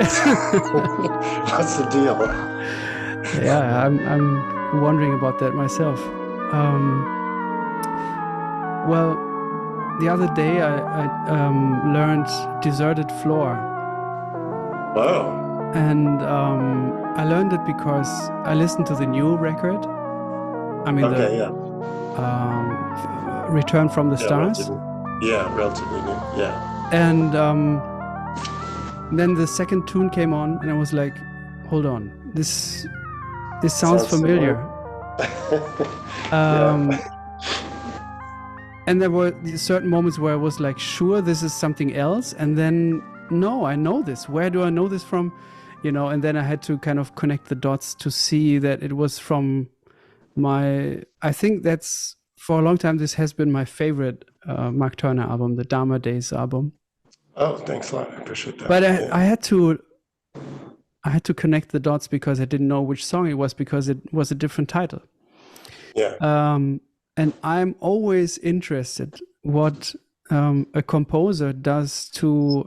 What's the deal? Yeah, I'm wondering about that myself. Well, the other day I learned Deserted Floor, Wow. and I learned it because I listened to the new record. I mean the Okay, yeah. Return from the Yeah, Stars, relatively new. Yeah. and then the second tune came on, and I was like, "Hold on, this sounds Sounds similar. familiar." Yeah. Um, and there were certain moments where I was like, "Sure, this is something else," and then, "No, I know this. Where do I know this from?" And then I had to kind of connect the dots to see that it was from I think that's for a long time, this has been my favorite Mark Turner album, the Dharma Days album. Oh, thanks a lot. I appreciate that. But Yeah. I had to connect the dots because I didn't know which song it was because it was a different title. Yeah. Um, and I'm always interested what a composer does to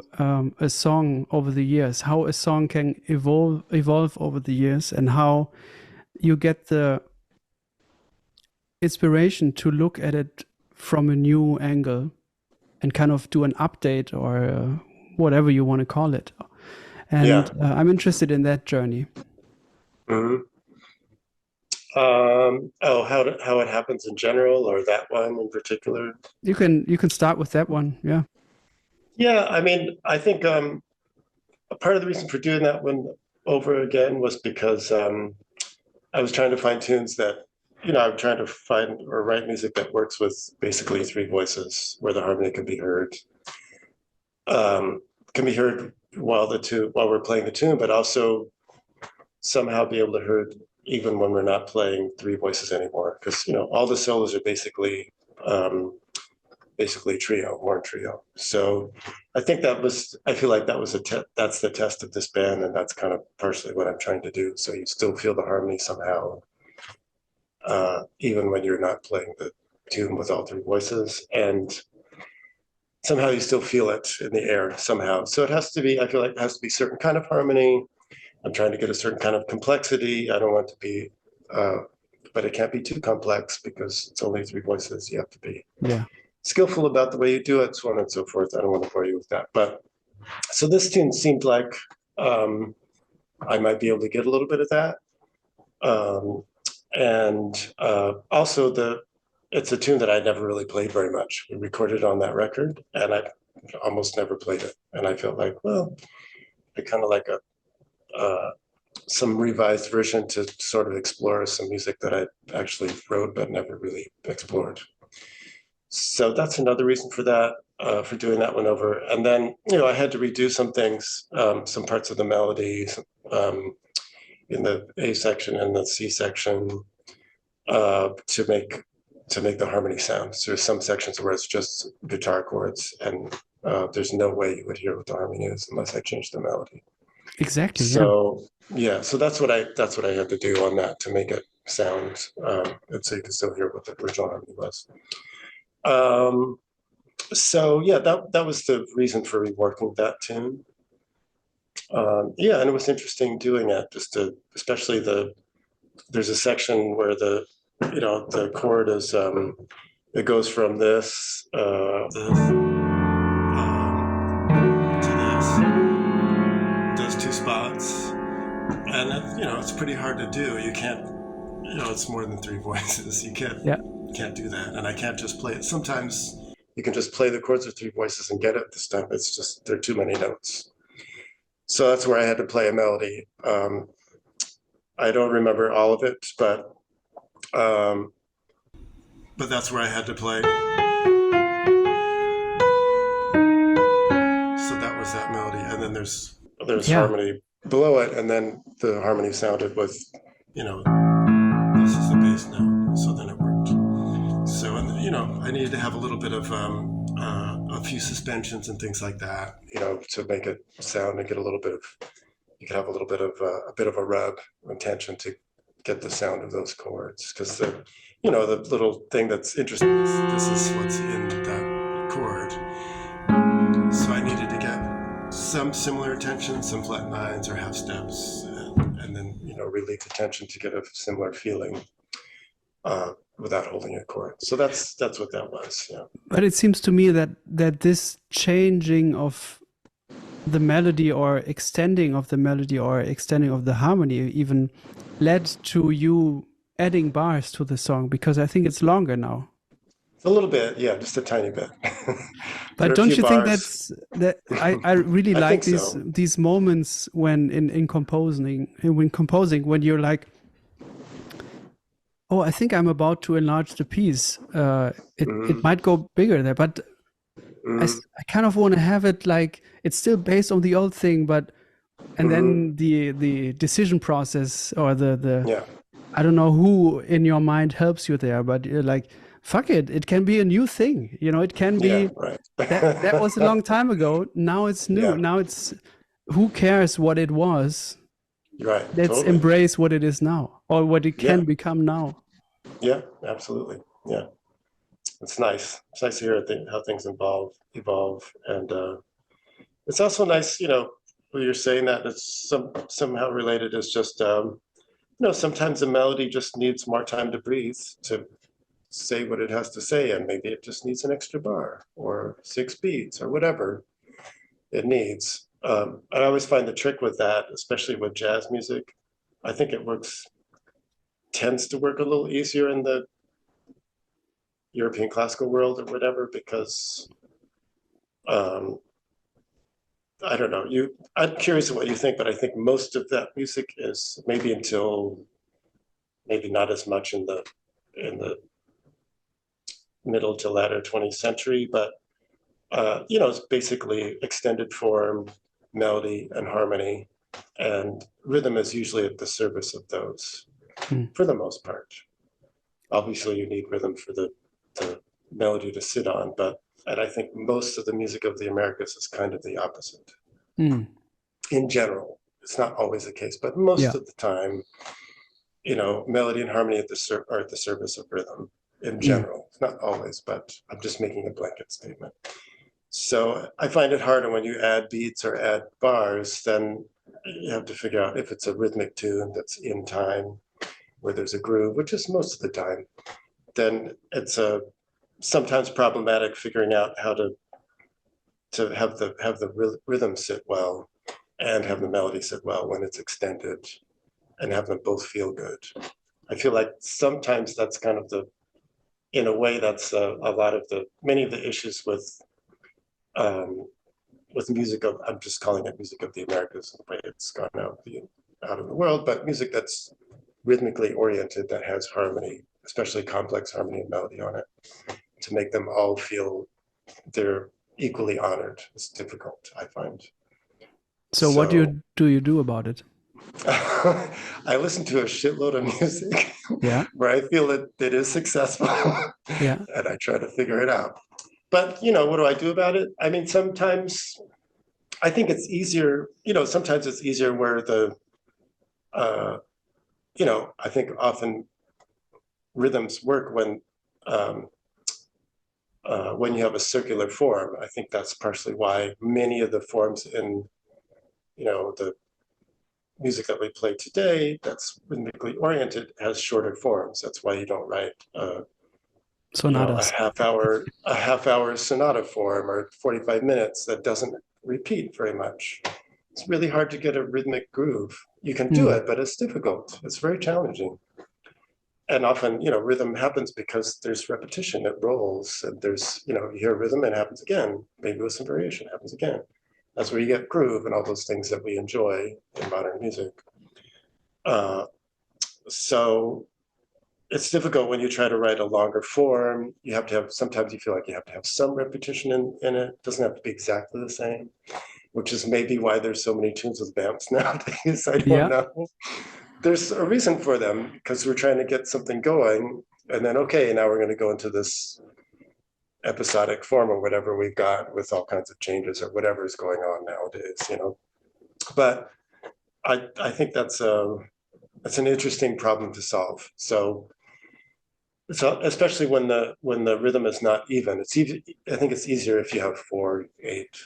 a song over the years, how a song can evolve over the years, and how you get the inspiration to look at it from a new angle and kind of do an update or whatever you want to call it. And Yeah. I'm interested in that journey. hmm how it happens in general, or that one in particular? You can start with that one. Yeah. Yeah, I mean, I think a part of the reason for doing that one over again was because I was trying to find tunes that, I'm trying to find or write music that works with basically three voices, where the harmony um, can be heard while we're playing the tune, but also somehow be able to hear it even when we're not playing three voices anymore. Because all the solos are um, basically trio, horn trio. So I feel like that was that's the test of this band, and that's kind of partially what I'm trying to do. So you still feel the harmony somehow, even when you're not playing the tune with all three voices, and somehow you still feel it in the air somehow. So I feel like it has to be certain kind of harmony. I'm trying to get a certain kind of complexity. I don't want to be, uh, but it can't be too complex because it's only three voices. You have to be Yeah. skillful about the way you do it, so on and so forth. I don't want to bore you with that. But so this tune seemed like um, I might be able to get a little bit of that. Um, and also it's a tune that I never really played very much. We recorded on that record, and I almost never played it. And I felt like, well, I kind of like a some revised version to sort of explore some music that I actually wrote but never really explored. So that's another reason for that, for doing that one over. And then, I had to redo some things, some parts of the melody, um, in the A section and the C section, to make the harmony sound. So there's some sections where it's just guitar chords, and there's no way you would hear what the harmony is unless I change the melody. Exactly. Yeah. So yeah, so that's what I had to do on that to make it sound, and so you can still hear what the original harmony was. Um, so yeah, that was the reason for reworking that tune. Yeah, and it was interesting doing it, especially there's a section where the chord is it goes from this to this, those two spots, and it's pretty hard to do. You can't, it's more than three voices. You Yeah. can't do that, and I can't just play it. Sometimes you can just play the chords with three voices and get it. This time it's just there are too many notes. So that's where I had to play a melody. I don't remember all of it, um, but that's where I had to play. So that was that melody, and then there's Yeah. harmony below it, and then the harmony sounded with, you know, this is the bass note. So then it worked. So and I needed to have a little bit of a few suspensions and things like that, to make it sound and get a little bit of you could have a bit of a rub and tension to get the sound of those chords, because the little thing that's interesting is this is what's in that chord. So I needed to get some similar tension, some flat nines or half steps, and then relief the tension to get a similar feeling without holding a chord. So that's what that was. Yeah. But it seems to me that this changing of the melody or extending of the melody or extending of the harmony even led to you adding bars to the song, because I think it's longer now. A little bit, yeah, just a tiny bit. But don't you think that I really I like think so. these moments when in composing when you're like, oh, I think I'm about to enlarge the piece. It might go bigger there, but I kind of want to have it like it's still based on the old thing, but and then the decision process or the Yeah. I don't know who in your mind helps you there, but you're like, fuck it, it can be a new thing. It can be Yeah, right. that was a long time ago. Now it's new. Yeah. Now it's who cares what it was? Right. Let's Totally. embrace what it is now or what it can Yeah. become now. Yeah, absolutely. Yeah. It's nice. It's nice to hear how things evolve. And it's also nice, when you're saying that it's somehow related is just, sometimes a melody just needs more time to breathe, to say what it has to say, and maybe it just needs an extra bar or 6 beats or whatever it needs. I always find the trick with that, especially with jazz music, I think it tends to work a little easier in the European classical world or whatever, because I don't know. I'm curious what you think, but I think most of that music is maybe not as much in the middle to latter 20th century, but it's basically extended form, melody, and harmony, and rhythm is usually at the service of those for the most part. Obviously, you need rhythm for the melody to sit on, and I think most of the music of the Americas is kind of the opposite. In general, it's not always the case, but most of the time, melody and harmony are at the service of rhythm. In general, it's not always, but I'm just making a blanket statement. So I find it harder when you add beats or add bars, then you have to figure out if it's a rhythmic tune that's in time, where there's a groove, which is most of the time. Then it's sometimes problematic figuring out how to have the rhythm sit well and have the melody sit well when it's extended, and have them both feel good. I feel like sometimes that's kind of in a way, that's a lot of many of the issues with music I'm just calling it music of the Americas, the way it's gone out in the world, but music that's rhythmically oriented, that has harmony, especially complex harmony and melody on it, to make them all feel they're equally honored is difficult, I find. So what do you do about it? I listen to a shitload of music where I feel that it is successful, and I try to figure it out. But, what do I do about it? I mean, sometimes I think it's easier, sometimes it's easier where I think often rhythms work when you have a circular form. I think that's partially why many of the forms in, the music that we play today that's rhythmically oriented has shorter forms. That's why you don't write sonatas. A half hour sonata form or 45 minutes that doesn't repeat very much. It's really hard to get a rhythmic groove. You can do it, but it's difficult. It's very challenging. And often, rhythm happens because there's repetition. It rolls, and there's, you hear a rhythm and it happens again. Maybe with some variation, it happens again. That's where you get groove and all those things that we enjoy in modern music. So it's difficult when you try to write a longer form. Sometimes you feel like you have to have some repetition in it. It doesn't have to be exactly the same, which is maybe why there's so many tunes with bounce nowadays. I don't know. There's a reason for them, because we're trying to get something going, and then, okay, now we're going to go into this episodic form or whatever we've got with all kinds of changes or whatever is going on nowadays, But I think that's an interesting problem to solve. So especially when the rhythm is not even, I think it's easier if you have 4, 8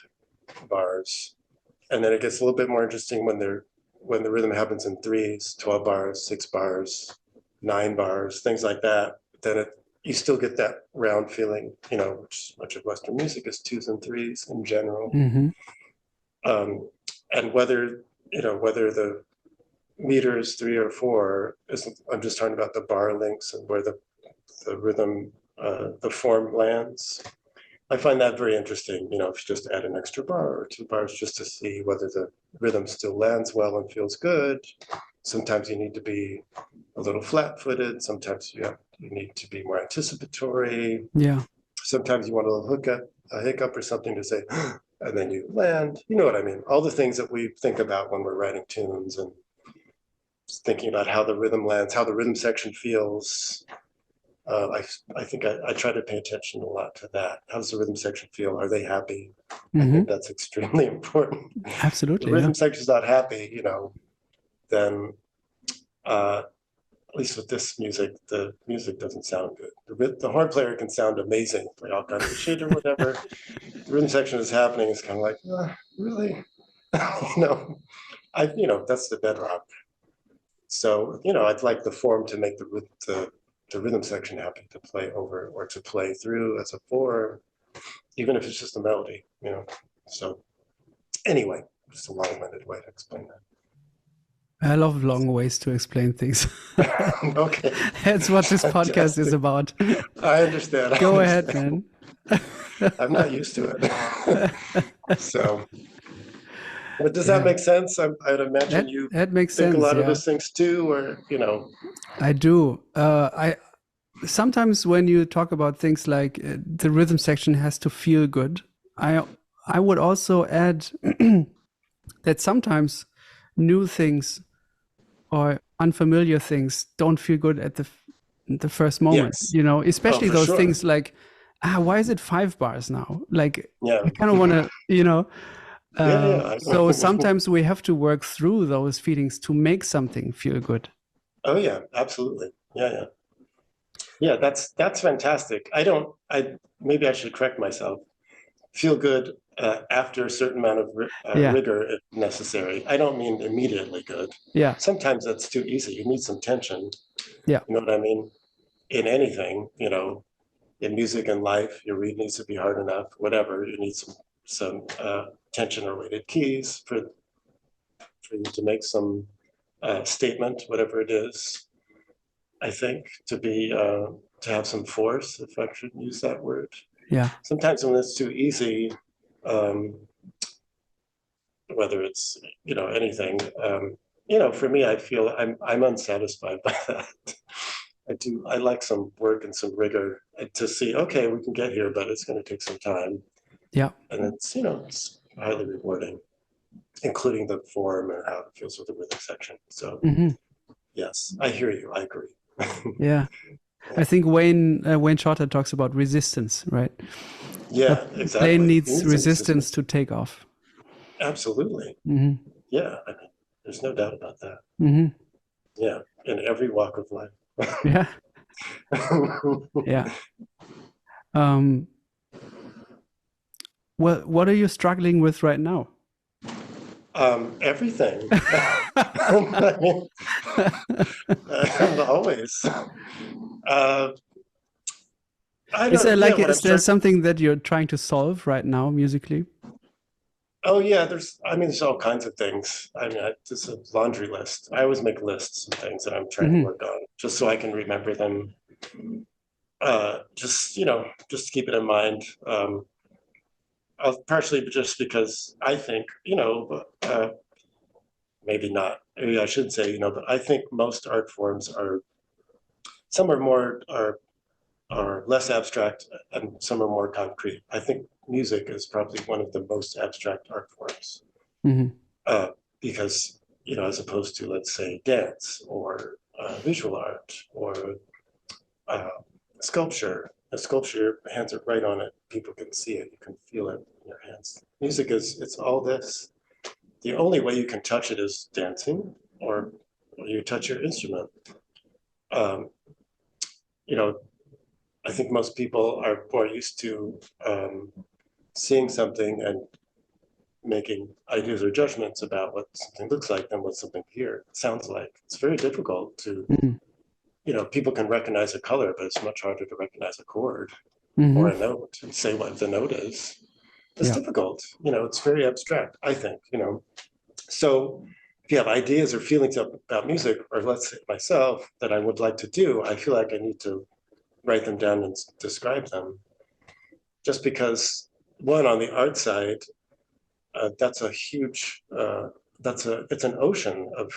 bars And then it gets a little bit more interesting when the rhythm happens in threes, 12 bars, 6 bars, 9 bars, things like that. Then you still get that round feeling, which much of Western music is twos and threes in general. Mm-hmm. And whether the meter is 3 or 4 I'm just talking about the bar lengths and where the rhythm, the form lands. I find that very interesting, if you just add an extra bar or 2 bars just to see whether the rhythm still lands well and feels good. Sometimes you need to be a little flat-footed. Sometimes you need to be more anticipatory. Yeah. Sometimes you want a hiccup or something to say, and then you land. You know what I mean? All the things that we think about when we're writing tunes and thinking about how the rhythm lands, how the rhythm section feels. I think I try to pay attention a lot to that. How does the rhythm section feel? Are they happy? I think that's extremely important. Absolutely. The rhythm section's not happy, then at least with this music, the music doesn't sound good. The horn player can sound amazing, play all kinds of shit or whatever. The rhythm section is happening. It's kind of like, really? That's the bedrock. So, I'd like the form to make the rhythm section happy to play over or to play through as a form, even if it's just a melody, So anyway, just a long-winded way to explain that. I love long ways to explain things. Okay. That's what this podcast is about. I understand. Go ahead, man. I'm not used to it. So, but does that make sense? I'd imagine you that makes think sense, a lot of those things too, or, I do. Sometimes when you talk about things like the rhythm section has to feel good, I would also add that sometimes new things or unfamiliar things don't feel good at the first moment. Yes. Especially those sure. things like, why is it 5 bars now? Like, Yeah. I kind of want to, Yeah. So sometimes we have to work through those feelings to make something feel good. Oh yeah, absolutely. Yeah, that's fantastic. Maybe I should correct myself. Feel good after a certain amount of rigor if necessary. I don't mean immediately good. Yeah. Sometimes that's too easy. You need some tension. Yeah. You know what I mean? In anything, in music and life, your reed needs to be hard enough, whatever. You need some tension-related keys for you to make some statement, whatever it is. I think to have some force, if I should use that word. Yeah. Sometimes when it's too easy, whether it's anything, for me, I feel I'm unsatisfied by that. I like some work and some rigor to see, okay, we can get here, but it's going to take some time. Yeah. And it's highly rewarding, including the form and how it feels with the rhythm section. So yes, I hear you. I agree. Yeah. I think Wayne Shorter talks about resistance, right? Yeah, exactly. Plane needs resistance to take off. Absolutely. Yeah, I mean, there's no doubt about that. Yeah, in every walk of life. Yeah. Yeah. Well, what are you struggling with right now? Everything. I mean, always. Is there something that you're trying to solve right now musically? Oh yeah, there's all kinds of things. I mean, it's a laundry list. I always make lists of things that I'm trying to work on, just so I can remember them. Just to keep it in mind. Partially just because I think, maybe not. Maybe I shouldn't say, but I think most art forms some are less abstract and some are more concrete. I think music is probably one of the most abstract art forms because, as opposed to, let's say, dance or visual art or sculpture. A sculpture, your hands are right on it. People can see it. You can feel it in your hands. Music it's all this. The only way you can touch it is dancing or you touch your instrument. I think most people are more used to seeing something and making ideas or judgments about what something looks like than what something sounds like. It's very difficult to, Mhm. People can recognize a color, but it's much harder to recognize a chord Mhm. or a note and say what the note is. It's difficult. It's very abstract, I think, So if you have ideas or feelings about music, or let's say myself, that I would like to do, I feel like I need to write them down and describe them. Just because, one, on the art side, that's a huge, it's an ocean of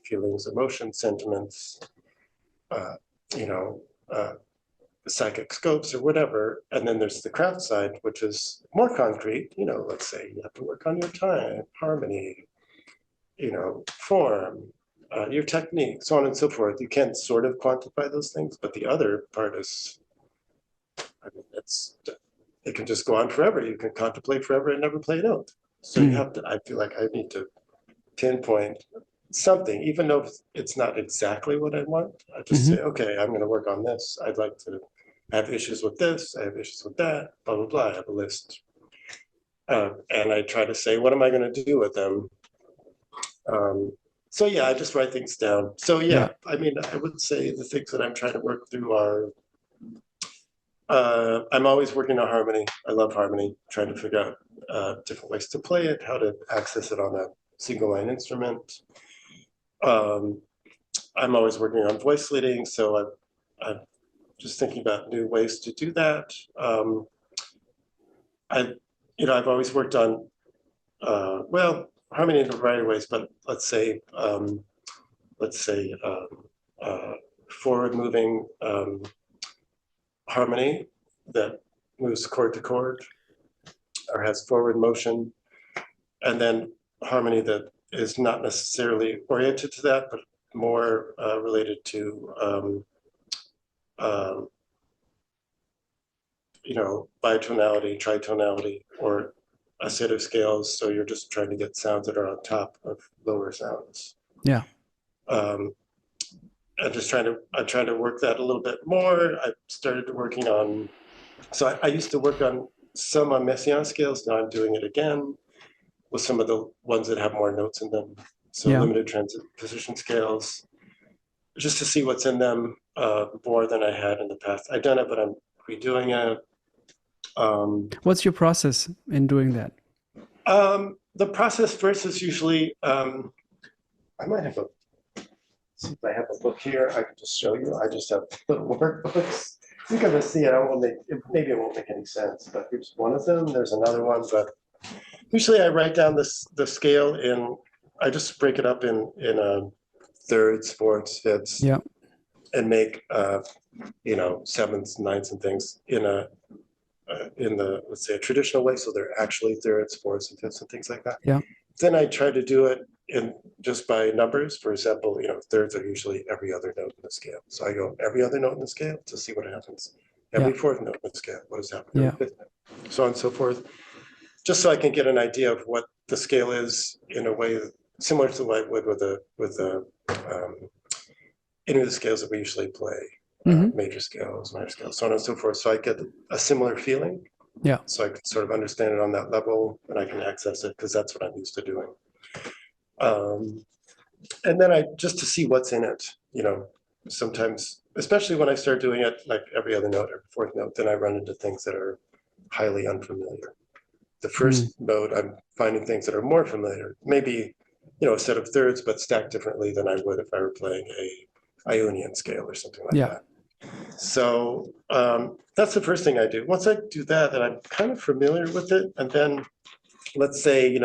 feelings, emotions, sentiments, uh, you know, uh, psychic scopes or whatever. And then there's the craft side, which is more concrete. Let's say you have to work on your time, harmony, form, your technique, so on and so forth. You can sort of quantify those things, but the other part is, I mean, it can just go on forever. You can contemplate forever and never play a note. So you have to, I feel like I need to pinpoint something, even though it's not exactly what I want. I just say, okay, I'm going to work on this. I'd like to have issues with this. I have issues with that, blah, blah, blah. I have a list. And I try to say, what am I going to do with them? So yeah, I just write things down. So yeah, I mean, I would say the things that I'm trying to work through are, I'm always working on harmony. I love harmony, trying to figure out different ways to play it, how to access it on a single line instrument. I'm always working on voice leading, so I'm just thinking about new ways to do that. I've always worked on, harmony in a variety of ways, but let's say forward-moving harmony that moves chord to chord or has forward motion, and then harmony that is not necessarily oriented to that, but more related to bitonality, tritonality, or a set of scales. So you're just trying to get sounds that are on top of lower sounds. Yeah. I'm trying to work that a little bit more. I started working on, so I used to work on some on Messiaen scales. Now I'm doing it again with some of the ones that have more notes in them. So limited transit position scales, just to see what's in them more than I had in the past. I've done it, but I'm redoing it. What's your process in doing that? The process first is usually, I might have see if I have a book here, I can just show you. I just have little workbooks. You're gonna see it. Maybe it won't make any sense, but here's one of them. There's another one, but usually I write down the scale I just break it up in thirds, fourths, fifths, and make sevenths, ninths, and things in the, let's say, a traditional way. So they're actually thirds, fourths, and fifths, and things like that. Yeah. Then I try to do it in just by numbers. For example, thirds are usually every other note in the scale. So I go every other note in the scale to see what happens. Every fourth note in the scale, what is happening? Every fifth note, so on and so forth. Just so I can get an idea of what the scale is in a way similar to what I would with any of the scales that we usually play, major scales, minor scales, so on and so forth. So I get a similar feeling. Yeah. So I can sort of understand it on that level, and I can access it because that's what I'm used to doing. And then just to see what's in it, sometimes, especially when I start doing it like every other note or fourth note, then I run into things that are highly unfamiliar. The first note, I'm finding things that are more familiar, maybe, a set of thirds, but stacked differently than I would if I were playing a Ionian scale or something like that. So that's the first thing I do. Once I do that, then I'm kind of familiar with it. And then let's say,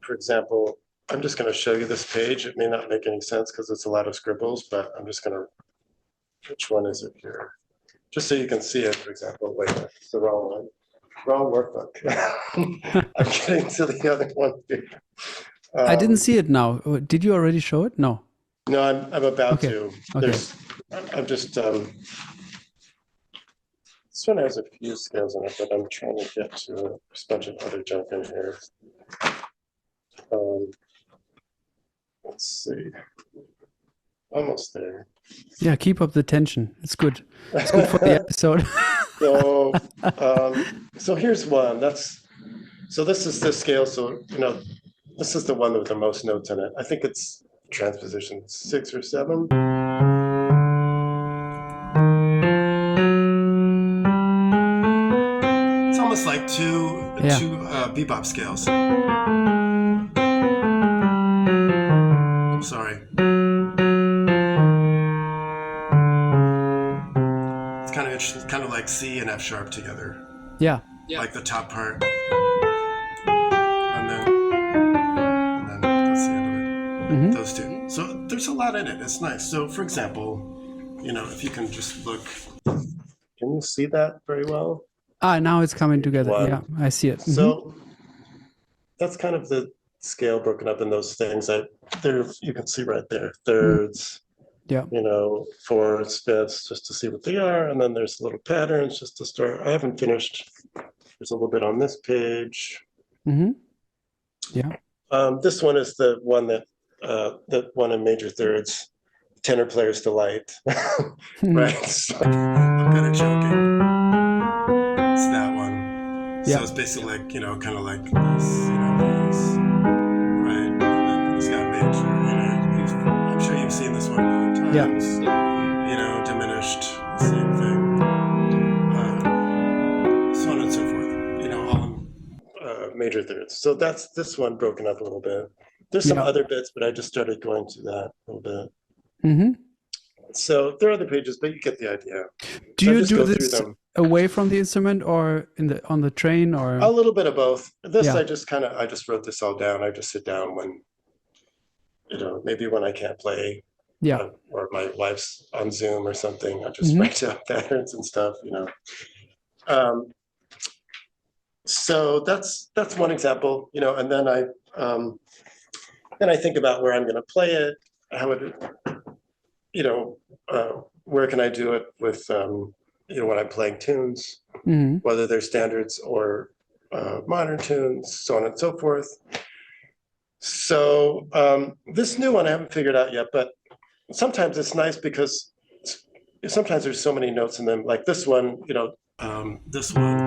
for example, I'm just going to show you this page. It may not make any sense because it's a lot of scribbles, but I'm just going to, which one is it here? Just so you can see it, for example. Wait, it's the wrong one. Wrong workbook. I'm getting to the other one here. I didn't see it now. Did you already show it? No. No, I'm about to. Okay. I'm just, this one has a few scales in it, but I'm trying to get to a bunch of other junk in here. Let's see. Almost there. Yeah, keep up the tension. It's good. It's good for the episode. So here's one. So this is the scale. So, this is the one with the most notes in it. I think it's transposition 6 or 7. It's almost like two bebop scales. Sorry. It's kind of interesting. It's kind of like C and F sharp together. Yeah. Like the top part. And then that's the end of it. Mm-hmm. Those two. So there's a lot in it. It's nice. So for example, if you can just look. Can you see that very well? Now it's coming together. One. Yeah, I see it. So that's kind of the scale broken up in those things. There you can see right there. Thirds. Yeah. Fourths, fifths, just to see what they are, and then there's little patterns just to start. I haven't finished. There's a little bit on this page. Mm-hmm. Yeah. This one is the one that one in major thirds, tenor player's delight. Right? So, I'm kind of joking. It's that one. Yeah. So it's basically like, kind of like this, this, right? And then it's got major, I'm sure you've seen this one a million times. Yeah. Diminished, same thing. So on and so forth, all in major thirds. So that's this one broken up a little bit. There's some other bits, but I just started going to that a little bit. Mm-hmm. So there are other pages, but you get the idea. Do you do this away from the instrument or on the train or? A little bit of both. This I just wrote this all down. I just sit down when, maybe when I can't play. Yeah. Or my wife's on Zoom or something. I just write down patterns and stuff. So that's one example. And then I think about where I'm going to play it. How would where can I do it with when I'm playing tunes, whether they're standards or modern tunes, so on and so forth. So this new one I haven't figured out yet, but sometimes it's nice because sometimes there's so many notes in them. Like this one, this one.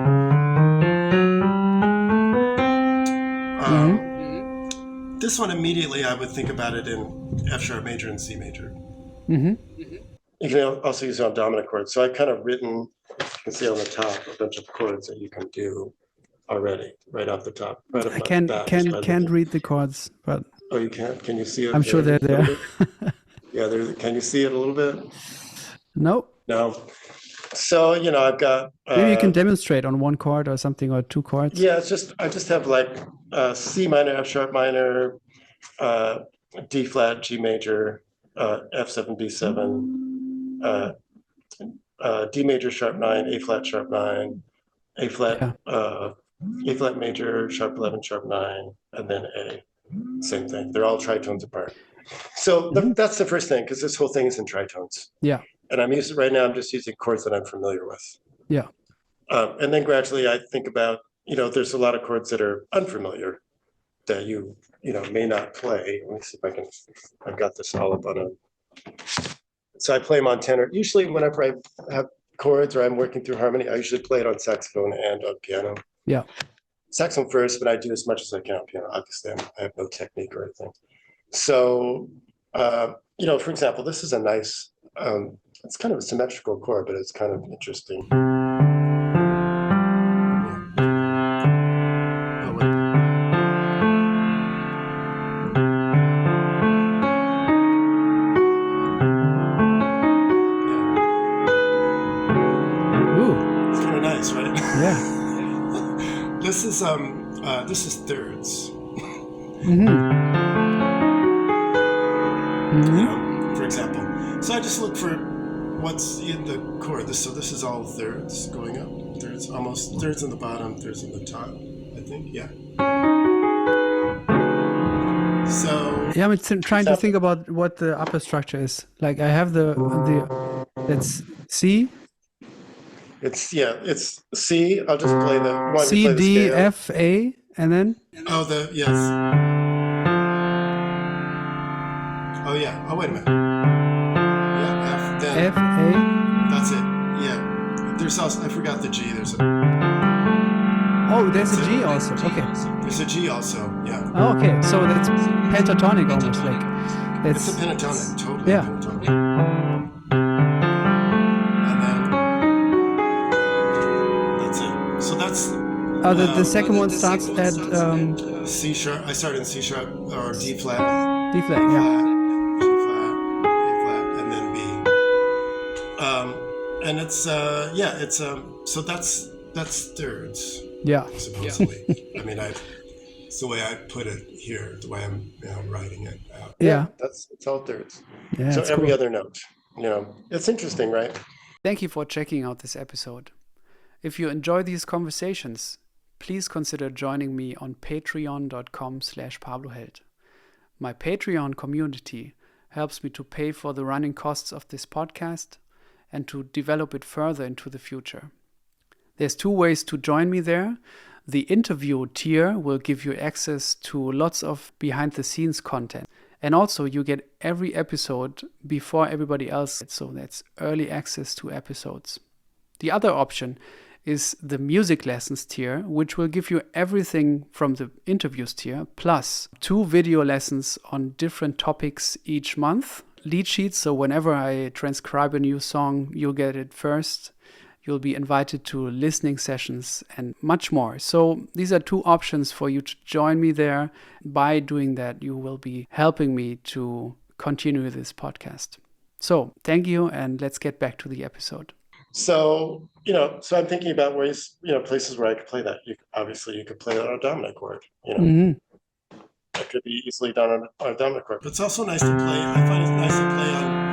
This one immediately I would think about it in F sharp major and C major. You can also use it on dominant chords. So I've kind of written, you can see on the top, a bunch of chords that you can do already, right off the top. Right I can't read the chords, but oh, you can't? Can you see it? I'm sure they're there. Yeah, can you see it a little bit? No. So I've got. Maybe you can demonstrate on one chord or something, or two chords. Yeah, I just have like C minor, F sharp minor, D flat, G major, F7, B7, D major sharp 9, A flat sharp 9, A flat major sharp 11 sharp 9, and then A. Same thing. They're all tritones apart. So that's the first thing, because this whole thing is in tritones. Yeah. And I'm just using chords that I'm familiar with. Yeah. And then gradually I think about, there's a lot of chords that are unfamiliar that you may not play. Let me see if I've got this all up on a. So I play them on tenor. Usually whenever I have chords or I'm working through harmony, I usually play it on saxophone and on piano. Yeah. Saxophone first, but I do as much as I can on piano. Obviously, I have no technique or anything. So, for example, this is a nice, it's kind of a symmetrical chord, but it's kind of interesting. This is thirds. For example. So I just look for what's in the chord. So this is all thirds going up. Thirds, almost thirds in the bottom, thirds in the top, I think. Yeah. So yeah, I'm trying to think about what the upper structure is. Like I have it's C. It's C. I'll just play the one. C, D, F, A, and then. Oh, yes. Oh yeah. Oh wait a minute. Yeah, F. Then F, A. That's it. Yeah. There's also I forgot the G. There's a. Oh, there's a G also. Okay. There's a G also, yeah. Oh, okay. So that's pentatonic almost, like It's a it's pentatonic, totally yeah. pentatonic. And then that's it. So that's The second one starts at C sharp. I start in C sharp or D flat. D flat. Yeah. G flat, A flat, and then B. And it's so that's thirds. Yeah. Supposedly. I mean, it's the way I put it here, the way I'm writing it out. Yeah. It's all thirds. Yeah. So it's every cool. other note, it's interesting, right? Thank you for checking out this episode. If you enjoy these conversations, please consider joining me on patreon.com/PabloHeld. My Patreon community helps me to pay for the running costs of this podcast and to develop it further into the future. There's 2 ways to join me there. The interview tier will give you access to lots of behind-the-scenes content. And also you get every episode before everybody else. So that's early access to episodes. The other option is the music lessons tier, which will give you everything from the interviews tier, plus 2 video lessons on different topics each month. Lead sheets, so whenever I transcribe a new song, you'll get it first. You'll be invited to listening sessions and much more. So these are 2 options for you to join me there. By doing that, you will be helping me to continue this podcast. So thank you, and let's get back to the episode. So, so I'm thinking about ways, places where I could play that. Obviously you could play that on a dominant chord, Mm-hmm. That could be easily done on a dominant chord. But it's also nice to play, I find it nice to play on,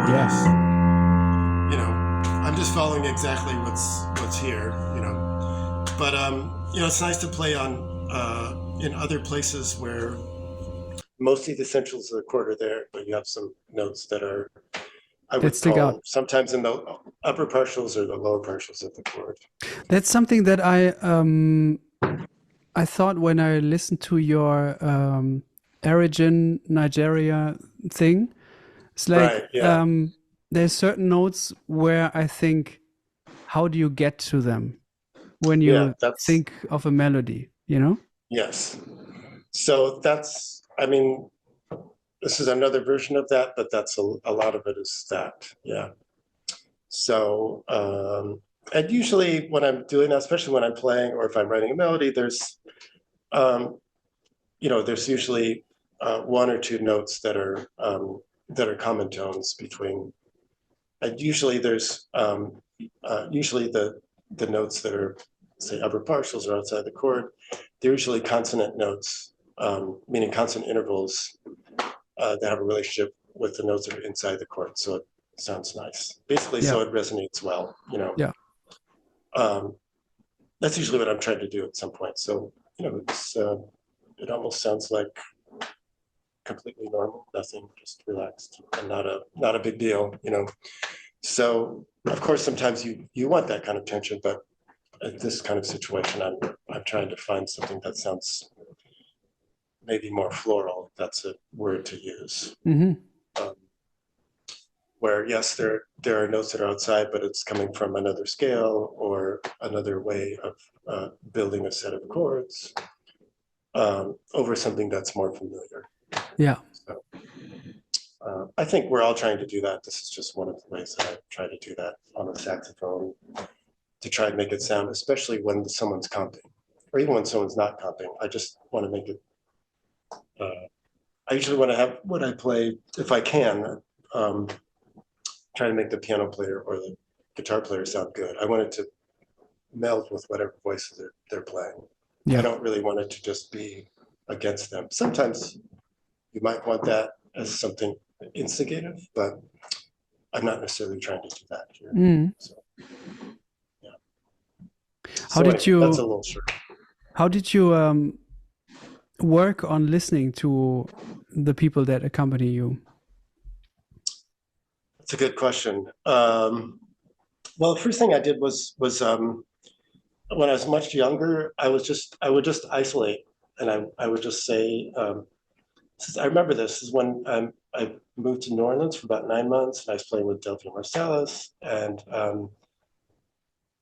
Yes. I'm just following exactly what's here, But, it's nice to play on, in other places where mostly the essentials of the chord are there, but you have some notes that are, I would call sometimes in the upper partials or the lower partials of the chord. That's something that I thought when I listened to your Origin Nigeria thing. It's like Right, yeah. There's certain notes where I think, how do you get to them when you think of a melody, Yes. So this is another version of that, but that's a lot of it is that, yeah. So, and usually when I'm doing that, especially when I'm playing or if I'm writing a melody, there's usually 1 or 2 notes that are common tones between. And usually there's usually the notes that are, say, upper partials or outside the chord. They're usually consonant notes, meaning consonant intervals that have a relationship with the notes that are inside the chord. So it sounds nice. Basically, so it resonates well, Yeah. That's usually what I'm trying to do at some point. So, it's it almost sounds like completely normal, nothing, just relaxed and not a big deal, So of course sometimes you want that kind of tension, but in this kind of situation I'm trying to find something that sounds maybe more floral, if that's a word to use. Mm-hmm. Where yes, there are notes that are outside, but it's coming from another scale or another way of building a set of chords over something that's more familiar. Yeah. So, I think we're all trying to do that. This is just one of the ways that I try to do that on the saxophone, to try and make it sound, especially when someone's comping, or even when someone's not comping. I just want to make it. I usually want to have what I play, if I can, try to make the piano player or the guitar player sound good. I want it to meld with whatever voices they're playing. Yeah. I don't really want it to just be against them. Sometimes you might want that as something instigative, but I'm not necessarily trying to do that here. Mm. So, yeah. That's a little short. How did you work on listening to the people that accompany you? That's a good question. Well, the first thing I did was when I was much younger, I would just isolate, and I would just say, I remember this is when I moved to New Orleans for about 9 months, and I was playing with Delphine Marsalis, and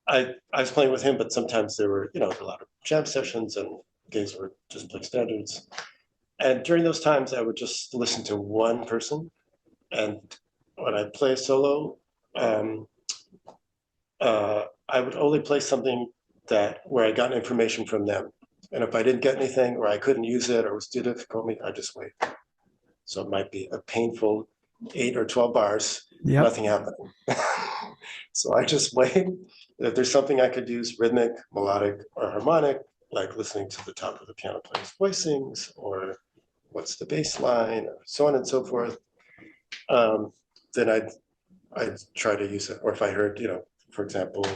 I was playing with him, but sometimes there were, a lot of jam sessions, and gigs were just play standards. And during those times, I would just listen to one person, and when I play solo, um, I would only play something where I got information from them. And if I didn't get anything, or I couldn't use it, or it was too difficult for me, I just wait. So it might be a painful 8 or 12 bars, Yep. nothing happening. So I just wait. If there's something I could use, rhythmic, melodic, or harmonic, like listening to the top of the piano player's voicings, or what's the bass line, or so on and so forth, then I'd try to use it. Or if I heard, for example,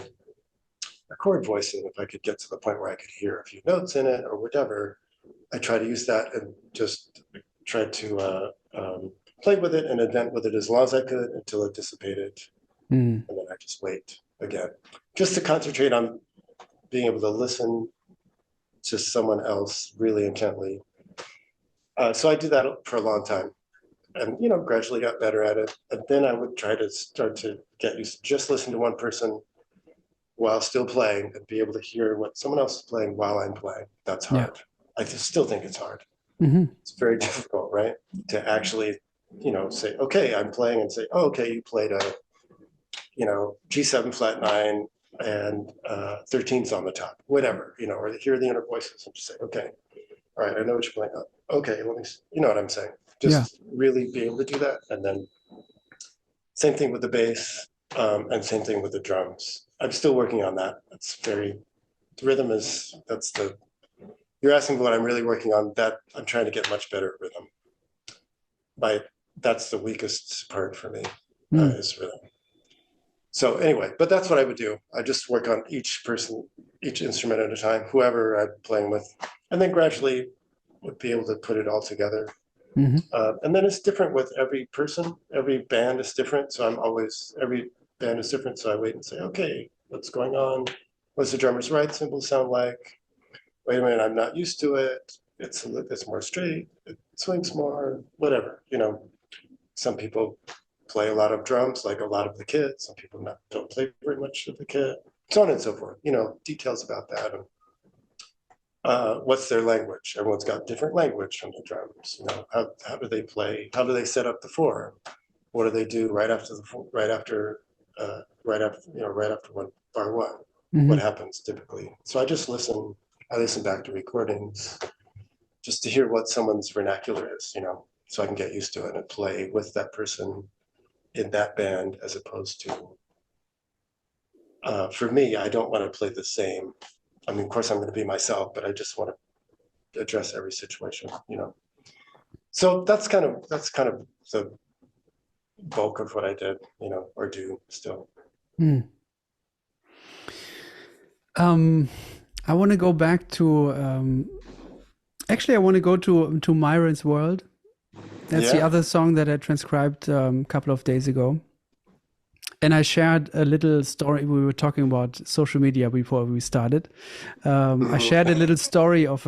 a chord voicing, if I could get to the point where I could hear a few notes in it or whatever, I try to use that and just try to play with it and invent with it as long as I could until it dissipated. And then I just wait again, just to concentrate on being able to listen to someone else really intently. So I did that for a long time, and gradually got better at it. And then I would try to start to get used to just listen to one person while still playing and be able to hear what someone else is playing while I'm playing. That's hard. I still think it's hard. It's very difficult, right? To actually, say, okay, I'm playing, and say, oh, okay, you played a, G7 flat 9 and 13's on the top, whatever, or hear the inner voices and just say, okay, all right, I know what you're playing. Okay, let me, you know what I'm saying? Just really be able to do that. And then same thing with the bass, and same thing with the drums. I'm still working on that. The rhythm you're asking what I'm really working on. That I'm trying to get much better at rhythm. That's the weakest part for me, is rhythm. So anyway, but that's what I would do. I just work on each instrument at a time, whoever I'm playing with, and then gradually would be able to put it all together. And then it's different with every person. Every band is different. So every band is different. So I wait and say, okay, what's going on? What's the drummer's right cymbal sound like? Wait a minute, I'm not used to it. It's more straight. It swings more, whatever. Some people play a lot of drums, like a lot of the kit. Some people don't play very much of the kit. So on and so forth. Details about that. And what's their language? Everyone's got different language from the drums. How do they play? How do they set up the form? What do they do right after bar one? What happens typically? So I just listen. I listen back to recordings just to hear what someone's vernacular is, so I can get used to it and play with that person in that band, as opposed to, for me, I don't want to play the same. I mean, of course, I'm going to be myself, but I just want to address every situation, So that's kind of the bulk of what I did, or do still. I want to go back to. Actually, I want to go to Myron's World. That's the other song that I transcribed a couple of days ago. And I shared a little story. We were talking about social media before we started. I shared a little story of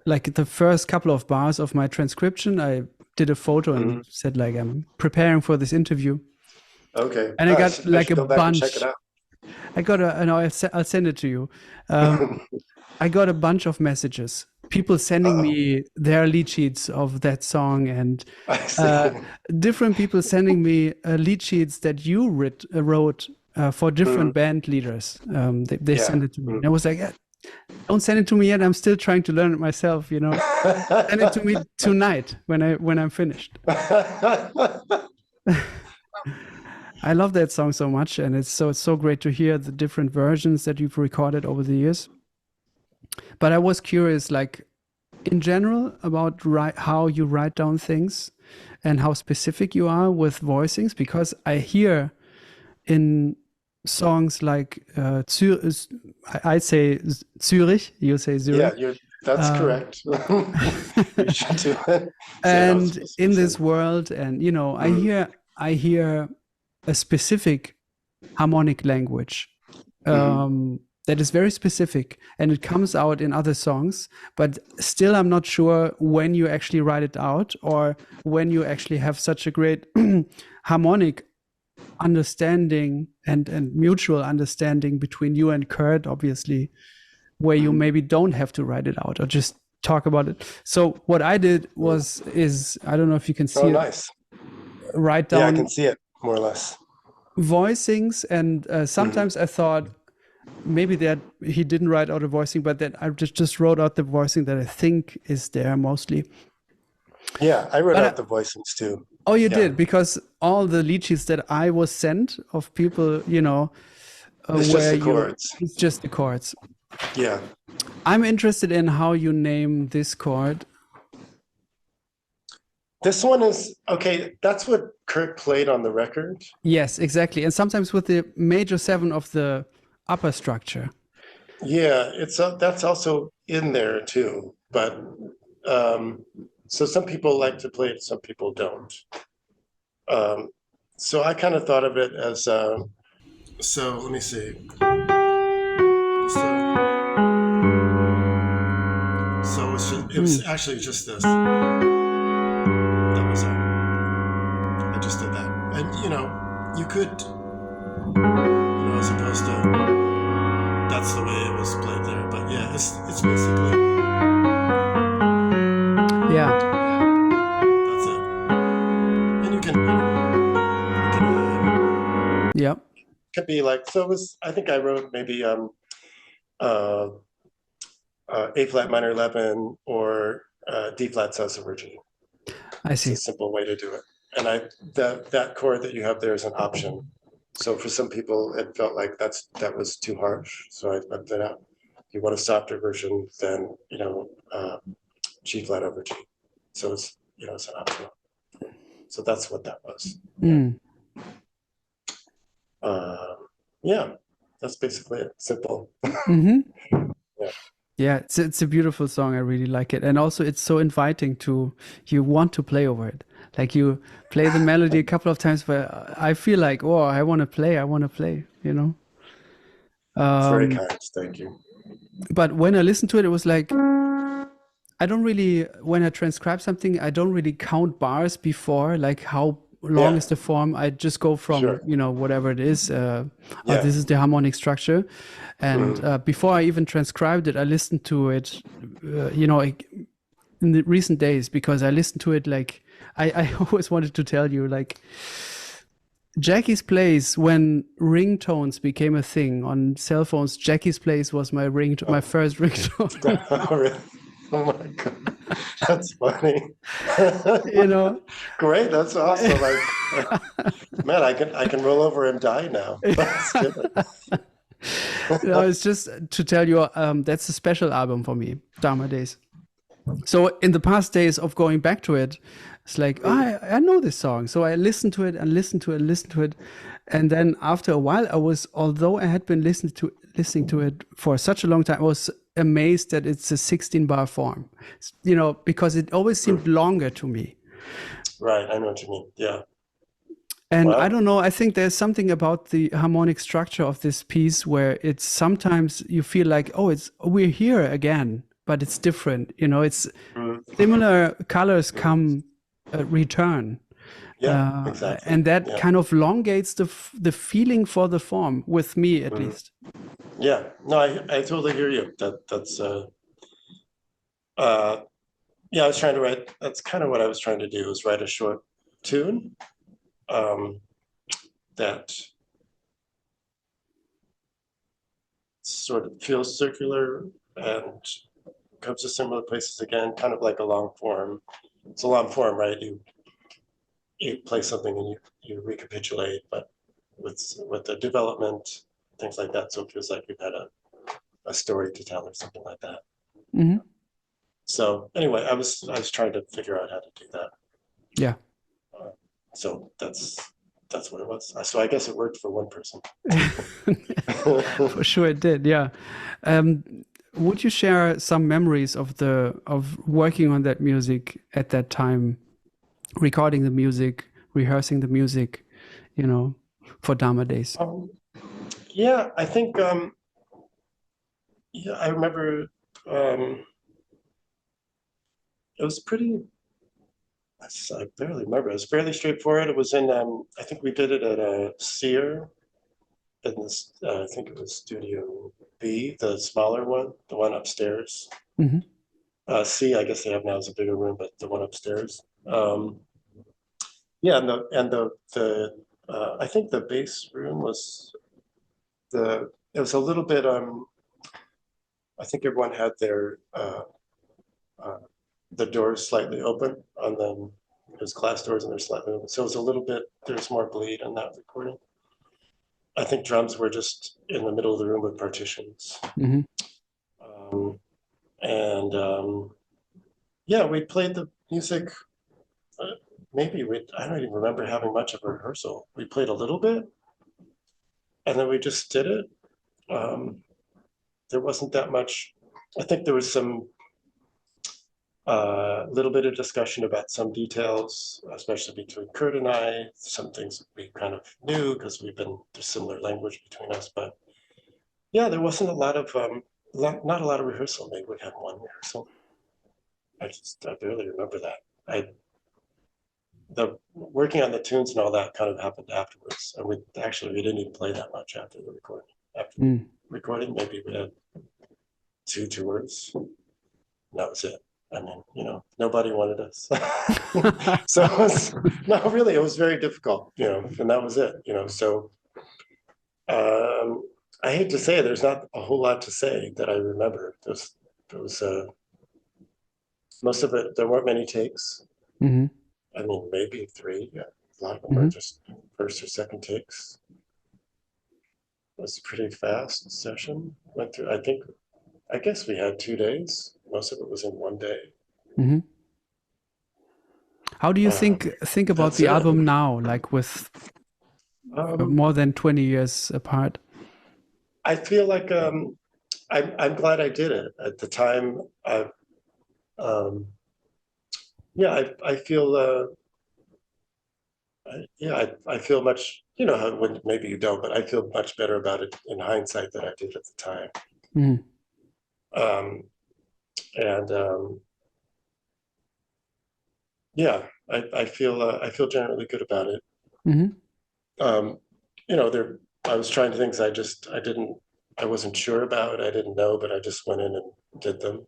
like the first couple of bars of my transcription. I did a photo and said, like, I'm preparing for this interview. Okay. And I got like a bunch. Check it out. I'll send it to you. I got a bunch of messages. People sending me their lead sheets of that song, and different people sending me lead sheets that you wrote for different band leaders. They sent it to me. And I was like, don't send it to me yet. I'm still trying to learn it myself. Send it to me tonight when I'm finished. I love that song so much, and it's so great to hear the different versions that you've recorded over the years. But I was curious, like, in general, about how you write down things and how specific you are with voicings, because I hear in songs like I say Zurich, you say Zurich. Yeah, that's correct. You should do it. And in this world, and I hear a specific harmonic language. that is very specific, and it comes out in other songs, but still I'm not sure when you actually write it out or when you actually have such a great harmonic understanding and mutual understanding between you and Kurt, obviously, where you maybe don't have to write it out or just talk about it. So what I did is I don't know if you can see it. Nice. Write down. Yeah, I can see it more or less. Voicings, and sometimes I thought maybe that he didn't write out a voicing, but then I just wrote out the voicing that I think is there mostly. Yeah, I wrote out the voicings too. Oh, you did? Because all the lead sheets that I was sent of people, you know, it's just the chords. It's just the chords. Yeah. I'm interested in how you name this chord. This one is, okay, that's what Kurt played on the record. Yes, exactly. And sometimes with the major 7 of the upper structure. Yeah, that's also in there too. But so some people like to play it, some people don't. So I kind of thought of it as, so let me see. So it was actually just this. That was I just did that. And you know, you could, as opposed to that's the way it was played there. But yeah, it's basically that's it. And you can yep. Could be like, so it was, I think I wrote maybe A flat minor 11 or D flat salsa G. I see. It's a simple way to do it. And that chord that you have there is an option. So for some people, it felt like that was too harsh. So I left it out. If you want a softer version, then G flat over G. So it's it's an option. So that's what that was. Yeah, that's basically it. Simple. Yeah, it's a beautiful song. I really like it, and also it's so inviting you want to play over it. Like you play the melody a couple of times, but I feel like, oh, I want to play. You know. Very kind. Thank you. But when I listened to it, it was like I don't really. When I transcribe something, I don't really count bars before, like how long is the form. I just go from whatever it is. This is the harmonic structure, and before I even transcribed it, I listened to it in the recent days, because I listened to it like I always wanted to tell you, like Jacky's Place, when ringtones became a thing on cell phones, Jacky's Place was my my first ringtone. Oh my god, that's funny. Great, that's awesome. Like, man, I can roll over and die now. That's good. It's just to tell you, that's a special album for me, Dharma Days. So in the past days of going back to it, it's like, I know this song. So I listened to it and listened to it. And then after a while, although I had been listening to it for such a long time, I was amazed that it's a 16-bar form, because it always seemed longer to me. Right, I know what you mean. Yeah. And I don't know, I think there's something about the harmonic structure of this piece where it's sometimes you feel like, we're here again, but it's different. It's similar colors return. Yeah, exactly. And that kind of elongates the feeling for the form, with me at least. Yeah, no, I totally hear you. That's I was trying to write. That's kind of what I was trying to do, is write a short tune that sort of feels circular and comes to similar places again, kind of like a long form. It's a long form, right? You play something and you recapitulate, but with the development, things like that. So it feels like you've had a story to tell or something like that. Mm-hmm. So anyway, I was trying to figure out how to do that. Yeah. So that's what it was. So I guess it worked for one person. For sure it did. Yeah. Would you share some memories of working on that music at that time, recording the music, rehearsing the music, for Dharma Days? Yeah, I think yeah, I remember it was pretty. I barely remember. It was fairly straightforward. It was in. I think we did it at a Sear in this. I think it was Studio B, the smaller one, the one upstairs. Hmm. C, I guess they have now is a bigger room, but the one upstairs. Yeah, and I think the bass room was it was a little bit I think everyone had their uh, the doors slightly open on them. There's glass doors and they're slightly open, so it was a little bit. There's more bleed in that recording. I think drums were just in the middle of the room with partitions, Hmm. um, and yeah, we played the music. Maybe I don't even remember having much of a rehearsal. We played a little bit, and then we just did it. Um, there wasn't that much. I think there was some little bit of discussion about some details, especially between Kurt and I. Some things we kind of knew because there's similar language between us. But yeah, there wasn't a lot of not a lot of rehearsal. Maybe we had one rehearsal. I barely remember that. I the working on the tunes and all that kind of happened afterwards, and we didn't even play that much after the recording. After the Mm. recording, maybe we had two tours. That was it. I mean, nobody wanted us. So no, really, it was very difficult, and that was it, So um, I hate to say it, there's not a whole lot to say that I remember. There was most of it, there weren't many takes. Hmm. I mean, maybe three. Yeah. A lot of them were Hmm. just first or second takes. It was a pretty fast session. Went through, I guess we had 2 days. Most of it was in one day. Hmm. How do you Uh, think about that's the it. album now, like with Um, more than 20 years apart? I feel like I'm glad I did it at the time. Um, yeah, I feel I feel much. When maybe you don't, but I feel much better about it in hindsight than I did at the time. Mm. Um, and yeah, I feel generally good about it. Hmm. Um, there I was trying things I wasn't sure about. I didn't know, but I just went in and did them.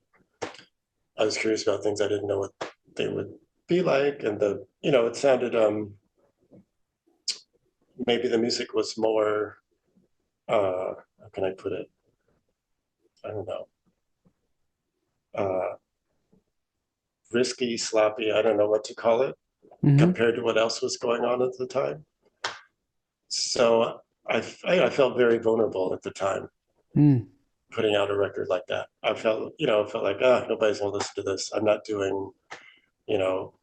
I was curious about things I didn't know what they would be like, and it sounded maybe the music was more how can I put it? I don't know. Uh, risky, sloppy. I don't know what to call it Hmm. compared to what else was going on at the time. So I felt very vulnerable at the time Mm. putting out a record like that. I felt like nobody's gonna listen to this. I'm not doing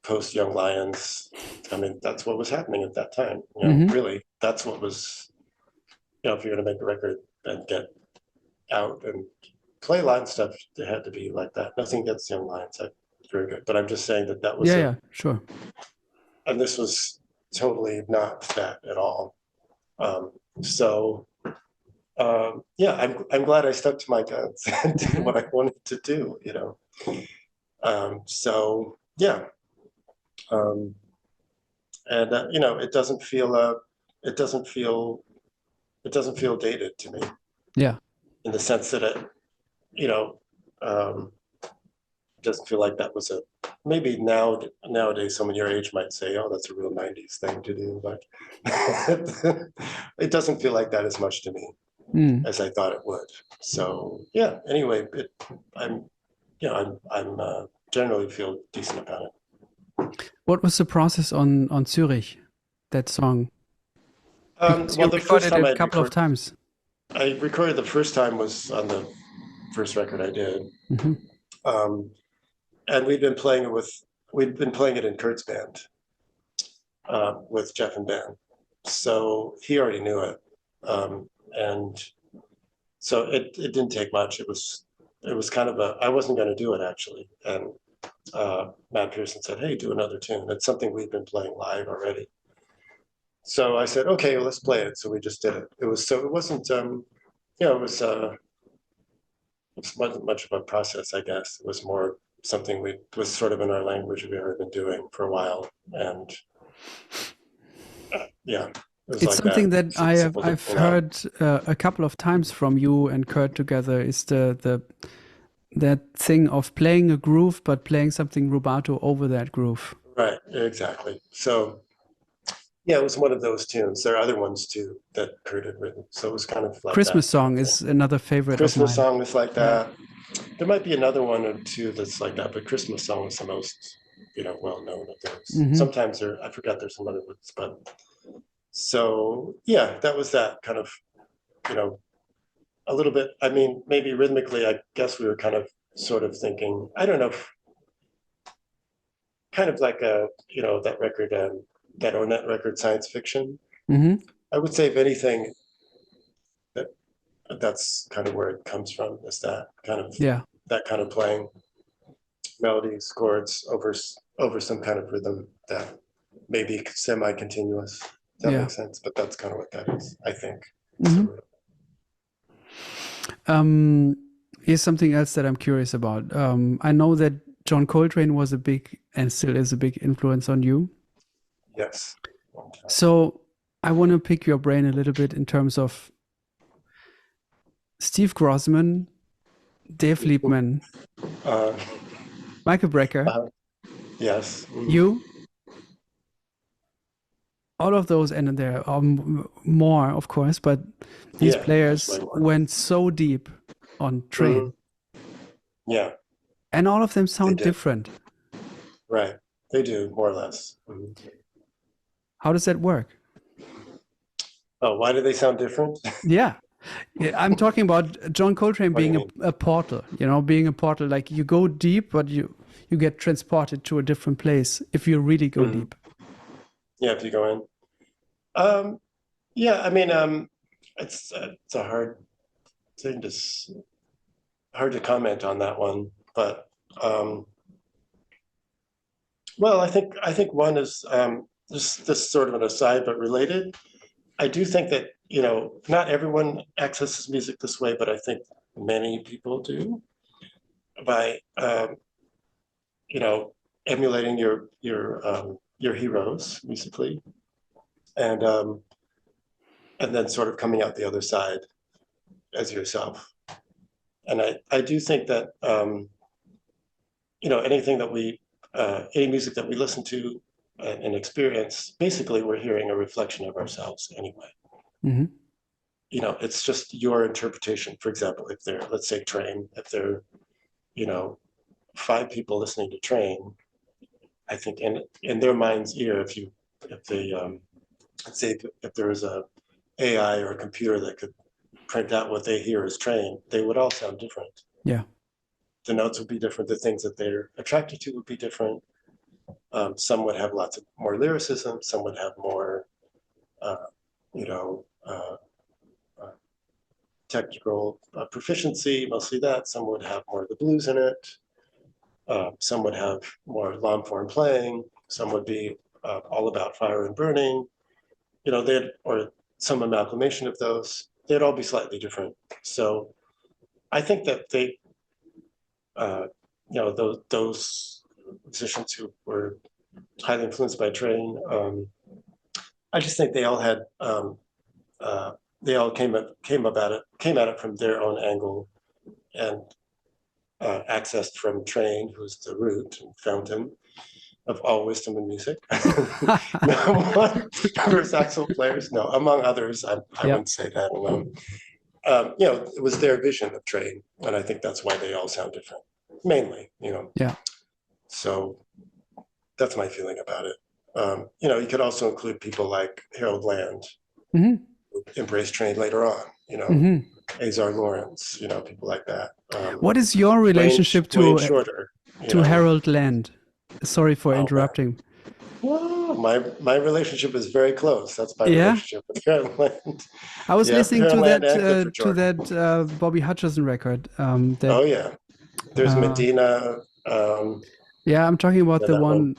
post Young Lions. I mean, that's what was happening at that time. Hmm. Really, that's what was. If you're gonna make a record and get out and play live stuff, it had to be like that. Nothing against Young Lions, very good. But I'm just saying that was Yeah, a, yeah, sure. and this was totally not that at all. Um, so yeah, I'm glad I stuck to my guns and did what I wanted to do. So yeah, um, and it doesn't feel it doesn't feel dated to me Yeah. in the sense that you know, um, it doesn't feel like that was maybe nowadays someone your age might say, oh, that's a real 90s thing to do, but it doesn't feel like that as much to me Mm. as I thought it would. So yeah, anyway, I'm, I'm generally feel decent about it. What was the process on Zurich, that song? Because Well, you the first recorded time it a couple of times. I recorded the first time was on the first record I did. Hmm. Um, and we'd been playing it in Kurt's band with Jeff and Ben. So he already knew it. And so it didn't take much. It was kind of I wasn't going to do it actually. And Matt Pearson said, hey, do another tune. It's something we've been playing live already. So I said, okay, well, let's play it. So we just did it. It wasn't, it was, wasn't much of a process, I guess. It was more something we was sort of in our language we had been doing for a while, and yeah, it was It's like that. something that Simple to I've pull out. heard a couple of times from you and Kurt together. Is that thing of playing a groove but playing something rubato over that groove. Right, exactly. So yeah, it was one of those tunes. There are other ones too that Kurt had written, so it was kind of like Christmas that kind song of is thing. another favorite of Christmas mine. song is like Yeah. that. There might be another one or two that's like that, but Christmas song is the most, well known of those. Hmm. Sometimes I forgot there's some other ones, but so yeah, that was that kind of, a little bit. I mean, maybe rhythmically, I guess we were kind of sort of thinking, I don't know, kind of like that record, that Ornette record, Science Fiction. Hmm. I would say, if anything, that that's kind of where it comes from. Is Yeah. that kind of playing melodies, chords over some kind of rhythm that may be semi-continuous. Does that Yeah. make sense? But that's kind of what that is, I think. Hmm. Here's something else that I'm curious about. I know that John Coltrane was a big and still is a big influence on you. Yes. So I want to pick your brain a little bit in terms of Steve Grossman, Dave Liebman, Uh, Michael Brecker, yes. you, all of those, and there are more, of course, but these Yeah, players there's way more. went so deep on Train, Yeah, and all of them they sound did. different. Right. They do, more or less. How does that work? Oh, why do they sound different? Yeah. I'm talking about John Coltrane What do you being a portal, being a portal, like you go deep, but you get transported to a different place if you really go deep. Yeah, if you go in. Yeah, I mean, it's a hard thing hard to comment on that one, but well, I think one is just this sort of an aside, but related. I do think that not everyone accesses music this way, but I think many people do by emulating your heroes musically, and then sort of coming out the other side as yourself. And I do think that anything that any music that we listen to and experience, basically we're hearing a reflection of ourselves anyway. Mm-hmm. It's just your interpretation. For example, if they're, let's say, Train, if they're, 5 people listening to Train, I think in their mind's ear, if they let's say if there was a AI or a computer that could print out what they hear as Train, they would all sound different. Yeah. The notes would be different. The things that they're attracted to would be different. Some would have lots of more lyricism. Some would have more, you know, technical proficiency, mostly that. Some would have more of the blues in it. Some would have more long form playing. Some would be all about fire and burning. Or some amalgamation of those. They'd all be slightly different. So I think that those musicians who were highly influenced by Train, I just think they all had they all came at it from their own angle, and accessed from Train, who's the root and fountain of all wisdom in music. For saxophone players, no, among others, I wouldn't say that alone. It was their vision of Train, and I think that's why they all sound different, mainly. Yeah. So that's my feeling about it. You could also include people like Harold Land, Mm-hmm. who embraced Train later on. Mm-hmm. Azar Lawrence, people like that. What is your relationship Wayne Shorter, to Harold Land? Sorry for interrupting. Well, my relationship is very close. That's my relationship with Harold Land. I was listening to Harold that Bobby Hutcherson record. Oh yeah, there's Medina. Yeah, I'm talking about the one.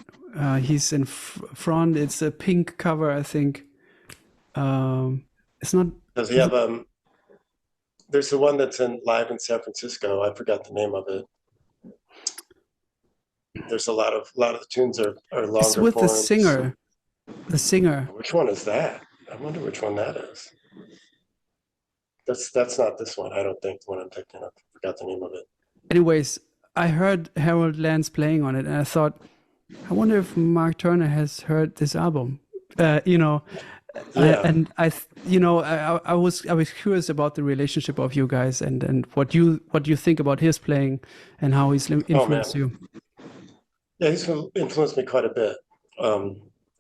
He's in front. It's a pink cover, I think. It's not. Does he have there's the one that's live in San Francisco. I forgot the name of it. There's a lot of the tunes are It's longer with the forms. singer. The singer. Which one is that? I wonder which one that is. That's not this one. I don't think the one I'm thinking of. I forgot the name of it. Anyways, I heard Harold Lance playing on it, and I thought, I wonder if Mark Turner has heard this album. You know, Yeah. I was curious about the relationship of you guys and what you think about his playing and how he's Oh man. influenced you. Yeah, he's influenced me quite a bit.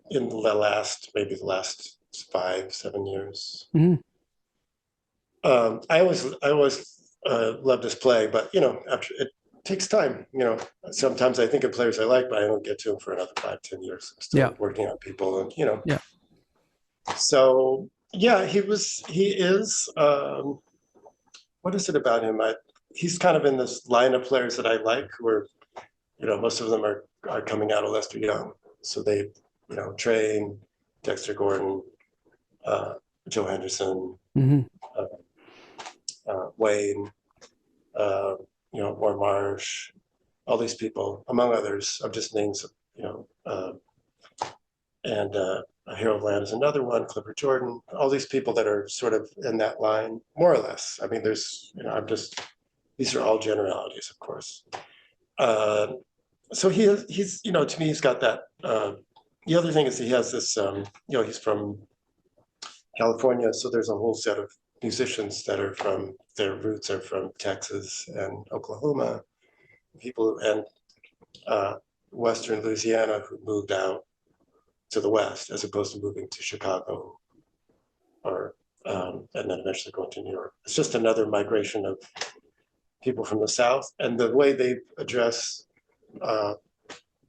In the last 5-7 years. Hmm. I always loved his play, but after it takes time. Sometimes I think of players I like, but I don't get to them for another 5-10 years. I'm still working on people, and Yeah. So yeah, he is. What is it about him? He's kind of in this line of players that I like, who are, most of them are coming out of Lester Young, so they, Train, Dexter Gordon, Joe Henderson, Hmm. Wayne, War Marsh, all these people, among others. I've just named some, and Harold Land is another one, Clifford Jordan, all these people that are sort of in that line, more or less. I mean, there's, these are all generalities, of course. So he's, to me, he's got that. The other thing is he has this, he's from California, so there's a whole set of musicians that are their roots are from Texas and Oklahoma, people and Western Louisiana who moved out to the West as opposed to moving to Chicago or and then eventually going to New York. It's just another migration of people from the South, and the way they address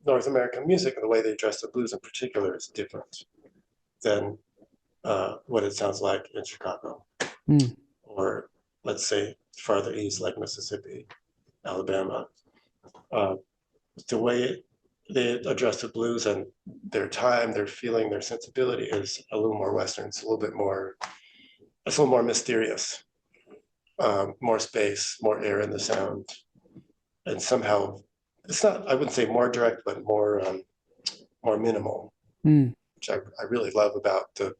North American music and the way they address the blues in particular is different than what it sounds like in Chicago. Mm. Or let's say farther east like Mississippi, Alabama. The way they address the blues and their time, their feeling, their sensibility is a little more Western. It's a little more mysterious, more space, more air in the sound. And somehow it's not, I wouldn't say more direct, but more minimal, which I really love about the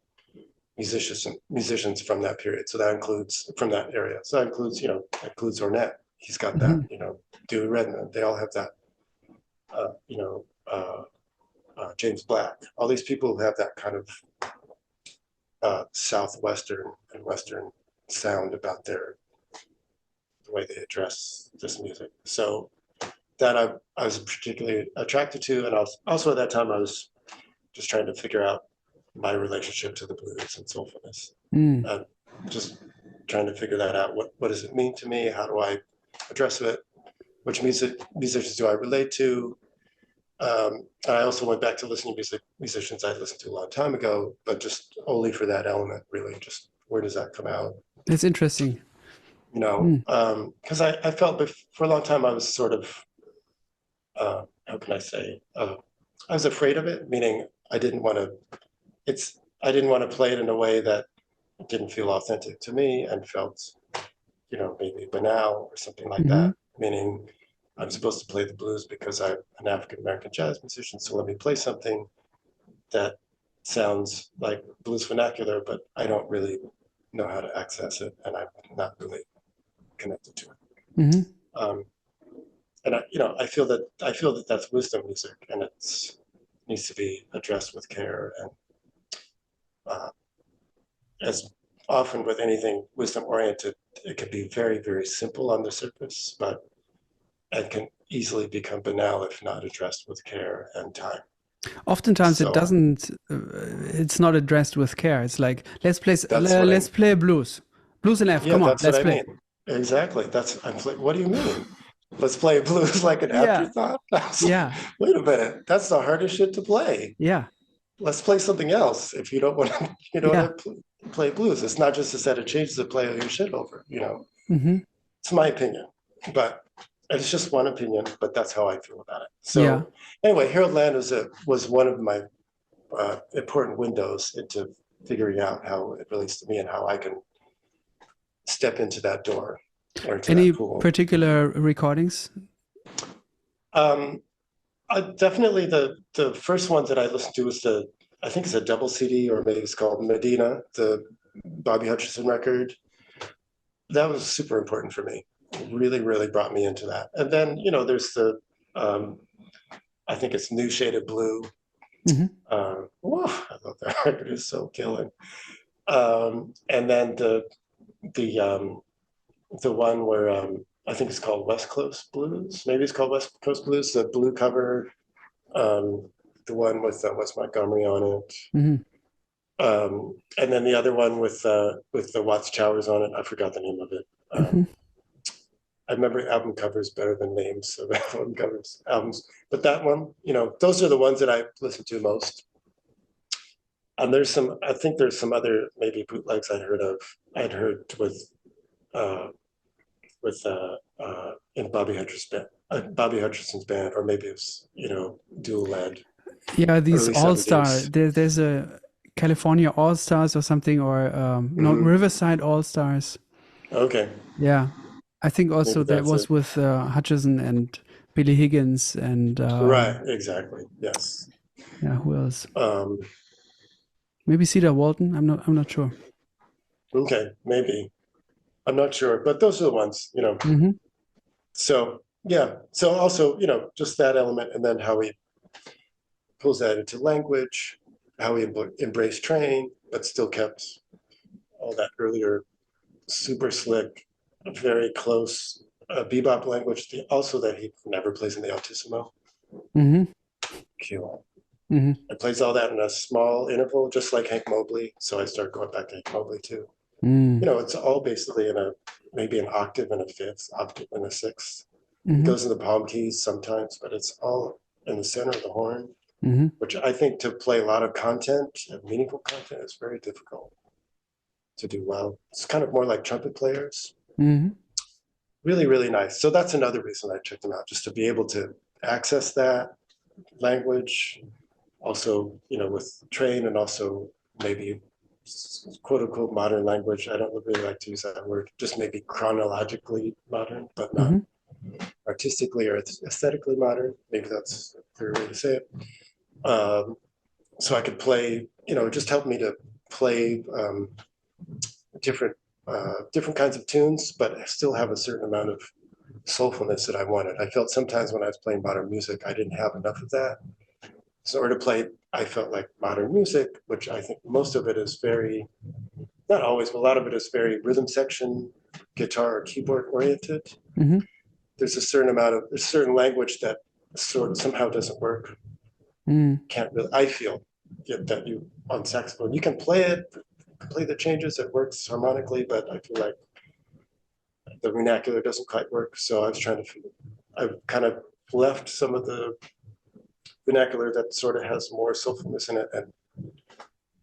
musicians from that period. So that includes from that area. So that includes, includes Ornette. He's got that, Dewey Redman. They all have that, James Black. All these people who have that kind of Southwestern and Western sound about the way they address this music. So that I was particularly attracted to, and also at that time I was just trying to figure out my relationship to the blues and soulfulness. Just trying to figure that out. What does it mean to me? How do I address it? Which musicians do I relate to? I also went back to listening to musicians I'd listened to a long time ago, but just only for that element, really. Just where does that come out? It's interesting. Because I felt for a long time I was sort of, how can I say? I was afraid of it, meaning I didn't want to play it in a way that didn't feel authentic to me and felt, maybe banal or something like that. Meaning I'm supposed to play the blues because I'm an African-American jazz musician. So let me play something that sounds like blues vernacular, but I don't really know how to access it. And I'm not really connected to it. And I feel that that's wisdom music, and it needs to be addressed with care. And as often with anything wisdom oriented, it can be very, very simple on the surface, but it can easily become banal if not addressed with care and time. Oftentimes it doesn't. It's not addressed with care. It's like let's play blues in F. Yeah, come on, that's let's what play. I mean. Exactly. What do you mean? Let's play blues like an afterthought? Yeah. Wait a minute. That's the hardest shit to play. Yeah. Let's play something else if you don't want to, want to play blues. It's not just a set of changes to play your shit over, It's my opinion, but it's just one opinion, but that's how I feel about it. So anyway, Harold Land was one of my important windows into figuring out how it relates to me and how I can step into that door or into Any that pool. particular recordings? Um, Definitely the first one that I listened to was I think it's a double CD, or maybe it's called Medina, the Bobby Hutcherson record. That was super important for me. It really, really brought me into that. And then, there's um, I think it's New Shade of Blue. Whoa, I thought that record is so killing. And then the one where I think it's called West Coast Blues. Maybe it's called West Coast Blues. The blue cover, the one with Wes Montgomery on it, and then the other one with the Watts Towers on it. I forgot the name of it. I remember album covers better than names of album covers, albums. But that one, those are the ones that I listen to most. And I think there's some other maybe bootlegs I'd heard with in Bobby Hutcherson's band, or maybe it was dual led. Yeah, these Early all-star. 70s. There's a California All-Stars or something, or no, Riverside All-Stars. Okay. Yeah, I think also Maybe that that's was it. with Hutchison and Billy Higgins and Right, exactly. Yes. yeah, who else? Um, Maybe Cedar Walton. I'm not sure. okay, maybe. I'm not sure, but those are the ones, So yeah. So also, just that element, and then how he pulls that into language, how he embraced Train, but still kept all that earlier super slick, very close bebop language. Also that he never plays in the altissimo. Cool. It plays all that in a small interval, just like Hank Mobley. So I start going back to Hank Mobley too. It's all basically maybe an octave and a fifth, octave and a sixth. It goes in the palm keys sometimes, but it's all in the center of the horn, which I think to play a lot of content, meaningful content, is very difficult to do well. It's kind of more like trumpet players. Really, really nice. So that's another reason I checked them out, just to be able to access that language, also, with Train, and also maybe quote unquote modern language. I don't really like to use that word, just maybe chronologically modern, but not artistically or aesthetically modern. Maybe that's a clear way to say it. So I could play, it just helped me to play different kinds of tunes, but still have a certain amount of soulfulness that I wanted. I felt sometimes when I was playing modern music, I didn't have enough of that. So in order to play, I felt like modern music, which I think most of it is very, not always, but a lot of it is very rhythm section, guitar or keyboard oriented. There's a certain language that somehow doesn't work. Can't really, I feel that you on saxophone, you can play it, play the changes, it works harmonically, but I feel like the vernacular doesn't quite work. So I've kind of left some of the vernacular that sort of has more soulfulness in it,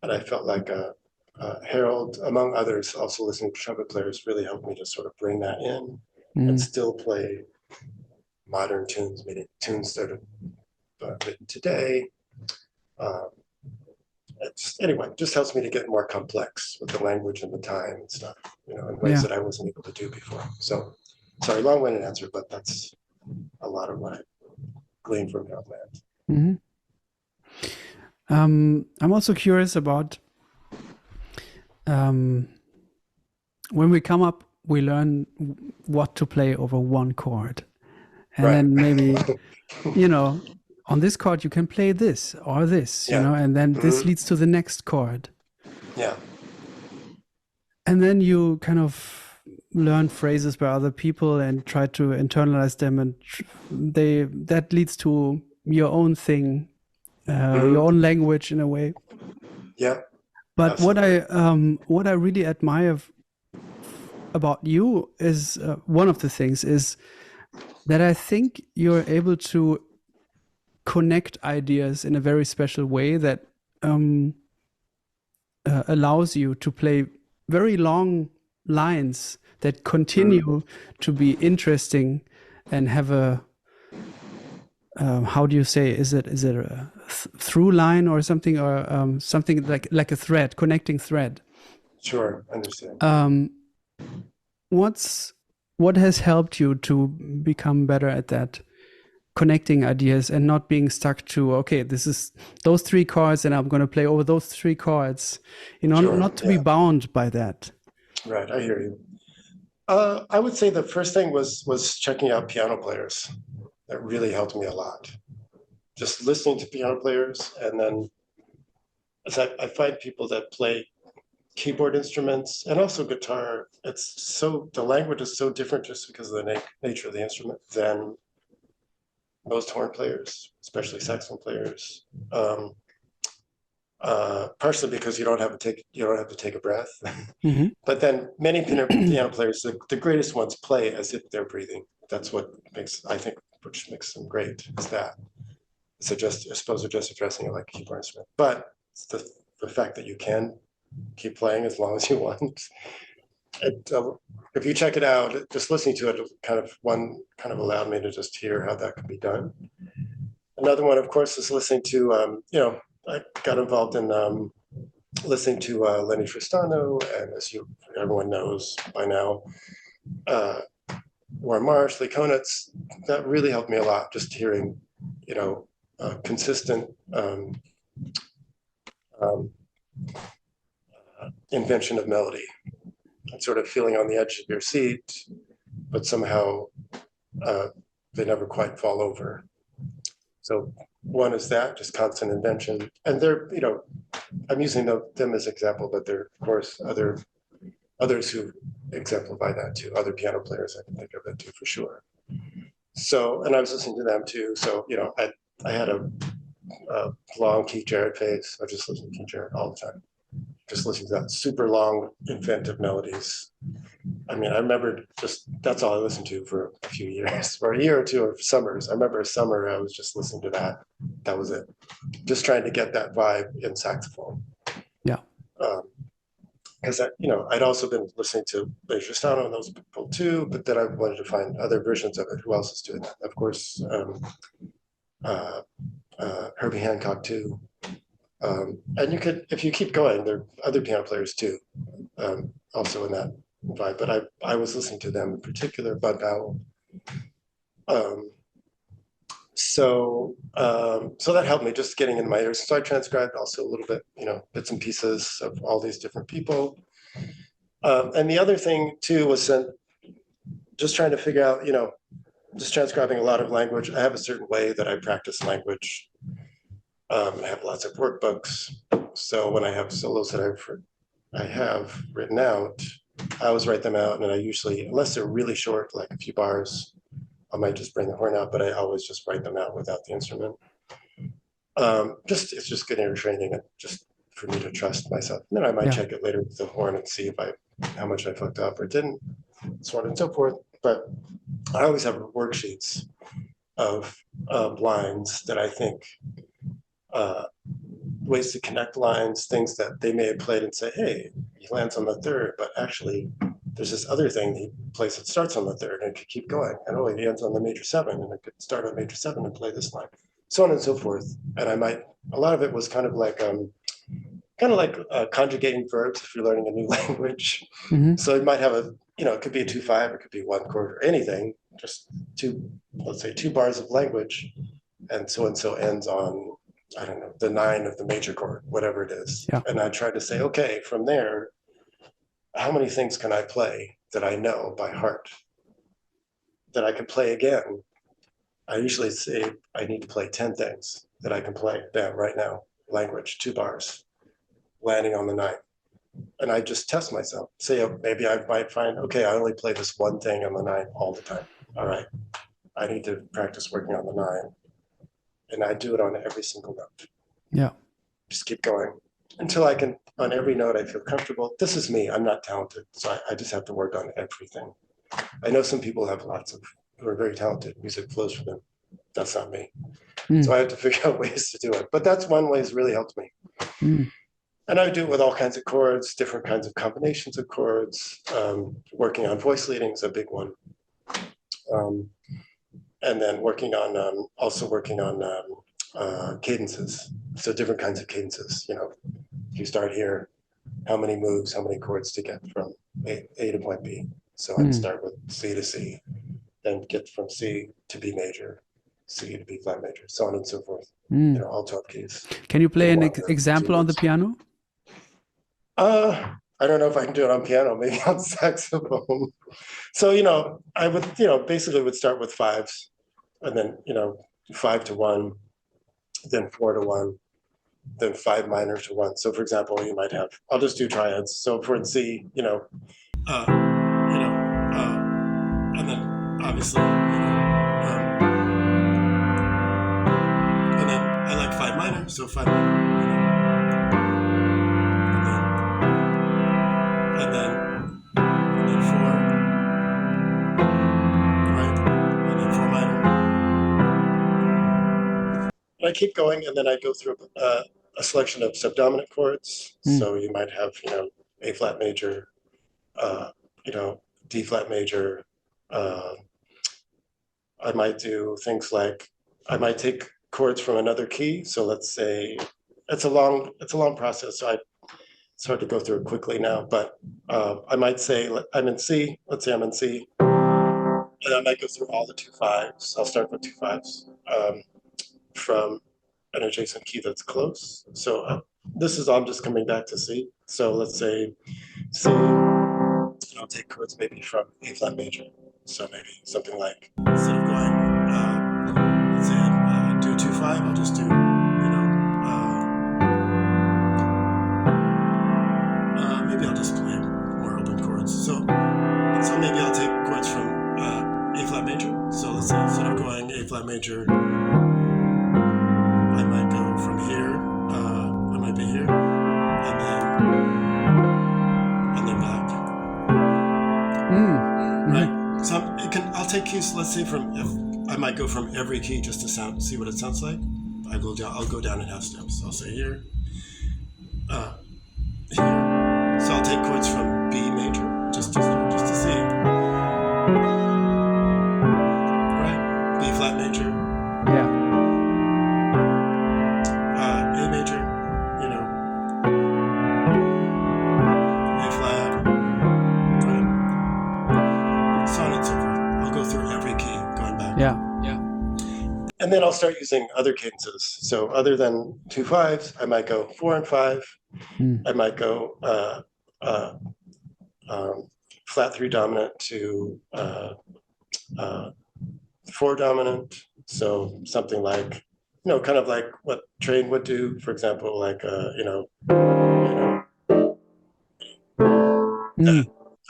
and I felt like Harold, among others, also listening to trumpet players, really helped me to sort of bring that in and still play modern tunes, meaning tunes that are written today. Anyway, just helps me to get more complex with the language and the time and stuff, in ways that I wasn't able to do before. So, sorry, long-winded answer, but that's a lot of what I gleaned from Harold Land. I'm also curious about when we come up, we learn what to play over one chord, and then maybe on this chord you can play this or this, and then this leads to the next chord. Yeah. And then you kind of learn phrases by other people and try to internalize them, and that leads to your own thing, your own language in a way. Yeah. But absolutely. what I really admire about you is one of the things is that I think you're able to connect ideas in a very special way that allows you to play very long lines that continue to be interesting and have a how do you say, is it a through line or something, or something like a thread, connecting thread? Sure, understand. what has helped you to become better at that? Connecting ideas and not being stuck to, okay, this is those 3 chords and I'm going to play over those 3 chords, Sure, not to be yeah. bound by that. Right, I hear you. I would say the first thing was checking out piano players. That really helped me a lot. Just listening to piano players, and then as I find people that play keyboard instruments and also guitar, the language is so different just because of the nature of the instrument than most horn players, especially saxophone players. Partially because you don't have to take a breath. Mm-hmm. But then many piano players, the greatest ones, play as if they're breathing. That's what which makes them great, is that. So I suppose they're just addressing it like a keyboard instrument. But it's the fact that you can keep playing as long as you want. If you check it out, just listening to it kind of allowed me to just hear how that can be done. Another one, of course, is listening to, I got involved in listening to Lenny Tristano, and as everyone knows by now, Warren Marsh, Lee Konitz. That really helped me a lot, just hearing, consistent invention of melody, and sort of feeling on the edge of your seat, but somehow they never quite fall over. So one is that, just constant invention. And they're, I'm using them as example, but there are, of course, others who exemplify that too. Other piano players, I can think of it too, for sure. So, and I was listening to them too. So, I had a long Keith Jarrett phase. I just listened to Keith Jarrett all the time. Just listening to that super long, inventive melodies. I mean, I remember that's all I listened to for a few years, for a year or two of summers. I remember a summer I was just listening to that. That was it. Just trying to get that vibe in saxophone. Yeah. Because I'd also been listening to Lenny Tristano and those people too, but then I wanted to find other versions of it. Who else is doing that? Of course, Herbie Hancock too. And you could, if you keep going, there are other piano players too, also in that vibe. But I was listening to them in particular, Bud Powell. So that helped me just getting in my ears. So I transcribed also a little bit, bits and pieces of all these different people. And the other thing too was just trying to figure out, just transcribing a lot of language. I have a certain way that I practice language. I have lots of workbooks. So when I have solos that I have written out, I always write them out, and I usually, unless they're really short, like a few bars, I might just bring the horn out, but I always just write them out without the instrument. It's just good ear training, and just for me to trust myself. And then I might check it later with the horn and see how much I fucked up or didn't, so on and so forth. But I always have worksheets of lines that I think, ways to connect lines, things that they may have played and say, hey, he lands on the third, but actually there's this other thing he plays that starts on the third and it could keep going. And he ends on the major 7 and it could start on major 7 and play this line, so on and so forth. And a lot of it was kind of like conjugating verbs if you're learning a new language. Mm-hmm. So it might have it could be a 2/5, it could be 1 chord or anything, just let's say 2 bars of language, and so ends on, I don't know, the 9 of the major chord, whatever it is. Yeah. And I try to say, okay, from there, how many things can I play that I know by heart that I can play again? I usually say I need to play 10 things that I can play right now. Language, 2 bars, landing on the 9. And I just test myself. Say, maybe I might find, okay, I only play this one thing on the 9 all the time. All right, I need to practice working on the 9. And I do it on every single note. Yeah. Just keep going until I can, on every note, I feel comfortable. This is me. I'm not talented. So I just have to work on everything. I know some people who are very talented. Music flows for them. That's not me. So I have to figure out ways to do it. But that's one way that's really helped me. And I do it with all kinds of chords, different kinds of combinations of chords. Working on voice leading is a big one. And then also working on cadences. So different kinds of cadences. If you start here, how many moves, how many chords to get from A to point B. So I'd start with C to C, then get from C to B major, C to B flat major, so on and so forth. You know, all 12 keys. Can you play in an 1 or 2 example on the weeks. piano? I don't know if I can do it on piano, maybe on saxophone. So, you know, I would, you know, basically would start with fives and then, you know, 5 to 1, then 4 to 1, then 5 minor to 1. So, for example, you might have, I'll just do triads. So, for in C, you know, uh, and then obviously, and then I like 5 minor, so 5 minor, and then 4, right, and then 4 minor. And I keep going, and then I go through a selection of subdominant chords. So you might have, you know, A flat major, you know, D flat major. I might do things like I might take chords from another key. So let's say it's a long process. So it's hard to go through it quickly now, but I might say I'm in C. Let's say I'm in C, and I might go through all the 2 5s. I'll start with 2 5s from an adjacent key that's close. So this is I'm just coming back to C. So let's say C. I'll take chords maybe from A flat major. So maybe something like instead of going, let's say I do 2 5, I'll just do, you know, maybe I'll just play more open chords. So maybe I'll take chords from A flat major. So let's say instead of going A flat major, I might go from here. I might be here, and then back. Right. So I'll take keys. Let's say I might go from every key just to see what it sounds like. I'll go down in half steps. I'll say here, here. So I'll take chords from B major just to see. Right. B flat major. Yeah. A major. You know. A flat. Right. So on and so forth. I'll go through every key going back. Yeah. And then I'll start using other cadences. So other than 2 5s, I might go 4 and 5. I might go flat 3 dominant to 4 dominant. So something like, you know, kind of like what Train would do, for example, like that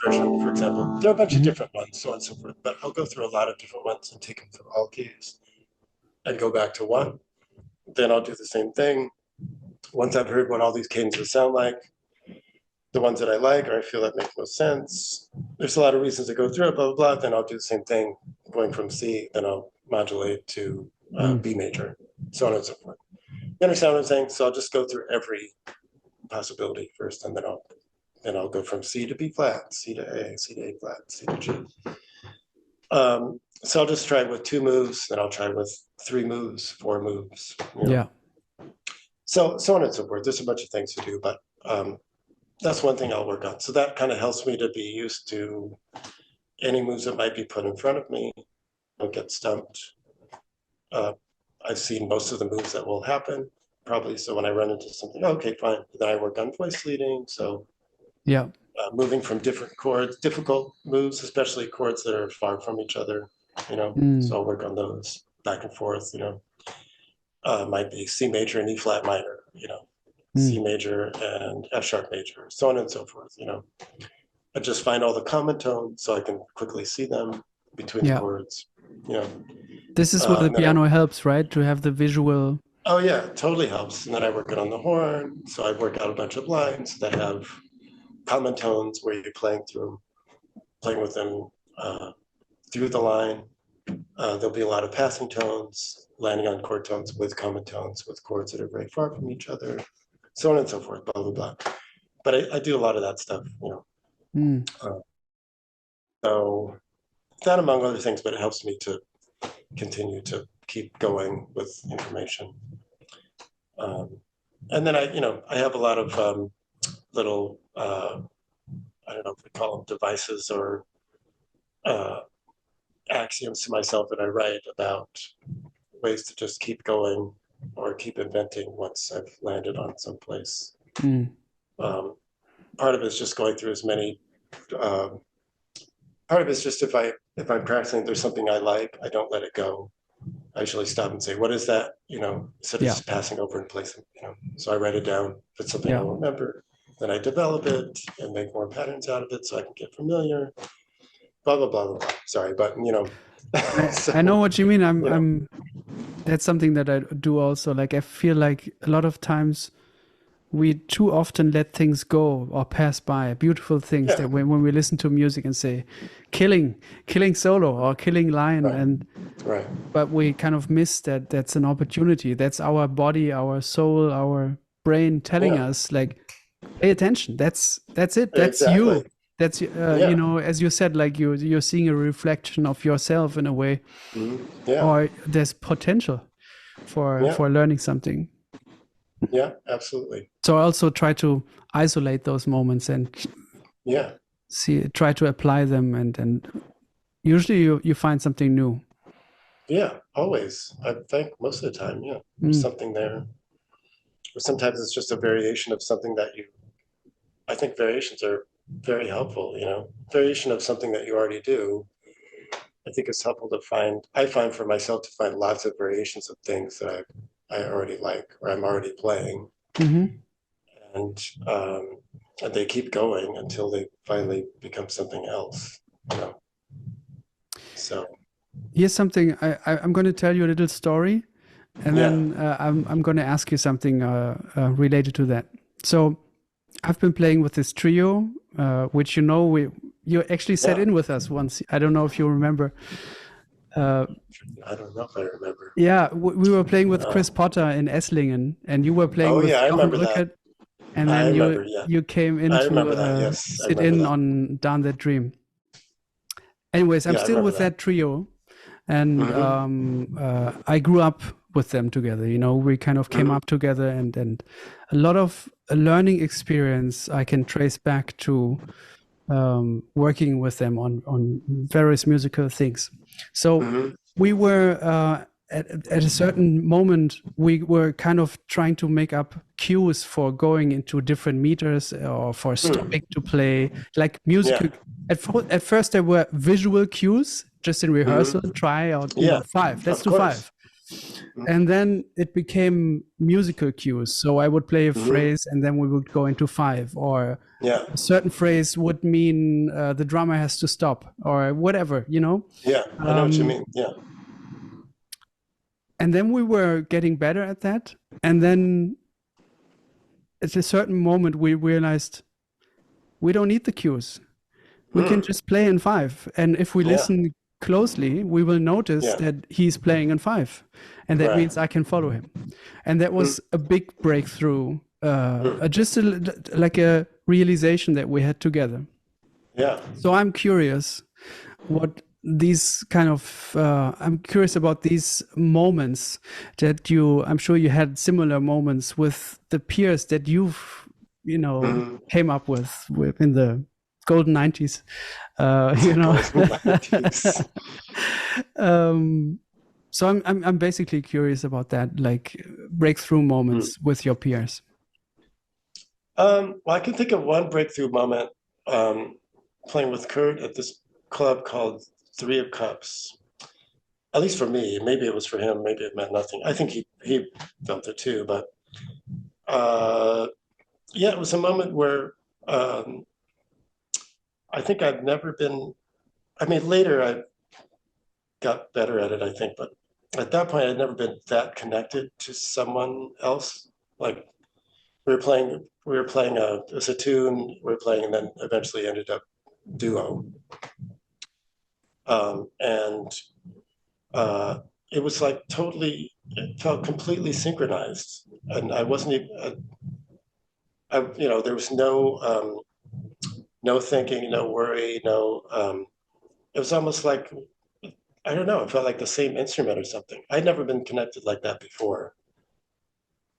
version, for example. There are a bunch of different ones, so on and so forth. But I'll go through a lot of different ones and take them through all keys and go back to 1. Then I'll do the same thing. Once I've heard what all these cadences sound like, the ones that I like or I feel that make most sense, there's a lot of reasons to go through it, blah, blah, blah. Then I'll do the same thing going from C, then I'll modulate to B major, so on and so forth. You understand what I'm saying? So I'll just go through every possibility first, and then I'll go from C to B flat, C to A, C to A flat, C to G. So I'll just try with 2 moves, then I'll try with 3 moves, 4 moves. You know? Yeah. So on and so forth. There's a bunch of things to do, but that's one thing I'll work on. So that kind of helps me to be used to any moves that might be put in front of me. Don't get stumped. I've seen most of the moves that will happen, probably. So when I run into something, okay, fine. Then I work on voice leading. So Yeah. Moving from different chords, difficult moves, especially chords that are far from each other, you know. So I'll work on those back and forth, you know. Might be C major and E flat minor, you know, C major and F sharp major, so on and so forth, you know. I just find all the common tones so I can quickly see them between the chords, you know. This is where the piano helps, right? To have the visual. Oh yeah, totally helps. And then I work it on the horn, so I work out a bunch of lines that have common tones where you're playing with them through the line. There'll be a lot of passing tones, landing on chord tones with common tones, with chords that are very far from each other, so on and so forth, blah, blah, blah. But I do a lot of that stuff, you know. So that among other things, but it helps me to continue to keep going with information. And then I have a lot of little, I don't know if we call them devices or uh, axioms to myself that I write about ways to just keep going or keep inventing once I've landed on some place. Part of it's just going through as many. Um, Part of it's just if I'm practicing, there's something I like, I don't let it go. I usually stop and say, "What is that?" Instead of just passing over and placing. So I write it down. If it's something I'll remember, then I develop it and make more patterns out of it, so I can get familiar. Blah blah blah blah. Blah. Sorry, but I know what you mean. I'm that's something that I do also. Like I feel like a lot of times we too often let things go or pass by, beautiful things that when we listen to music and say killing solo or killing line but we kind of miss that's an opportunity. That's our body, our soul, our brain telling us like, pay attention. That's it. That's you. That's as you said, like you're seeing a reflection of yourself in a way, or there's potential for learning something. Yeah, absolutely. So I also try to isolate those moments and try to apply them, and usually you find something new. Yeah, always. I think most of the time, there's something there. Or sometimes it's just a variation of something that I think variations are very helpful, variation of something that you already do. I think it's helpful to I find for myself to find lots of variations of things that I already like or I'm already playing. And they keep going until they finally become something else, So here's something I'm going to tell you a little story, and then I'm going to ask you something related to that. So I've been playing with this trio, which you actually sat in with us once. I don't know if you remember. I don't know if I remember. Yeah, we were playing with Chris Potter in Esslingen, and you were playing with I remember that. And then you came in to sit in Down That Dream. Anyways, I'm still with that trio, and I grew up with them together. We kind of came up together, and a lot of learning experience I can trace back to working with them on various musical things. So we were at a certain moment, we were kind of trying to make up cues for going into different meters or for stopping to play, like musical. At first, there were visual cues just in rehearsal. Try out 5. Let's do 5. And then it became musical cues. So I would play a phrase, and then we would go into 5. Or a certain phrase would mean the drummer has to stop, or whatever. Yeah, I know what you mean. Yeah. And then we were getting better at that. And then at a certain moment, we realized we don't need the cues. We can just play in 5. And if we listen closely, we will notice that he's playing in 5. And that means I can follow him. And that was a big breakthrough, just like a realization that we had together. Yeah. So I'm curious what these kind of I'm curious about these moments that I'm sure you had similar moments with the peers that you've came up with in the golden 90s, so I'm basically curious about that, like breakthrough moments with your peers. Well, I can think of one breakthrough moment playing with Kurt at this club called 3 of Cups. At least for me, maybe it was for him, maybe it meant nothing. I think he felt it too, but it was a moment where I think I've never been, later I got better at it, I think, but at that point I'd never been that connected to someone else. Like we were playing as a tune, we were playing, and then eventually ended up duo. It was like it felt completely synchronized, and I wasn't even, there was no thinking, no worry, it was almost like, I don't know, it felt like the same instrument or something. I'd never been connected like that before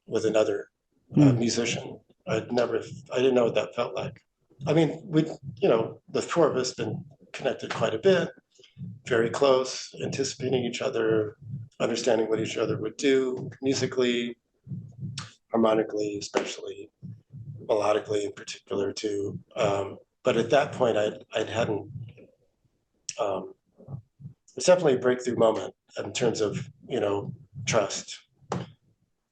with another musician. I didn't know what that felt like. The 4 of us been connected quite a bit, very close, anticipating each other, understanding what each other would do musically, harmonically, especially melodically in particular too. But at that point, I hadn't. It's definitely a breakthrough moment in terms of trust. I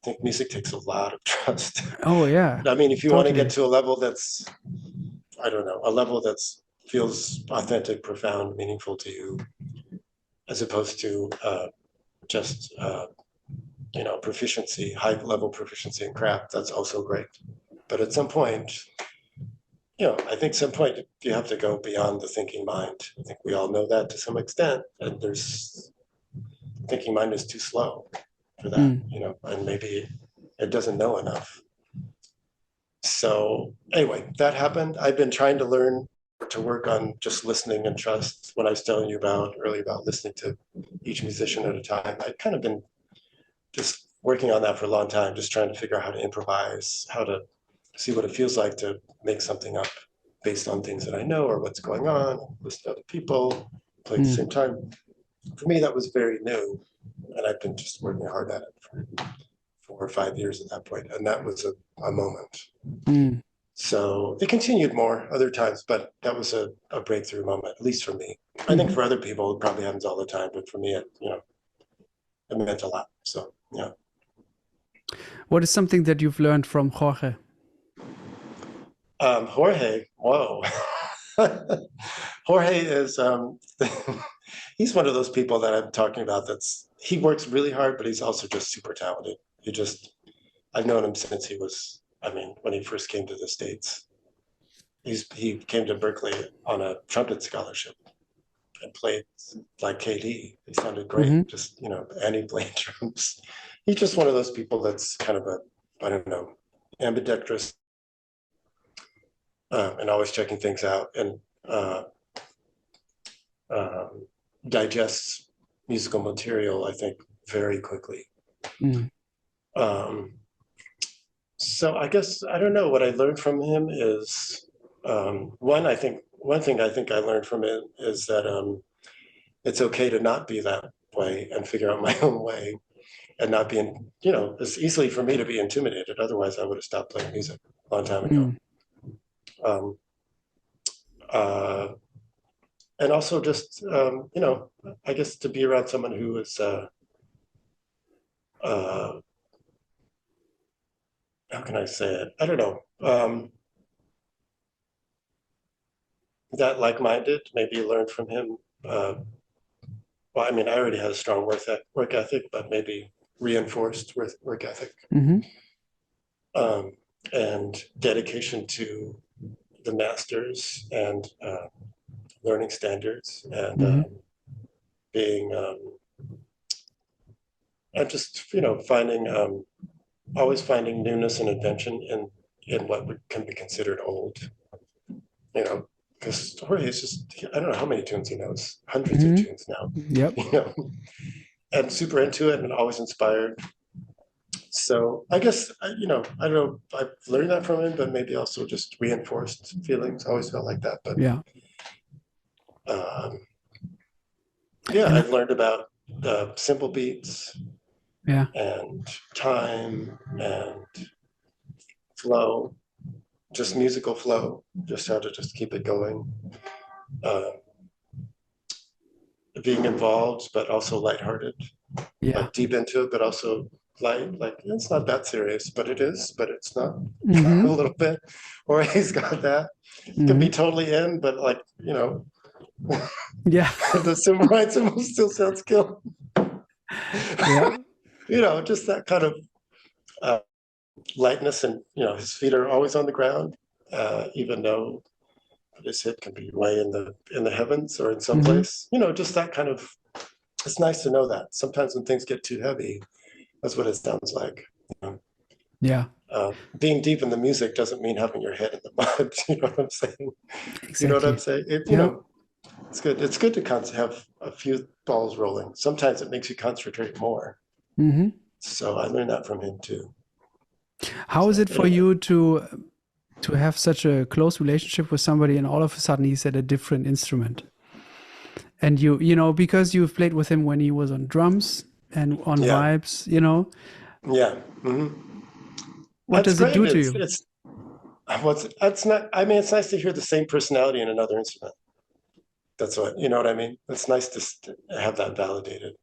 think music takes a lot of trust. Oh yeah. I mean, if you want to Totally. get to a level that's, I don't know, a level that's feels authentic, profound, meaningful to you, as opposed to just proficiency, high level proficiency in craft, that's also great. But at some point, I think some point you have to go beyond the thinking mind. I think we all know that to some extent, and thinking mind is too slow for that, and maybe it doesn't know enough. So anyway, that happened. I've been trying to learn to work on just listening and trust. When I was telling you earlier about listening to each musician at a time, I've kind of been just working on that for a long time, just trying to figure out how to improvise, how to see what it feels like to make something up based on things that I know or what's going on, listen to other people, play at the same time. For me, that was very new, and I've been just working hard at it for 4 or 5 years at that point, and that was a moment. So it continued more other times, but that was a breakthrough moment, at least for me. I think for other people, it probably happens all the time, but for me, it meant a lot. So, yeah. What is something that you've learned from Jorge? Jorge, whoa. Jorge is, he's one of those people that I'm talking about he works really hard, but he's also just super talented. I've known him since when he first came to the States. He came to Berkeley on a trumpet scholarship and played like KD. He sounded great, and he played drums. He's just one of those people that's kind of ambidextrous, and always checking things out, and digests musical material, I think, very quickly. So I guess, I don't know, what I learned from him is, one thing I think I learned from him is that it's okay to not be that way and figure out my own way, and not be it's easily for me to be intimidated. Otherwise, I would have stopped playing music a long time ago. And also just, I guess to be around someone who is, how can I say it? I don't know. That like-minded, maybe learned from him. Well, I mean, I already had a strong work ethic, but maybe reinforced work ethic. And dedication to the masters and learning standards, and being and just always finding newness and invention in what can be considered old. Because Jorge is just, I don't know how many tunes he knows, hundreds of tunes now. Yep. And super into it and always inspired. So I guess, I don't know, I've learned that from him, but maybe also just reinforced feelings. Always felt like that, but yeah. I've learned about simple beats, and time and flow, just musical flow, just how to just keep it going. Being involved, but also lighthearted, like deep into it, but also light. Like, it's not that serious, but it is, but it's not a little bit. Or he's got that. Could be totally in, but like, the right cymbal still sounds killer. Just that kind of lightness, and his feet are always on the ground, even though his head can be way in the heavens or in some place. Just that kind of. It's nice to know that sometimes when things get too heavy, that's what it sounds like. Being deep in the music doesn't mean having your head in the mud. You know what I'm saying? Exactly. You know what I'm saying? It's good. It's good to have a few balls rolling. Sometimes it makes you concentrate more. So I learned that from him too. How is it for you to have such a close relationship with somebody, and all of a sudden he's at a different instrument? And you know, because you've played with him when he was on drums and on Yeah, vibes, you know, yeah. what That's does it great. do to you? It's what's that's not. I mean, it's nice to hear the same personality in another instrument. That's what you know what I mean. It's nice to have that validated,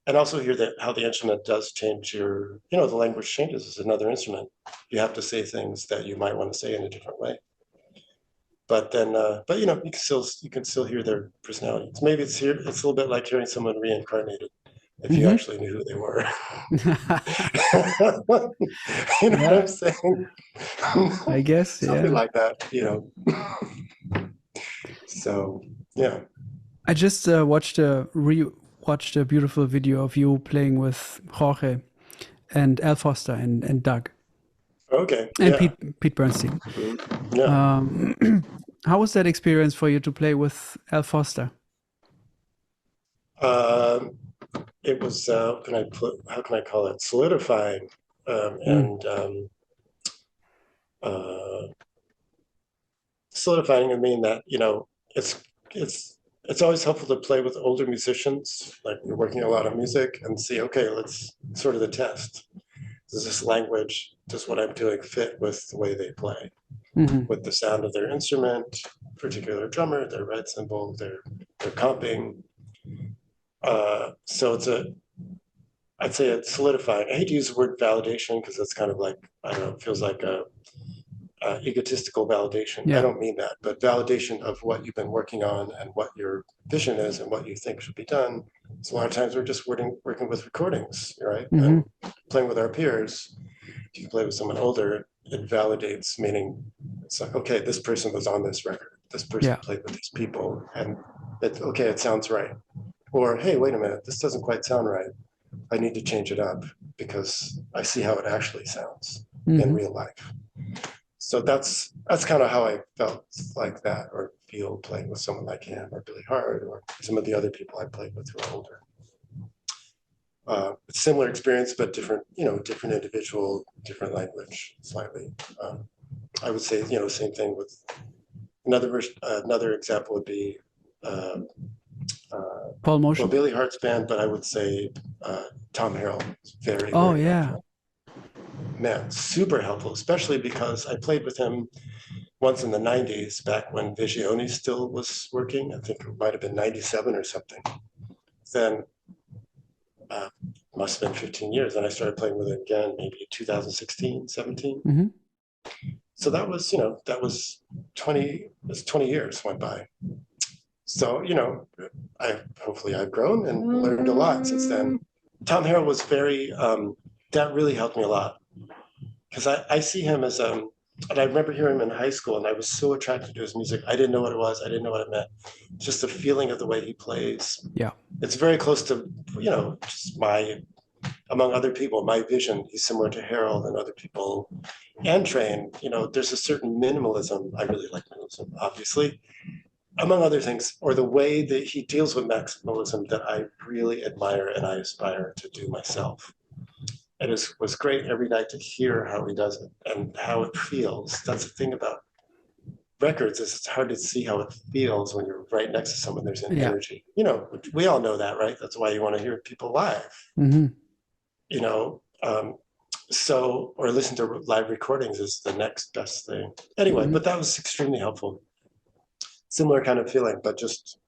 and also hear that how the instrument does change your. You know, the language changes as another instrument. You have to say things that you might want to say in a different way. But then, but you know, you can still hear their personality. Maybe it's here. It's a little bit like hearing someone reincarnated if you Hmm. actually knew who they were. You know what Yeah, I'm saying? I guess. Something Yeah. like that, you know. So yeah. I just watched a beautiful video of you playing with Jorge and Al Foster and Doug Okay. and Yeah. Pete Bernstein. Yeah. Um, how was that experience for you to play with Al Foster? Um, it was how can I call it? Solidifying. Mm. And uh, solidifying, I mean that, you know, it's it's always helpful to play with older musicians, like you're working a lot of music and see, okay, let's sort of the test. Does this language, does what I'm doing fit with the way they play, Hmm. with the sound of their instrument, particular drummer, their red cymbal, their comping. So I'd say it's solidifying. I hate to use the word validation because it's kind of like, I don't know, it feels like a egotistical validation. I Yeah. don't mean that, but validation of what you've been working on and what your vision is and what you think should be done. So a lot of times we're just working with recordings, right? Hmm. And playing with our peers. If you play with someone older, it validates, meaning it's like, okay, this person was on this record. This person Yeah. played with these people, and okay, it sounds right. Or hey, wait a minute, this doesn't quite sound right. I need to change it up because I see how it actually sounds in Hmm. real life. So that's kind of how I felt like that, or feel playing with someone like him, or Billy Hart, or some of the other people I played with who are older. Similar experience, but different, you know, different individual, different language, slightly. I would say, you know, same thing with another example would be, uh, Paul well, Motion. Billy Hart's band, but I would say Tom Harrell is very, Oh very yeah. helpful. Man, super helpful, especially because I played with him once in the 90s, back when Vigione still was working. I think it might have been 97 or something. Then uh, must have been 15 years. And I started playing with it again, maybe 2016, 17. Hmm. So that was, you know, that was 20 years went by. So, you know, hopefully I've grown and learned a lot since then. Tom Harrell was that really helped me a lot because I see him as, and I remember hearing him in high school and I was so attracted to his music. I didn't know what it was. I didn't know what it meant. Just the feeling of the way he plays. Yeah. It's very close to, you know, just among other people, my vision. He's similar to Harold and other people and Train. You know, there's a certain minimalism. I really like minimalism, obviously, among other things, or the way that he deals with maximalism that I really admire and I aspire to do myself. Was great every night to hear how he does it and how it feels. That's the thing about records is it's hard to see how it feels when you're right next to someone. There's an Yeah. energy. You know, we all know that, right? That's why you want to hear people live. Hmm. You know, so or listen to live recordings is the next best thing. Anyway, Hmm. but that was extremely helpful. Similar kind of feeling, but just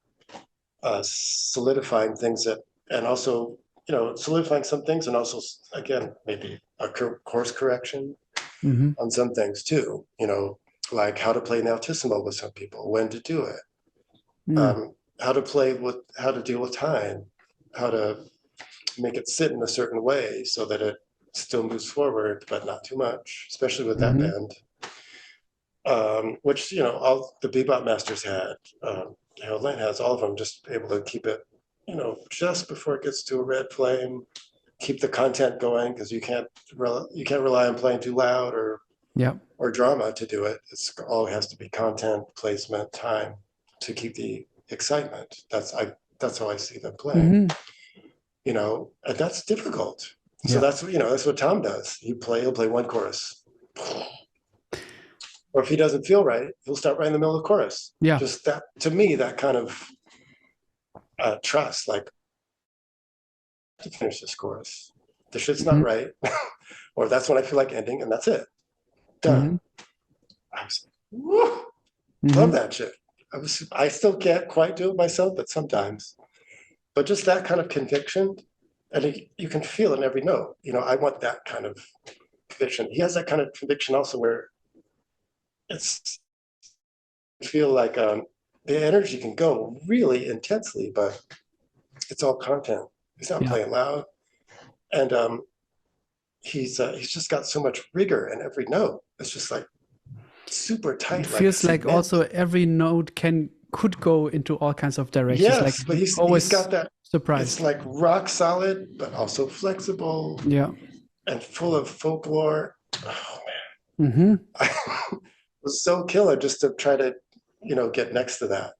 solidifying things that, and also, you know, solidifying some things, and also, again, maybe a course correction Hmm. on some things too. You know, like how to play an altissimo with some people, when to do it, Mm. how to deal with time, how to make it sit in a certain way so that it still moves forward, but not too much, especially with that Hmm. band. Which, you know, all the bebop masters had, Harold Lane has, all of them, just able to keep it, you know, just before it gets to a red flame, keep the content going, because you can't rely on playing too loud Yeah. or drama to do it. It's all has to be content, placement, time to keep the excitement. That's how I see them playing. Hmm. You know, and that's difficult. So Yeah. that's what Tom does. He'll play one chorus. Or if he doesn't feel right, he'll start right in the middle of the chorus. Yeah. Just that, to me, that kind of trust, like, to finish this chorus. The shit's not Mhm. right, or that's when I feel like ending, and that's it. Done. Mhm. I was, woo, love Mhm. that shit. I still can't quite do it myself, but sometimes. But just that kind of conviction, and you can feel in every note. I want that kind of conviction. He has that kind of conviction also, where it's feel like the energy can go really intensely, but it's all content. He's not Yeah. playing loud, and he's just got so much rigor in every note. It's just like super It tight, like feels like cement. also every note could go into all kinds of directions. Like Yes, but he's always got that. It's surprised. like rock solid, but also flexible Yeah. and full of folklore. Oh Mm-hmm. man, it was so killer just to try to, get next to that,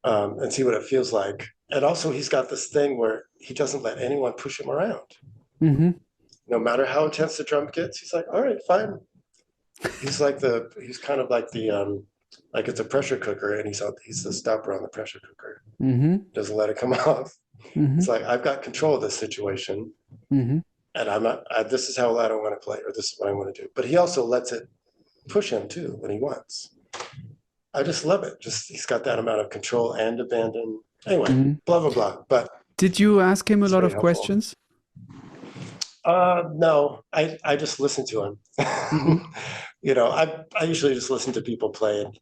and see what it feels like. And also, he's got this thing where he doesn't let anyone push him around. Mm-hmm. No matter how intense the drum gets, he's like, "All right, fine." He's kind of like like it's a pressure cooker, and he's the stopper on the pressure cooker. Mm-hmm. Doesn't let it come off. Mm-hmm. It's like, I've got control of this situation, Mm-hmm. and I'm not. This is how loud I want to play, or this is what I want to do. But he also lets it push him too when he wants. I just love it. Just he's got that amount of control and abandon. Anyway, Mm-hmm. blah blah blah. But Did you ask him a it's lot very of helpful. questions? No, I just listen to him. Mm-hmm. I usually just listen to people play, and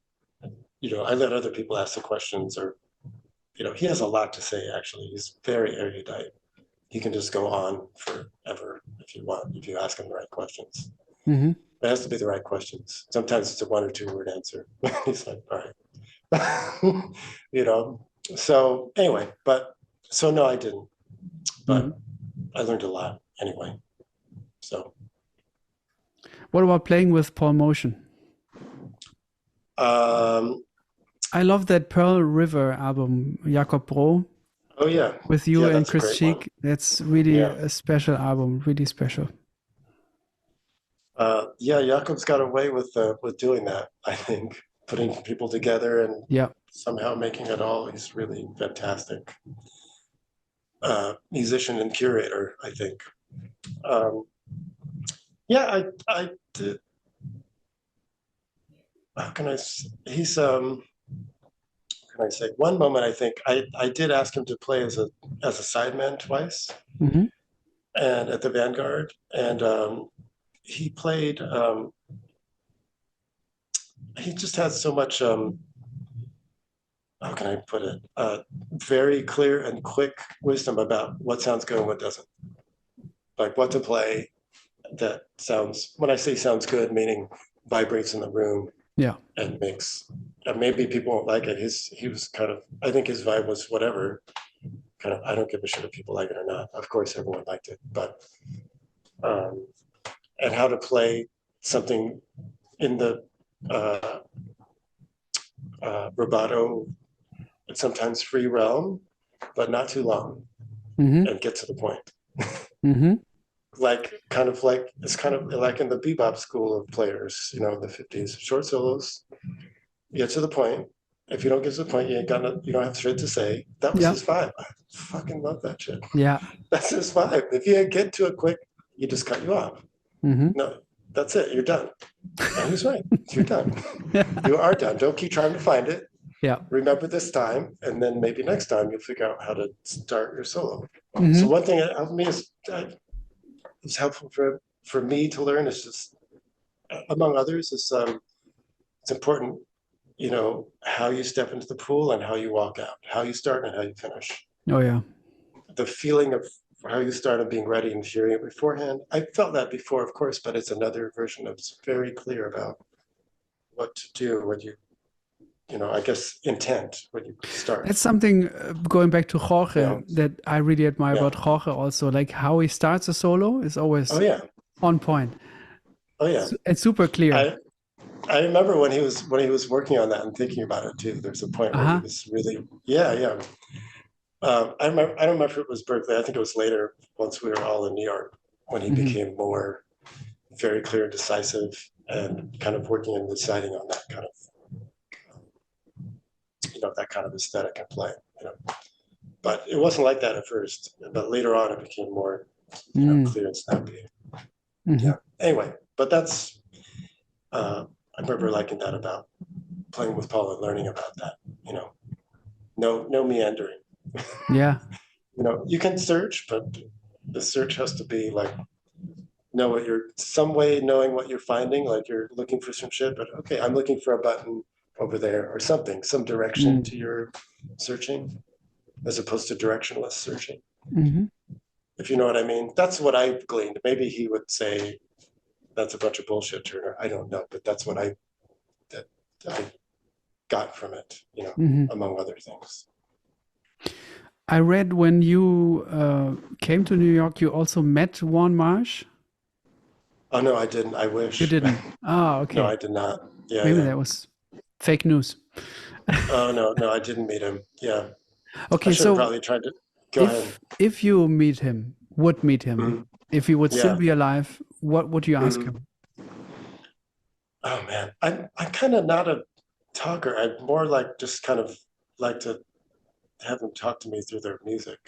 I let other people ask the questions, or he has a lot to say. Actually, he's very erudite. He can just go on forever if you want, if you ask him the right questions. Mm-hmm. It has to be the right questions. Sometimes it's a 1 or 2 word answer. He's like, all right. you know. So anyway, so no, I didn't. Mm-hmm. But I learned a lot anyway. So What about playing with Paul Motion? um, I love that Pearl River album, Jakob Bro, oh yeah. with you Yeah, and that's a Chris great one. Cheek. That's really Yeah. a special album, really special. Yeah, Jakob's got away with doing that, I think. Putting people together and Yeah. somehow making it all. He's really fantastic. Musician and curator, I think. Um, yeah, I did. How can I? He's Can I say one moment? I think I did ask him to play as a sideman twice, Mm-hmm. and at the Vanguard, and he played. He just has so much. How can I put it? Very clear and quick wisdom about what sounds good and what doesn't. Like what to play that sounds. When I say sounds good, meaning vibrates in the room Yeah. and makes. Maybe people won't like it. He was kind of. I think his vibe was whatever. Kind of. I don't give a shit if people like it or not. Of course, everyone liked it, but um, and how to play something in the uh, rubato, sometimes free realm, but not too long, Mm-hmm. and get to the point. Mm-hmm. It's kind of like in the bebop school of players, in the 50s, short solos, get to the point. If you don't get to the point, you don't have shit to say. That was Yeah. his vibe. I fucking love that shit. Yeah. That's his vibe. If you get to it quick, he just cut you off. Mm-hmm. No, that's it. You're done. And he's right. You're done. Yeah. You are done. Don't keep trying to find it. Yeah. Remember this time, and then maybe next time you'll figure out how to start your solo. So Mm-hmm. one thing that helped me is helpful for me to learn is just, among others, is it's important, how you step into the pool and how you walk out, how you start and how you finish. Oh yeah. The feeling of how you start and being ready and hearing it beforehand. I felt that before, of course, but it's another version of it's very clear about what to do when I guess intent when you start. That's something going back to Jorge Yeah. that I really admire Yeah. about Jorge also. Like how he starts a solo is always Oh yeah. on point. Oh yeah. It's super clear. I remember when he was working on that and thinking about it too. There's a point where he was really yeah. I don't remember if it was Berkeley. I think it was later, once we were all in New York, when he became more very clear, decisive, and kind of working and deciding on that kind of combination of that kind of aesthetic and playing, But it wasn't like that at first. But later on, it became more, clear and snappy. Mm-hmm. Yeah. Anyway, but that's I remember liking that about playing with Paul and learning about that. No meandering. Yeah. You can search, but the search has to be like knowing what you're finding, like you're looking for some shit, but okay, I'm looking for a button over there or something, some direction to your searching, as opposed to directionless searching. Mm-hmm. If you know what I mean. That's what I've gleaned. Maybe he would say that's a bunch of bullshit, Turner. I don't know, but that's what I got from it, Mm-hmm. among other things. I read when you came to New York, you also met Juan Marsh. Oh no, I didn't. I wish. You didn't. Ah, okay. No, I did not. Yeah. Maybe that was fake news. Oh no, I didn't meet him. Yeah. Okay, I should have probably tried to go ahead. If you would meet him, Mm-hmm. if he would still Yeah. be alive, what would you ask him? Oh man, I'm kind of not a talker. I'm more like just kind of like to have them talk to me through their music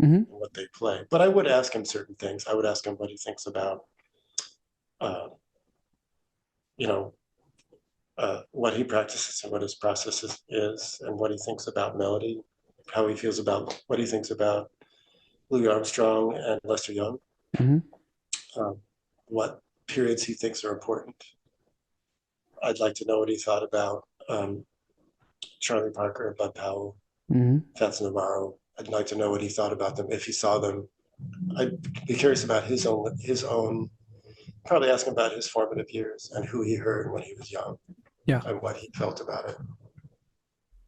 Mm-hmm. and what they play. But I would ask him certain things. I would ask him what he thinks about, what he practices and what his process is, and what he thinks about melody, how he feels about what he thinks about Louis Armstrong and Lester Young, Mm-hmm. what periods he thinks are important. I'd like to know what he thought about Charlie Parker, Bud Powell, Mm-hmm. Fats Navarro. I'd like to know what he thought about them if he saw them. I'd be curious about his own. Probably ask him about his formative years and who he heard when he was young, Yeah. and what he felt about it,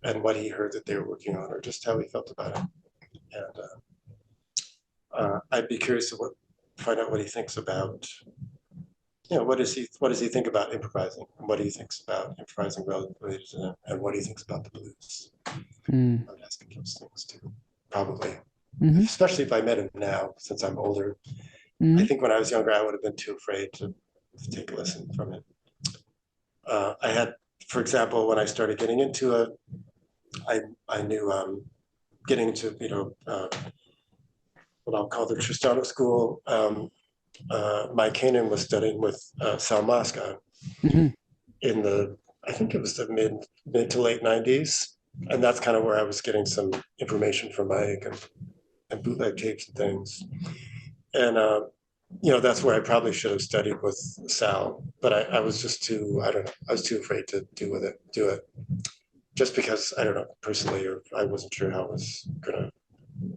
and what he heard that they were working on, or just how he felt about it. And I'd be curious to find out what he thinks about. What does he think about improvising, and what he thinks about improvising related to them, and what he thinks about the blues. Mm. I would ask him those things too, probably. Mm-hmm. Especially if I met him now, since I'm older. Mm-hmm. I think when I was younger, I would have been too afraid to take a listen from him. I had, for example, when I started getting into it, I knew getting into what I'll call the Tristano school. Mike Kanan was studying with Sal Mosca Mm-hmm. in I think it was the mid to late 90s. And that's kind of where I was getting some information from Mike and bootleg tapes and things. And, that's where I probably should have studied with Sal, but I was just I was too afraid to do it. Just because, I don't know, personally, or I wasn't sure how it was going to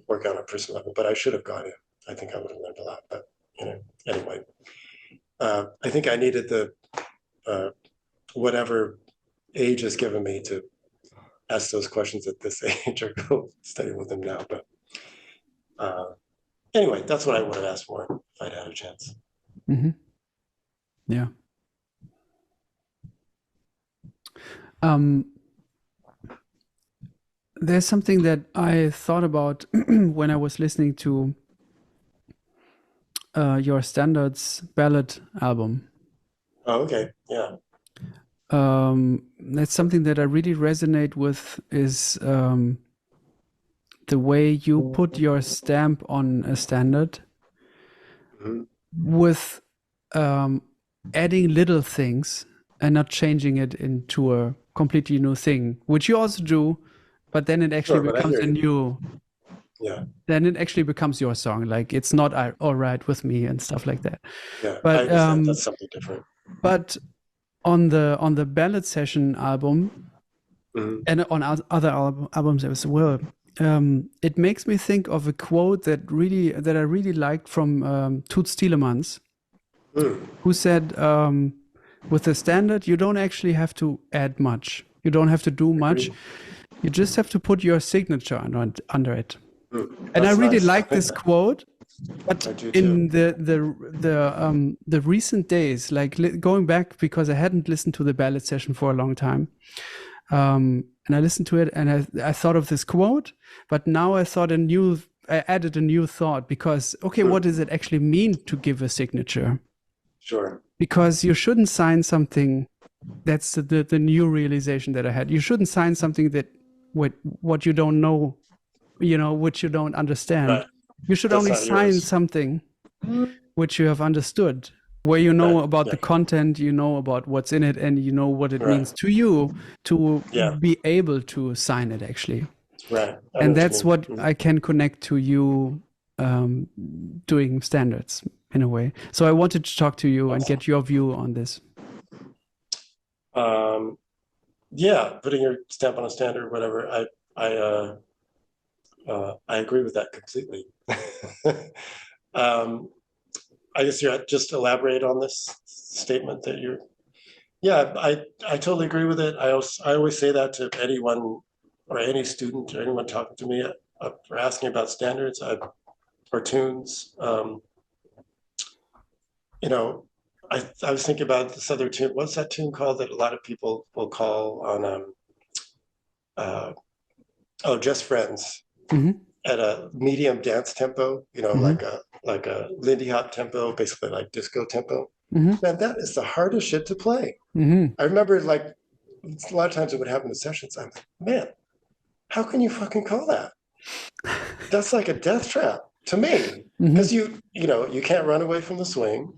work out on a personal level, but I should have gone in. I think I would have learned a lot, but, anyway. I think I needed the, whatever age has given me to ask those questions at this age or go study with him now. But anyway, that's what I would have asked for if I'd had a chance. Mm-hmm. Yeah. There's something that I thought about when I was listening to your Standards Ballad album. Oh, okay. Yeah. That's something that I really resonate with is the way you put your stamp on a standard Mm-hmm. with adding little things and not changing it into a completely new thing, which you also do, but then it actually becomes a new. Yeah. Then it actually becomes your song. Like it's not all right with me and stuff like that. Yeah. But I understand that's something different. But on the Ballad Session album, Mm-hmm. and on other albums as well, it makes me think of a quote that I really liked from Toots Thielemans, who said, with the standard, you don't actually have to add much. You don't have to do much. You just have to put your signature under it. And I really like this quote. But in the recent days, like going back, because I hadn't listened to the Ballad Session for a long time, and I listened to it and I thought of this quote, but now I added a new thought because, okay, what does it actually mean to give a signature? Sure. Because you shouldn't sign something, that's the new realization that I had. You shouldn't sign something that what you don't know, which you don't understand. Right. You should That's only not sign yours. something which you have understood, where you know Right. about Yeah. the content, you know about what's in it, and you know what it Right. means to you to Yeah. be able to sign it actually. Right. I know And what you that's mean. what I can connect to you doing standards in a way. So I wanted to talk to you and Awesome. get your view on this. Yeah, putting your stamp on a standard, whatever. I agree with that completely. um, I guess you just elaborate on this statement that you're. Yeah, I totally agree with it. I always say that to anyone or any student or anyone talking to me or asking about standards or tunes. You know, I was thinking about this other tune. What's that tune called that a lot of people will call on? Uh, oh, Just Friends Hmm. at a medium dance tempo. Hmm. Like a Lindy Hop tempo, basically like disco tempo. Hmm. Man, that is the hardest shit to play. Hmm. I remember like a lot of times it would happen in sessions. I'm like, man, how can you fucking call that? That's like a death trap to me Hmm. because you can't run away from the swing.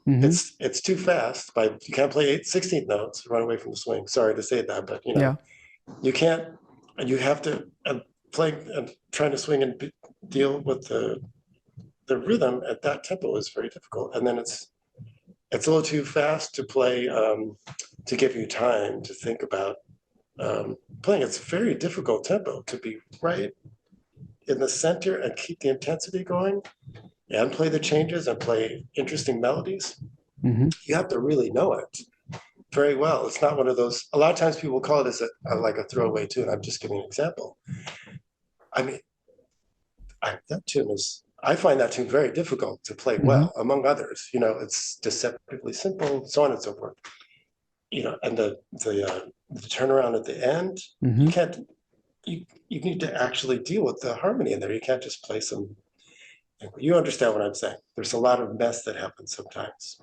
Hmm. It's too fast. You can't play 16th notes, run away from the swing. Sorry to say that, but Yeah. you can't. And you have to playing and trying to swing and deal with the rhythm at that tempo is very difficult. And then it's a little too fast to play to give you time to think about playing. It's a very difficult tempo to be right in the center and keep the intensity going and play the changes and play interesting melodies. Hmm. You have to really know it very well. It's not one of those. A lot of times people call it as like a throwaway tune. I'm just giving an example. I mean, that tune is. I find that tune very difficult to play Hmm. well, among others. It's deceptively simple, so on and so forth. And the turnaround at the end, you Hmm. can't. You need to actually deal with the harmony in there. You can't just play some. You understand what I'm saying? There's a lot of mess that happens sometimes.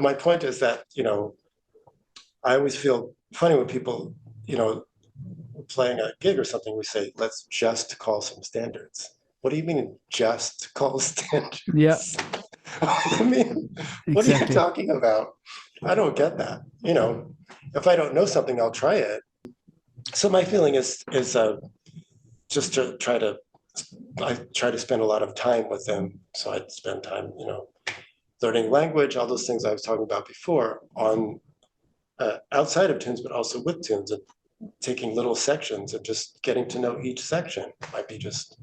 My point is that I always feel funny when people, playing a gig or something, we say, let's just call some standards. What do you mean just call Yeah, standards? I mean, what are you exactly. talking about? I don't get that. If I don't know something, I'll try it. So my feeling is just to I try to spend a lot of time with them. So I spend time, learning language, all those things I was talking about before on outside of tunes, but also with tunes and taking little sections and just getting to know each section. It might be just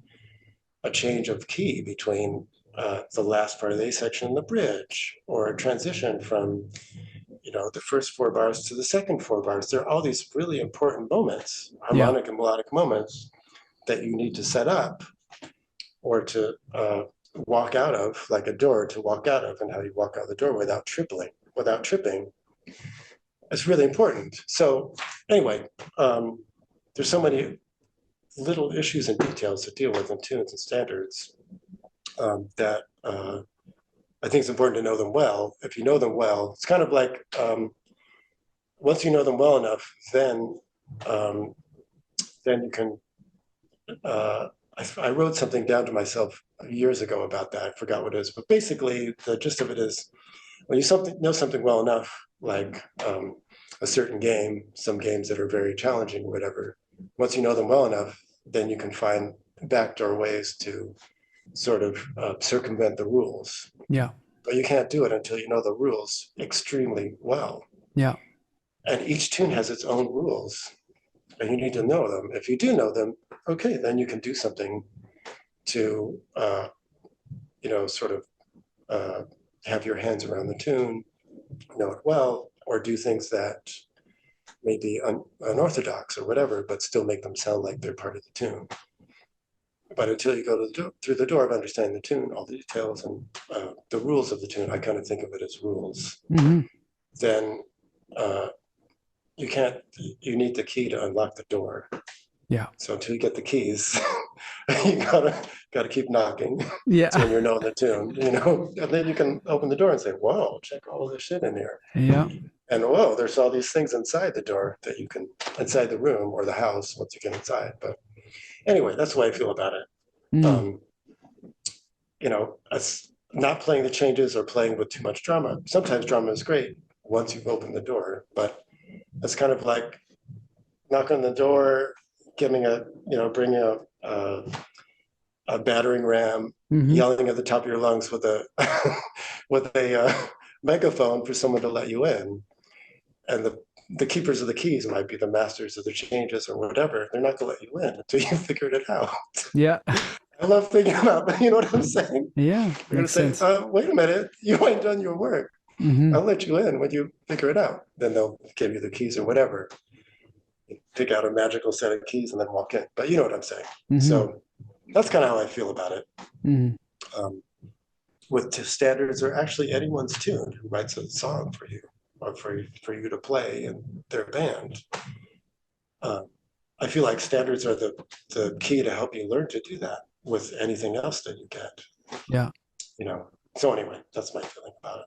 a change of key between the last part of the A section and the bridge, or a transition from the first 4 bars to the second 4 bars. There are all these really important moments, Yeah. harmonic and melodic moments that you need to set up or to walk out of, like a door to walk out of, and how you walk out the door without tripping. It's really important. So anyway, there's so many little issues and details to deal with in tunes and standards that I think it's important to know them well. If you know them well, it's kind of like once you know them well enough, um, then you can. I wrote something down to myself years ago about that. I forgot what it is, but basically the gist of it is when you know something well enough, like a certain game, some games that are very challenging or whatever, once you know them well enough, then you can find backdoor ways to sort of circumvent the rules. Yeah. But you can't do it until you know the rules extremely well. Yeah. And each tune has its own rules, and you need to know them. If you do know them, okay, then you can do something to, sort of have your hands around the tune, know it well, or do things that may be unorthodox or whatever, but still make them sound like they're part of the tune. But until you go through the door of understanding the tune, all the details and the rules of the tune, I kind of think of it as rules. Hmm. Then you need the key to unlock the door. Yeah. So until you get the keys, you gotta keep knocking. Yeah. So when you're knowing the tune, and then you can open the door and say, "Whoa, check all this shit in here." Yeah. and whoa, there's all these things inside the door that you can, inside the room or the house once you get inside. But anyway, that's the way I feel about it. Mm. Um, it's not playing the changes or playing with too much drama. Sometimes drama is great once you've opened the door, but it's kind of like knocking on the door, bringing a battering ram, Hmm. yelling at the top of your lungs with a with a megaphone for someone to let you in, and the keepers of the keys might be the masters of the changes or whatever. They're not going to let you in until you figured it out. Yeah. I love thinking about, you know what I'm saying? Yeah, They're going to makes say, sense. wait a minute, you ain't done your work. Hmm. I'll let you in when you figure it out. Then they'll give you the keys or whatever. Pick out a magical set of keys and then walk in. But you know what I'm saying. Hmm. So that's kind of how I feel about it. Hmm. Um, with standards or actually anyone's tune who writes a song for you or for you to play in their band. Um, I feel like standards are the key to help you learn to do that with anything else that you get. Yeah. You know. So anyway, that's my feeling about it.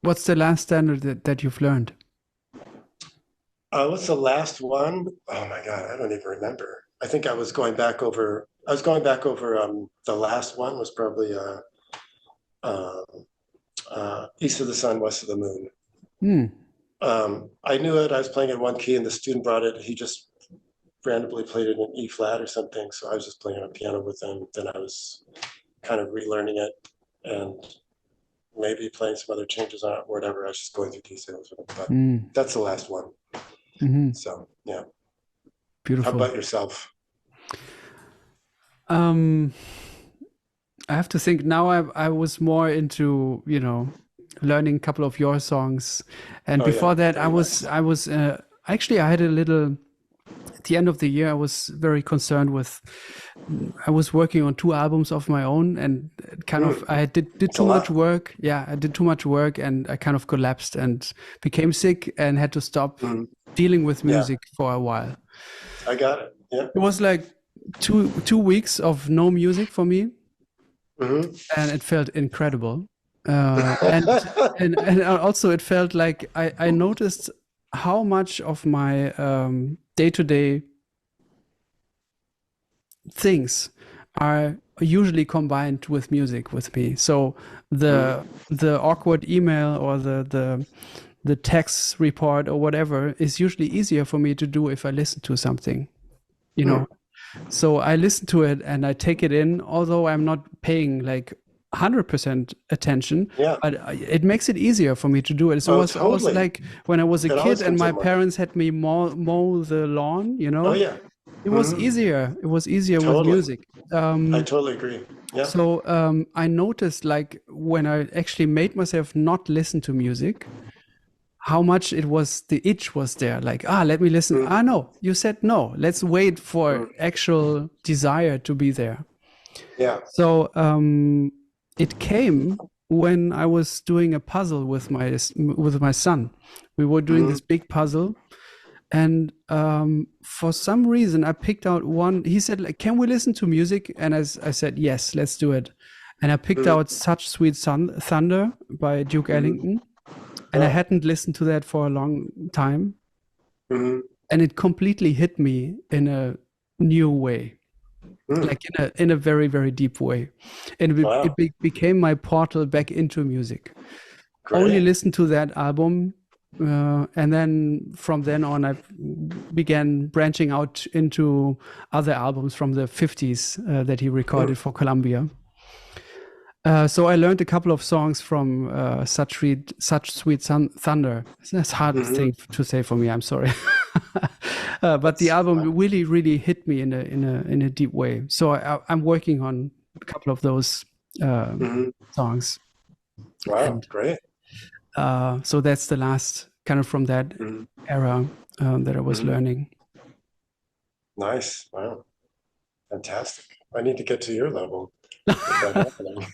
What's the last standard that you've learned? What's the last one? Oh my God, I don't even remember. I think I was going back over. I was going back over. The last one was probably uh, East of the Sun, West of the Moon. Hmm. I knew it. I was playing in one key, and the student brought it. He just randomly played it in E flat or something. So I was just playing on piano with him. Then I was kind of relearning it and maybe playing some other changes on it or whatever. I was just going through details with it. But Mm. that's the last one. Hmm. So yeah. How Beautiful. about yourself? Um, I have to think now. I was more into learning a couple of your songs, and Oh yeah, before that very nice. I was actually I had a little. At the end of the year, I was very concerned with. I was working on 2 albums of my own, and kind of I did It's a too much lot. work. Yeah, I did too much work, and I kind of collapsed and became sick and had to stop Mhm. dealing with Yeah, music for a while. I got it. Yeah. It was like two weeks of no music for me, Hmm. and it felt incredible. Uh, and and also it felt like I noticed how much of my day-to-day things are usually combined with music with me. So the awkward email or the text report or whatever is usually easier for me to do if I listen to something, you know. So I listen to it and I take it in, although I'm not paying like 100% attention, Yeah. but it makes it easier for me to do it. So it Oh, was also totally. like when I was a It kid always and comes my in more. parents had me mow the lawn, Oh yeah. it was Hmm. easier. It was easier with Totally. music. I totally agree. Yeah. So I noticed like when I actually made myself not listen to music, how much it was the itch was there. Like, let me listen. Mm, No, you said no. Let's wait for mm. actual desire to be there. Yeah. So it came when I was doing a puzzle with my son. We were doing Hmm. this big puzzle, and for some reason I picked out one. He said, like, "Can we listen to music?" And I said, "Yes, let's do it." And I picked Hmm. out "Such Sweet Thunder" by Duke Hmm. Ellington, and I Oh. hadn't listened to that for a long time, Hmm. and it completely hit me in a new way, Mm. like in a very very deep way, and Wow. became my portal back into music. Only Great. listened to that album, and then from then on I began branching out into other albums from the 50s that he Mm. recorded for Columbia. So I learned a couple of songs from Such Sweet Thunder. That's a hard Hmm. thing to say for me. I'm sorry, but the That's album fine. really, really hit me in a deep way. So I'm working on a couple of those Hmm. songs, Wow. and Great. so that's the last kind of from that Hmm. era that I was Hmm. learning. Nice. Wow. Fantastic. I need to get to your level. Is that happening?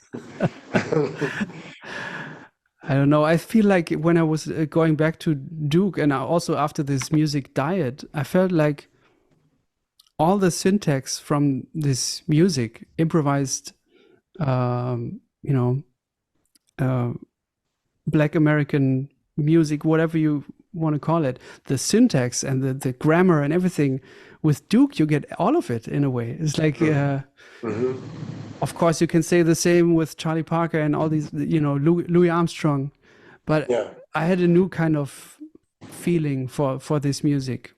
I don't know. I feel like when I was going back to Duke, and also after this music diet, I felt like all the syntax from this music, improvised, you know, uh, Black American music, whatever you want to call it, the syntax and the grammar and everything. With Duke, you get all of it in a way. It's like, Mm-hmm. of course, you can say the same with Charlie Parker and all these, Louis Armstrong. But Yeah. I had a new kind of feeling for this music.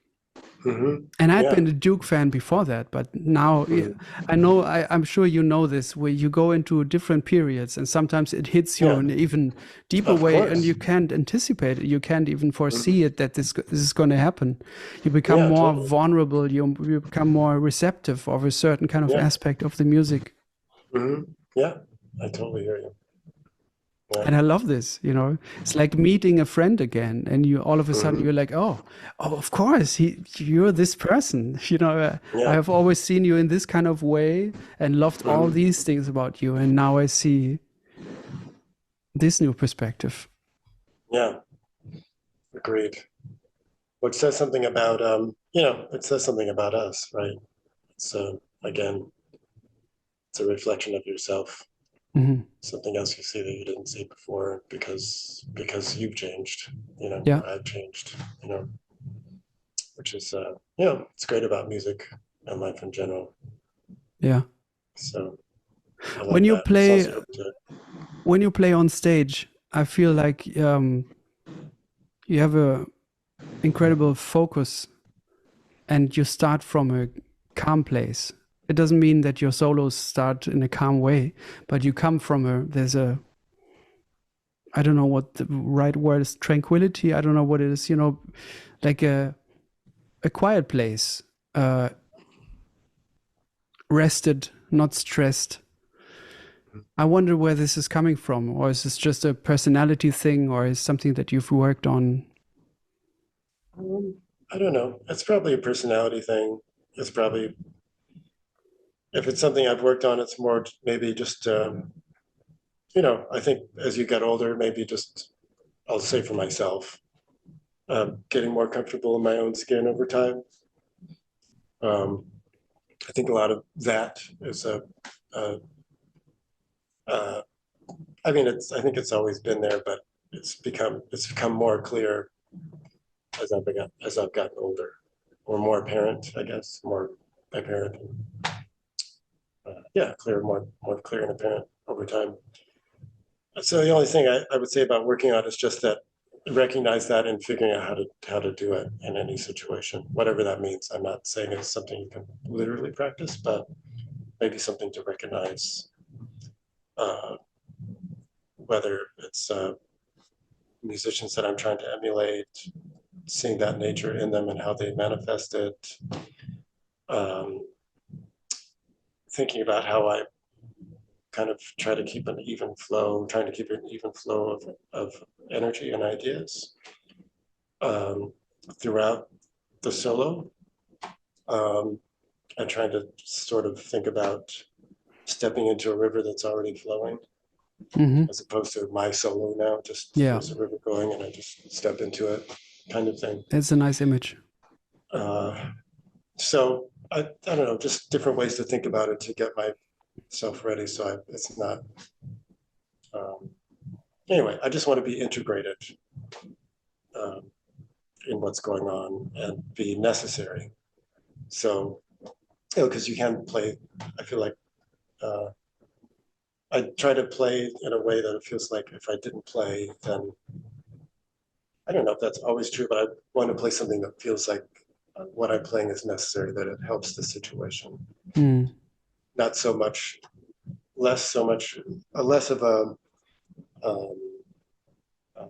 Mm-hmm. And I'd Yeah. been a Duke fan before that, but now I know, I'm sure you know this, where you go into different periods and sometimes it hits you Yeah. in an even deeper Of way and course. you can't anticipate it. You can't even foresee Mhm. it that this is going to happen. You become Yeah, more totally. vulnerable, you become more receptive of a certain kind of Yeah. aspect of the music. Hmm. Yeah, I totally hear you. Yeah. And I love this, it's like meeting a friend again, and you all of a sudden Hmm. you're like, oh, of course, you're this person. I Yeah. have always seen you in this kind of way and loved all Hmm. these things about you, and now I see this new perspective. Yeah. Agreed. Which says something about it says something about us, right? So again, it's a reflection of yourself. Hmm. Something else you see that you didn't see before because you've changed, Yeah, or I've changed, which is it's great about music and life in general. yeah. So I When like you that. It's play also open to when you play on stage, I feel like you have a incredible focus, and you start from a calm place. It doesn't mean that your solos start in a calm way, but you come from I don't know what the right word is, tranquility. I don't know what it is, like a quiet place, uh, rested, not stressed. I wonder where this is coming from, or is this just a personality thing, or is something that you've worked on? I don't know. It's probably a personality thing. It's probably if it's something I've worked on, it's more maybe just I think as you get older, maybe just I'll say for myself, getting more comfortable in my own skin over time. Um, I think a lot of that is a uh, I mean, I think it's always been there, but it's become more clear as I've gotten older, or more apparent, I guess, more apparent. Yeah, more clear and apparent over time. So the only thing I would say about working on is just that recognize that and figuring out how to do it in any situation, whatever that means. I'm not saying it's something you can literally practice, but maybe something to recognize, uh, whether it's musicians that I'm trying to emulate, seeing that nature in them and how they manifest it, um, thinking about how I kind of try to keep an even flow, trying to keep an even flow of energy and ideas um, throughout the solo. Um, I'm trying to sort of think about stepping into a river that's already flowing, Hmm. as opposed to my solo now. Just Yeah, there's a river going and I just step into it, kind of thing. that's a nice image. Uh, so I don't know, just different ways to think about it to get myself ready. So it's not. Um, anyway, I just want to be integrated um, in what's going on and be necessary. So, because you can play, I feel like uh, I try to play in a way that it feels like if I didn't play, then I don't know if that's always true, but I want to play something that feels like what I'm playing is necessary, that it helps the situation. Mm. Not so much, less so much, less of a, um, uh,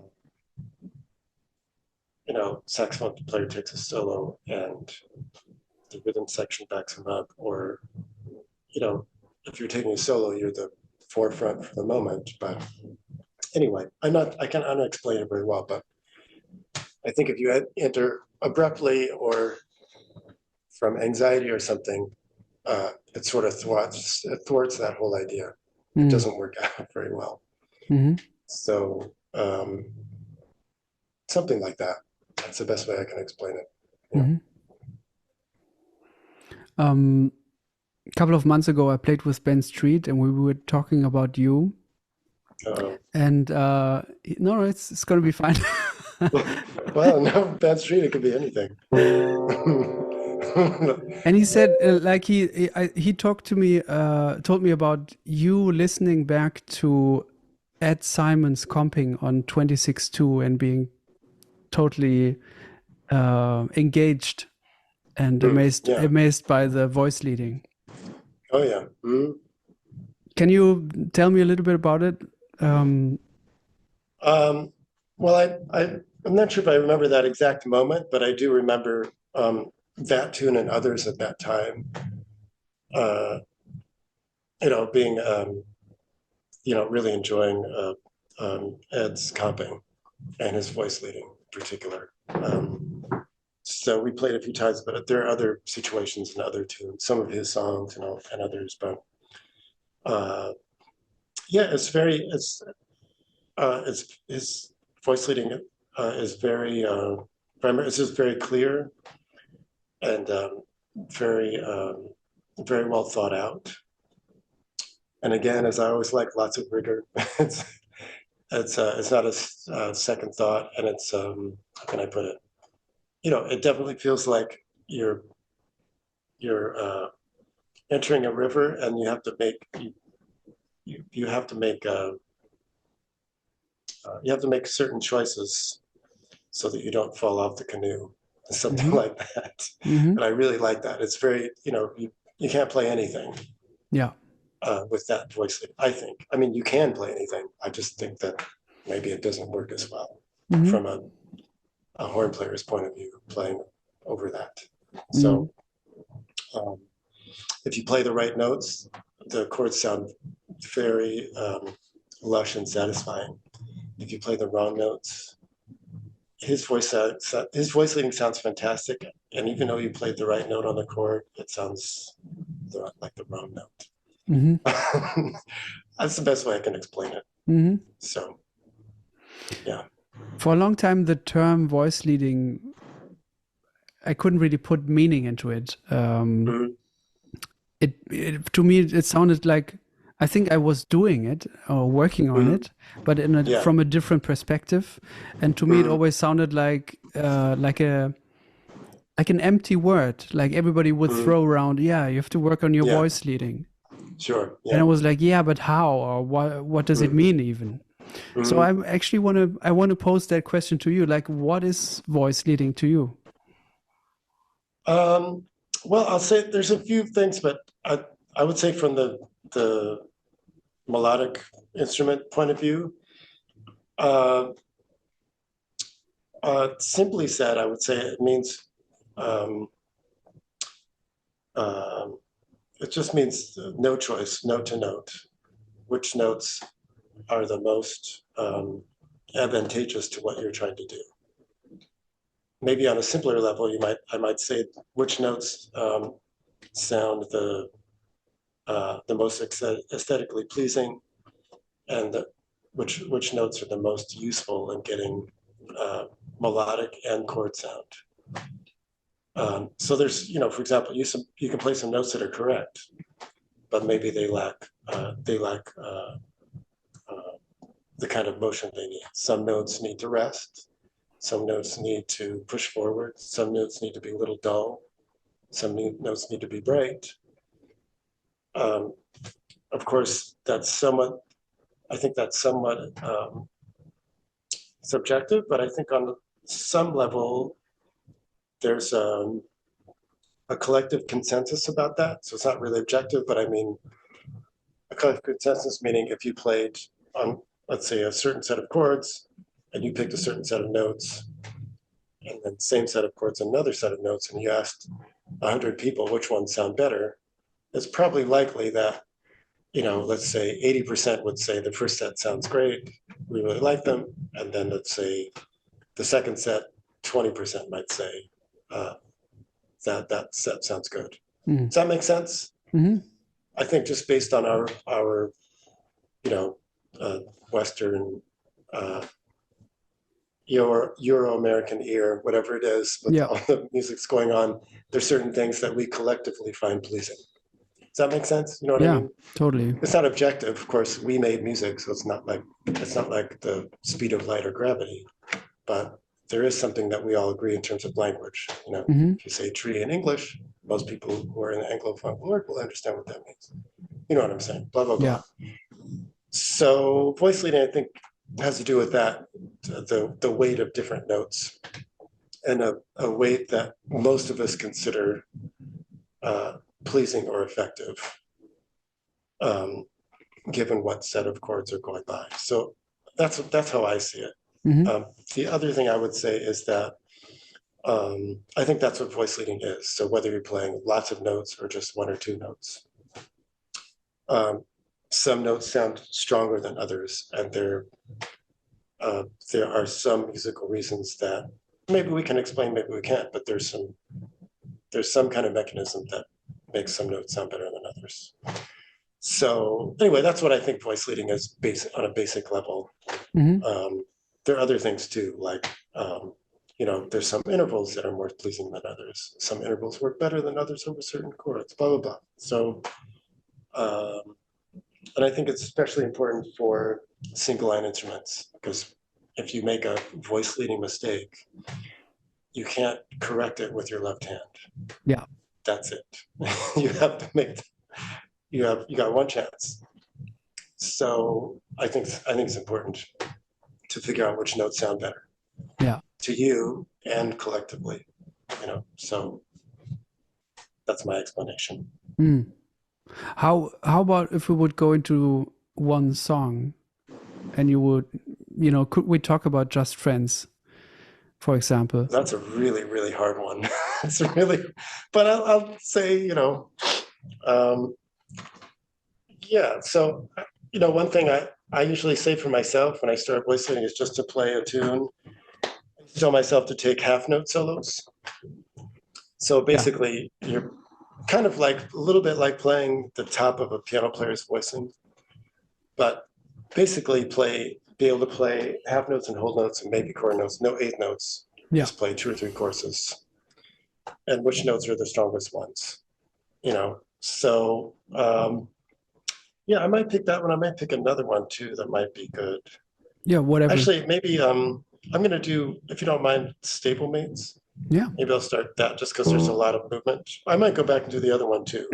saxophone player takes a solo and the rhythm section backs him up, or if you're taking a solo, you're the forefront for the moment. But anyway, I'm not explain it very well, but I think if you enter abruptly or from anxiety or something, it sort of thwarts that whole idea. It Mm. doesn't work out very well. Hmm. So something like that. That's the best way I can explain it. Yeah. Hmm. A couple of months ago, I played with Ben Street, and we were talking about you. Uh, And no, it's gonna be fine. Well, no, bad street, it could be anything. And he said, like he talked to me, told me about you listening back to Ed Simon's comping on 26.2 and being totally engaged and Yeah. amazed by the voice leading. Oh, yeah. Can you tell me a little bit about it? Um, well, I'm not sure if I remember that exact moment, but I do remember that tune and others at that time. Uh, being really enjoying Ed's comping and his voice leading in particular. So we played a few times, but there are other situations and other tunes, some of his songs and others. But yeah, it's his voice leading is very primary. It's just very clear and very well thought out. And again, as I always like, lots of rigor. it's it's not a second thought, and it's how can I put it? It definitely feels like you're entering a river, and you have to make you have to make you have to make certain choices so that you don't fall off the canoe, something like that. And I really like that. It's very you can't play anything. Yeah. With that voice, I think. I mean, you can play anything. I just think that maybe it doesn't work as well from a horn player's point of view, playing over that. So if you play the right notes, the chords sound very lush and satisfying. If you play the wrong notes, his voice leading sounds fantastic. And even though you played the right note on the chord, it sounds like the wrong note. That's the best way I can explain it. So, yeah. For a long time, the term voice leading, I couldn't really put meaning into it. It to me, it sounded like I think I was doing it or working on it, but from a different perspective. And to me, it always sounded like an empty word, like everybody would throw around. Yeah, you have to work on your voice leading. Sure. Yeah. And I was like, yeah, but how, or what does it mean even? So I actually want to pose that question to you. Like, what is voice leading to you? Well, I'll say there's a few things, but I would say from the melodic instrument point of view, simply said, I would say it means it just means no choice, note to note, which notes are the most advantageous to what you're trying to do. Maybe on a simpler level, I might say which notes sound the most aesthetically pleasing, and which notes are the most useful in getting melodic and chord sound. So there's, for example, you can play some notes that are correct, but maybe they lack the kind of motion they need. Some notes need to rest. Some notes need to push forward. Some notes need to be a little dull. Some notes need to be bright. Of course, I think that's somewhat subjective, but I think on some level, there's a collective consensus about that. So it's not really objective, but I mean, a collective consensus meaning if you played on, let's say, a certain set of chords, and you picked a certain set of notes, and then same set of chords, another set of notes, and you asked 100 people which ones sound better, it's probably likely that, let's say 80% would say the first set sounds great, we really like them, and then let's say the second set, 20% might say that set sounds good. Does that make sense? I think just based on our Western Euro-American ear, whatever it is, with all the music's going on, there's certain things that we collectively find pleasing. Does that make sense? You know what I mean? Totally. It's not objective. Of course, we made music, so it's not like the speed of light or gravity. But there is something that we all agree in terms of language. If you say tree in English, most people who are in the Anglophone world will understand what that means. You know what I'm saying? Blah, blah, blah. Yeah. So voice leading, I think, has to do with that, the weight of different notes, and a weight that most of us consider pleasing or effective, given what set of chords are going by. So that's how I see it. The other thing I would say is that I think that's what voice leading is. So whether you're playing lots of notes or just one or two notes, some notes sound stronger than others, and there are some musical reasons that maybe we can explain, maybe we can't, but there's some kind of mechanism that makes some notes sound better than others. So anyway, that's what I think voice leading is on a basic level. There are other things too, like there's some intervals that are more pleasing than others. Some intervals work better than others over certain chords, blah, blah, blah. So, and I think it's especially important for single line instruments, because if you make a voice leading mistake, you can't correct it with your left hand. Yeah. That's it. You have to you got one chance. So I think it's important to figure out which notes sound better. Yeah. To you and collectively, so that's my explanation. How about if we would go into one song and you would, could we talk about Just Friends, for example? That's a really, really hard one. But I'll say, yeah. So, one thing I usually say for myself when I start voice leading is just to play a tune. I tell myself to take half note solos. So basically, you're kind of like a little bit like playing the top of a piano player's voicing, but basically be able to play half notes and whole notes and maybe chord notes, no eighth notes. Yeah. Just play 2 or 3 courses, and which notes are the strongest ones, So I might pick that one. I might pick another one too that might be good. Yeah, whatever. Actually, maybe I'm gonna do, if you don't mind, stablemates. Yeah. Maybe I'll start that just because there's a lot of movement. I might go back and do the other one too.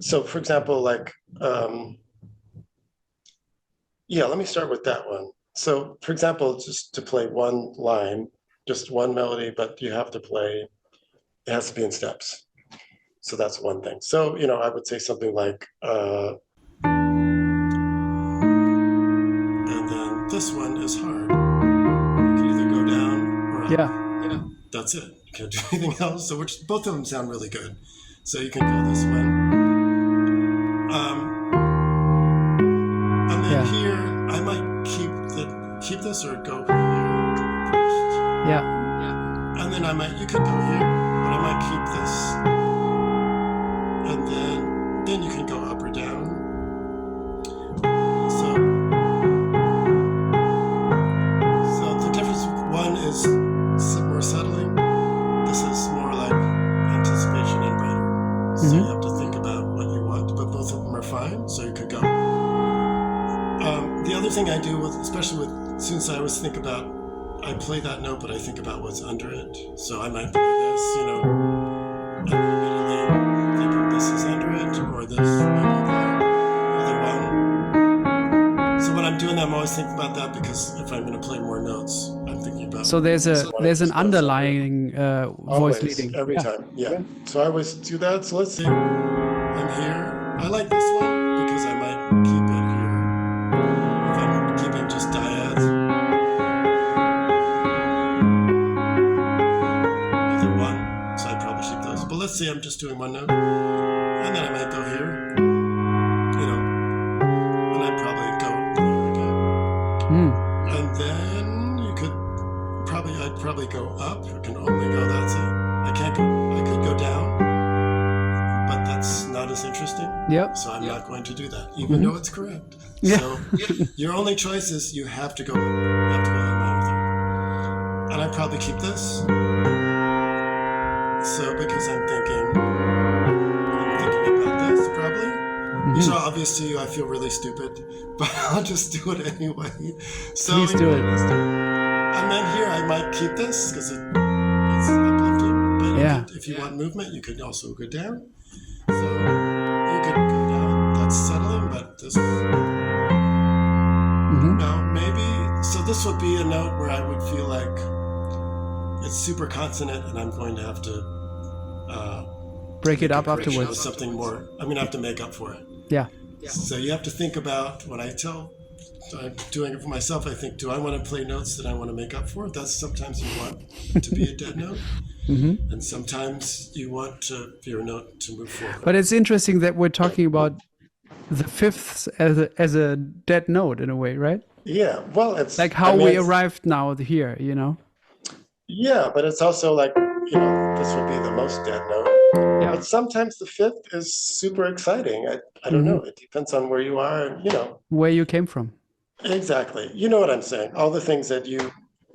So for example, like, let me start with that one. So for example, just to play one line, just one melody, but it has to be in steps. So that's one thing. So, I would say something like, and then this one is hard. You can either go down or up. Yeah. That's it. You can't do anything else. So both of them sound really good. So you can go this one. And then here, I might keep this or go here first. Yeah. And then you could go here, but I might keep this. And then you can go up or down. So the difference, one is more settling. This is more like anticipation and brighter. So you have to think about what you want, but both of them are fine. So you could go. The other thing I do especially with students, I always think about, I play that note, but I think about what's under it. So I might play this, and immediately think this is under it, or this, maybe the other one. So when I'm doing that, I'm always thinking about that, because if I'm going to play more notes, I'm thinking about. So there's an underlying voice leading every time. Yeah. So I always do that. So let's see. I'm here. I like this one because I might keep it here. If I'm keeping just diads. Either one. So I'd probably keep those. But let's say I'm just doing one note. And then I might go here. And I'd probably go there again. And then I'd probably go up. I can only go, that's it. I could go down, but that's not as interesting. Yep. So I'm not going to do that, even though it's correct. Yeah. So your only choice is you have to go in minor third. And I'd probably keep this. So because I'm thinking about this probably. These are obvious to you. I feel really stupid, but I'll just do it anyway. So Please do it. And then here I might keep this because it's uplifting. But Yeah. if you want movement, you could also go down. So you could go down. That's settling, but this. Now maybe so this would be a note where I would feel like it's super consonant, and I'm going to have to break it up with afterwards. something more. I'm going to have to make up for it. Yeah. So you have to think about when I'm doing it for myself. I think, do I want to play notes that I want to make up for? That's sometimes you want to be a dead note, and sometimes you want your note to move forward. But it's interesting that we're talking about the fifths as a dead note in a way, right? Yeah. Well, it's like how we arrived now here, you know. Yeah, but it's also like, this would be the most dead note. Yeah. But sometimes the fifth is super exciting. I don't know. It depends on where you are and, where you came from. Exactly. You know what I'm saying. All the things that you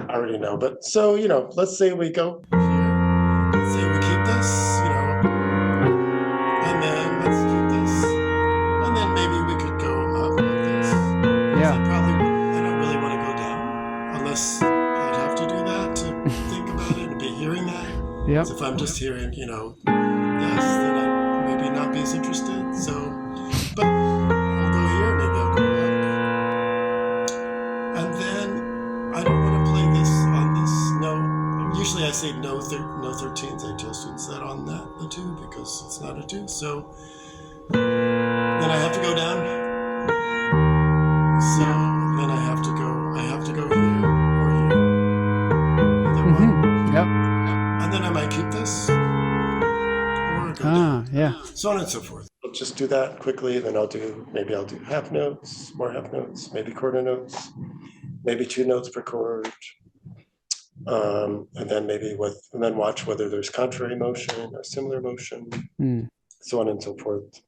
already know. But so, let's say we go here. Let's say we keep this, and then let's keep this. And then maybe we could go up like this. Yeah. I don't really want to go down unless I'd have to do that to think about it and be hearing that. Yeah. So if I'm just hearing, this, then I'd maybe not be as interested. So, but I'll go here, maybe I'll go up. And then I don't want to play this on this. No, usually I say no 13s. I tell students that on the 2 because it's not a 2. So then I have to go down. So then I have to go here or here. Either one. Yep. And then I might keep this or go down. Yeah. So on and so forth. I'll just do that quickly, then I'll do half notes, more half notes, maybe quarter notes, maybe 2 notes per chord. And then watch whether there's contrary motion or similar motion, so on and so forth.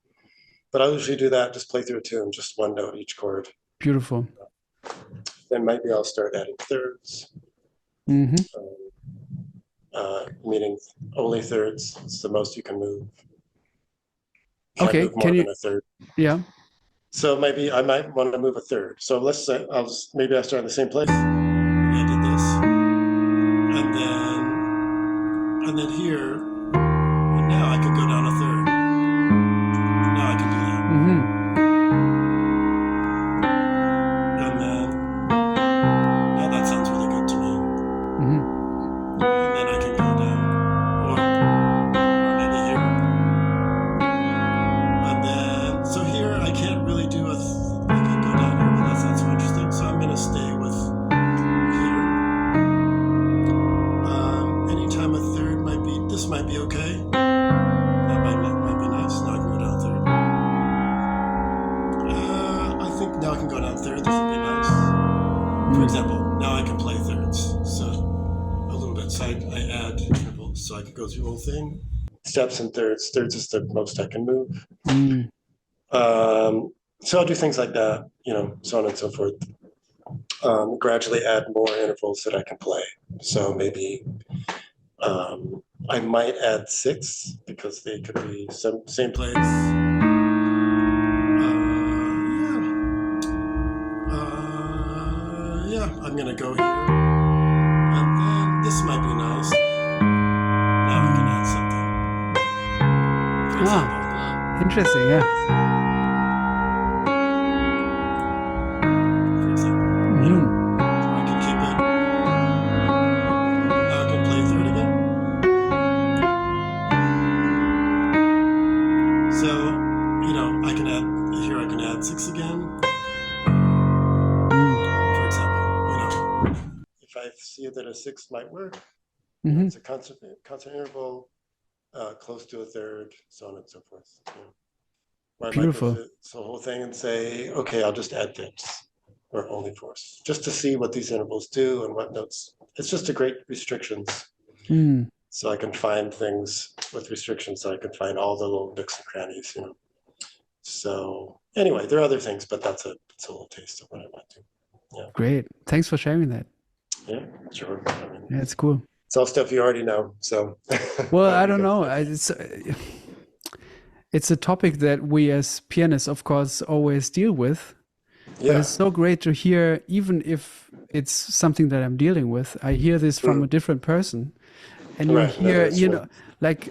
But I'll usually do that, just play through a tune, just 1 note each chord. Beautiful. Then maybe I'll start adding thirds. Meaning only thirds. It's the most you can move. Can't move more than a third. Yeah. So maybe I might want to move a third. So let's say maybe I start in the same place. Maybe I did this, and then here, and now I could go down a third. Now I can do that. And then now that sounds really good to me. And then I can go down, or maybe here. And then so here I can't really do I can go down here, but that's not so interesting. So I'm gonna stay with here. Anytime a third this might be okay. That might be nice. Now I can go down a third. I think now I can go down a third. This would be nice. For example, now I can play thirds. So a little bit. So I add intervals so I can go through the whole thing. Steps and thirds. Thirds is the most I can move. So I'll do things like that, so on and so forth. Gradually add more intervals that I can play. So maybe I might add 6 because they could be same place. I'm gonna go here, and then this might be nice. Now we can add something. For example, interesting. Yeah. I can keep it. Now I can play third again. So, I can add here. I can add 6 again. For example, if I see that a 6 might work, it's a constant interval, close to a third, so on and so forth. Or I might go through the whole thing and say, okay, I'll just add fifths or only fourths, just to see what these intervals do and what notes. It's just a great restrictions. So I can find things with restrictions, so I can find all the little nooks and crannies, So anyway, there are other things, but it's a little taste of what I might do. Yeah. Great. Thanks for sharing that. Yeah, sure. Yeah, it's cool. It's all stuff you already know. So well, I don't know. it's a topic that we as pianists, of course, always deal with. But Yeah. it's so great to hear, even if it's something that I'm dealing with, I hear this from a different person. And you Right. No, hear, that's you right. know, like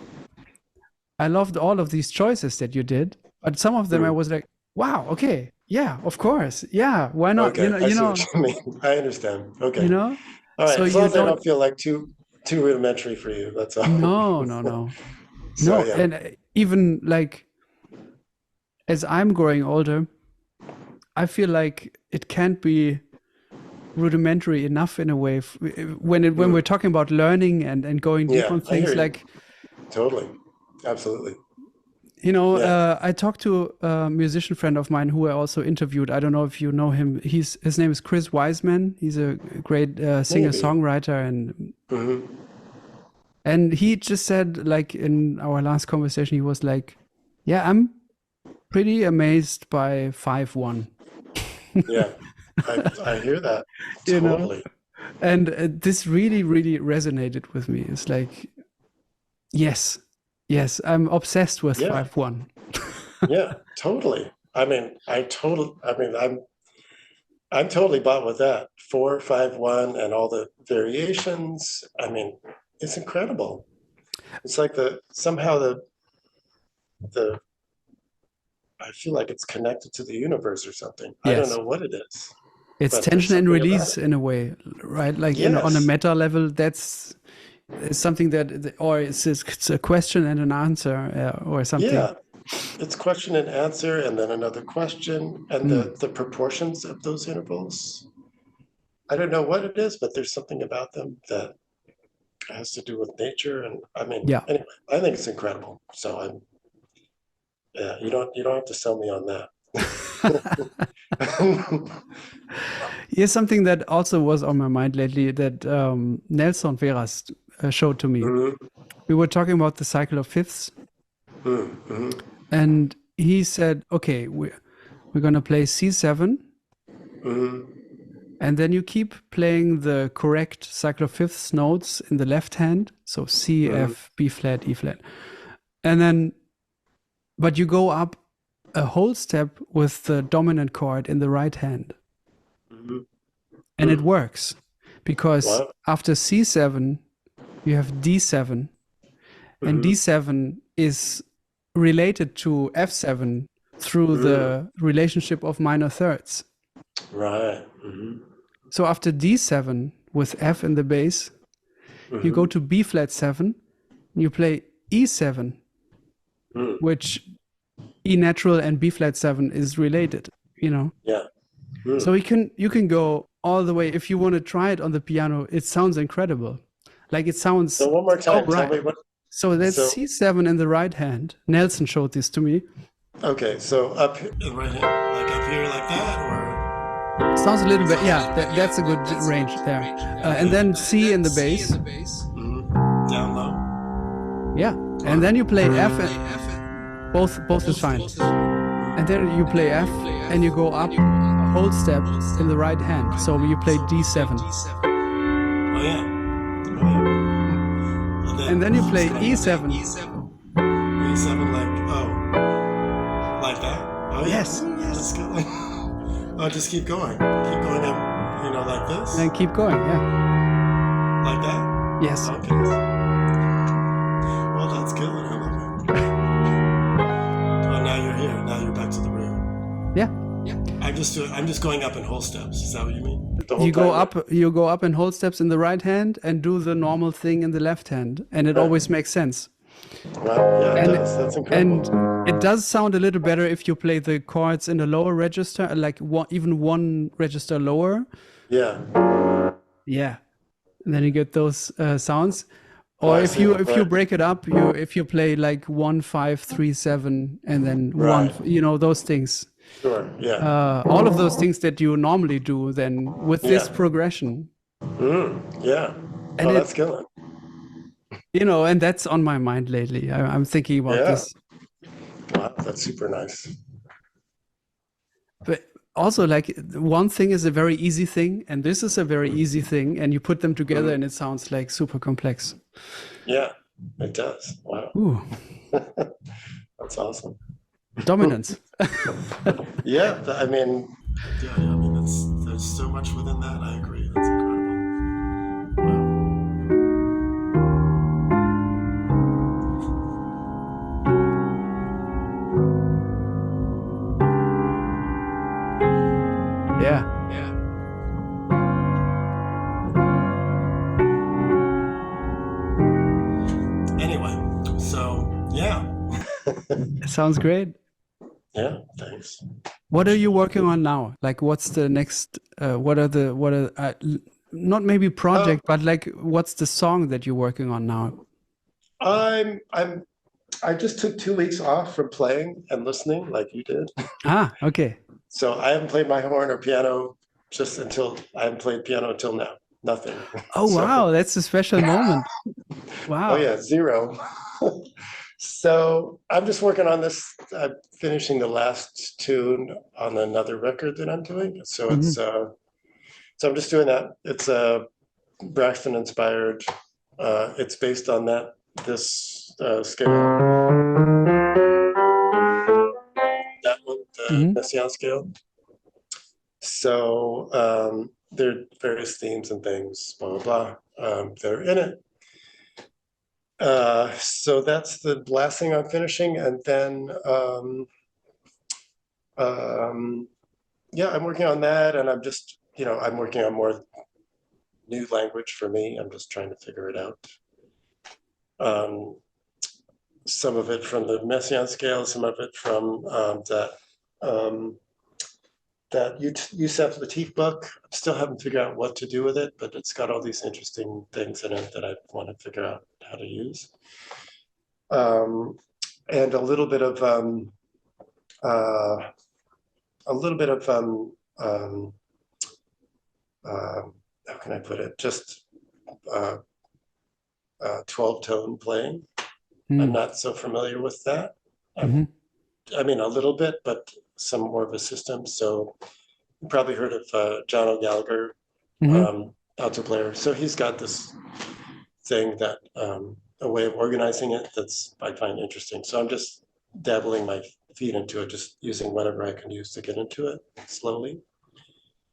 I loved all of these choices that you did, but some of them I was like, wow, okay, yeah, of course, yeah, why not? Okay, I see what you mean. I understand. You Okay. know, All right. so As long you as I don't. don't feel like too rudimentary for you, that's all. No, no, no, So no, yeah. and even like as I'm growing older, I feel like it can't be rudimentary enough in a way when we're talking about learning and going deep Yeah, on I hear things you. like Totally. Absolutely. you know Yeah. I talked to a musician friend of mine who I also interviewed. I don't know if you know him. His name is Chris Wiseman. He's a great singer Maybe. songwriter Hmm. and he just said, like, in our last conversation, he was like, yeah, I'm pretty amazed by 5-1. Yeah. I hear that. You know, Totally. and this really really resonated with me. It's like, yes, yes, I'm obsessed with Yeah. 5-1. Yeah. Totally. I'm totally bought with that. 4-5-1 and all the variations. I mean, it's incredible. It's like somehow the I feel like it's connected to the universe or something. I don't Yes, know what it is, it's but there's tension and something about release it. in a way, right? Like on a Yes. meta level, that's something that, or it's a question and an answer or something. Yeah. It's question and answer, and then another question, and Mm. the proportions of those intervals. I don't know what it is, but there's something about them that has to do with nature. And I mean, Yeah. anyway, I think it's incredible. So yeah, you don't have to sell me on that. Here's something that also was on my mind lately that Nelson Veras showed to me. Mhm, We were talking about the cycle of fifths, mhm, and he said, okay, we're going to play C7, mhm, and then you keep playing the correct cycle of fifths notes in the left hand. So C, mhm, F, B flat, E flat. And then, but you go up a whole step with the dominant chord in the right hand. mhm. And it works because Wow. after C7, you have D7, and Mhm, D7 is related to F7 through mhm. the relationship of minor thirds. Right. Mhm, So after D7 with F in the bass, you go mhm, to B flat 7, you play E7, mhm. which E natural and B flat 7 is related, you know. Yeah. Mhm. So you can go all the way. If you want to try it on the piano, it sounds incredible. Like it sounds So one more so time, tell right. me what. So that's So C7 in the right hand. Nelson showed this to me. okay, so up right here, like up here, like that, or Sounds a little bit, yeah, that's a good range there. And then C in the bass. down low. Yeah. And then you play F, both is fine. And then you play F and you go up a whole step in the right hand. So you play D7. Oh yeah. Oh yeah. And then you just play like E7. E7, like that. Oh yeah. Yes. That's good. Oh, just keep going up. Like this. And then keep going, yeah. Like that. Yes. Okay. Well, that's good. I love it. Oh, now you're here. Now you're back to the rear. Yeah. I'm just going up in whole steps. Is that what you mean? The whole You go time? you go up and hold steps in the right hand and do the normal thing in the left hand, and it Right. always makes sense. Wow. Yeah, it And does. That's incredible. and it does sound a little better if you play the chords in a lower register, like even one register lower. Yeah. Yeah, and then you get those sounds. Oh, Or I if see. you Right. break it up, if you play like 1 5 3 7 and then Right. those things. Sure. Yeah. All of those things that you normally do, then with this Yeah. progression, Yeah. and Oh, that's killing. and that's on my mind lately. I'm thinking about Yeah. this. Wow, that's super nice. But also, like, one thing is a very easy thing, and this is a very easy thing, and you put them together, and it sounds like super complex. Yeah, it does. Wow. Ooh. That's awesome. Dominance. Yeah, I mean, yeah, I mean, there's so much within that. I agree. That's incredible. Wow. Yeah. Yeah. Anyway, so yeah. Sounds great. Yeah, thanks. What are you Appreciate it. working on now? Like, what's the next? What are not maybe Uh, project, but like, what's the song that you're working on now? I'm I just took 2 weeks off from playing and listening like you did. Ah, okay. So I haven't played my horn or piano just until I haven't played piano until now. Nothing. Oh So wow, that's a special moment. oh Wow. yeah, zero. So I'm just working on this. I'm finishing the last tune on another record that I'm doing. So Hmm. so I'm just doing that. It's Braxton inspired. It's based on this scale. That one, the Hmm. Messiaen scale. So there are various themes and things, blah blah blah. They're in it. So that's the last thing I'm finishing, and then yeah, I'm working on that, and I'm just I'm working on more new language for me. I'm just trying to figure it out. Um, some of it from the Messiaen scale, some of it from um, that Youssef Latif book. I still haven't figured out what to do with it, but it's got all these interesting things in it that I want to figure out how to use. Um, and uh, a little bit of how can I put it? Just uh, 12 tone playing. I'm Mm. not so familiar with that. Hmm. I mean, a little bit, but some more of a system. So you probably heard of John O'Gallagher, Hmm. alto player. So he's got this thing that a way of organizing it that's I find interesting. So I'm just dabbling my feet into it, just using whatever I can use to get into it slowly,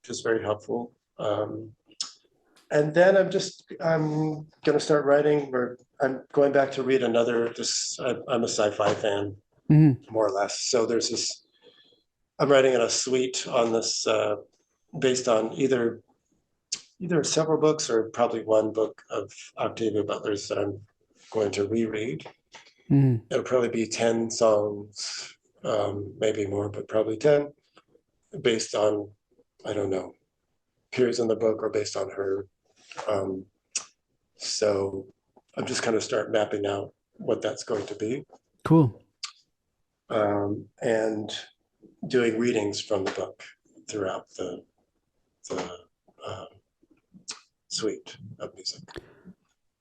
which is very helpful. And then I'm gonna start writing, or I'm going back to read another. I'm a sci-fi fan, Hmm. more or less. So there's this. I'm writing in a suite on this, based on either several books or probably one book of Octavia Butler's that I'm going to reread. Hmm. It'll probably be 10 songs, maybe more, but probably 10, based on, I don't know, periods in the book or based on her. Um, so I'm just kind of start mapping out what that's going to be, Cool. and doing readings from the book throughout the um, suite of music.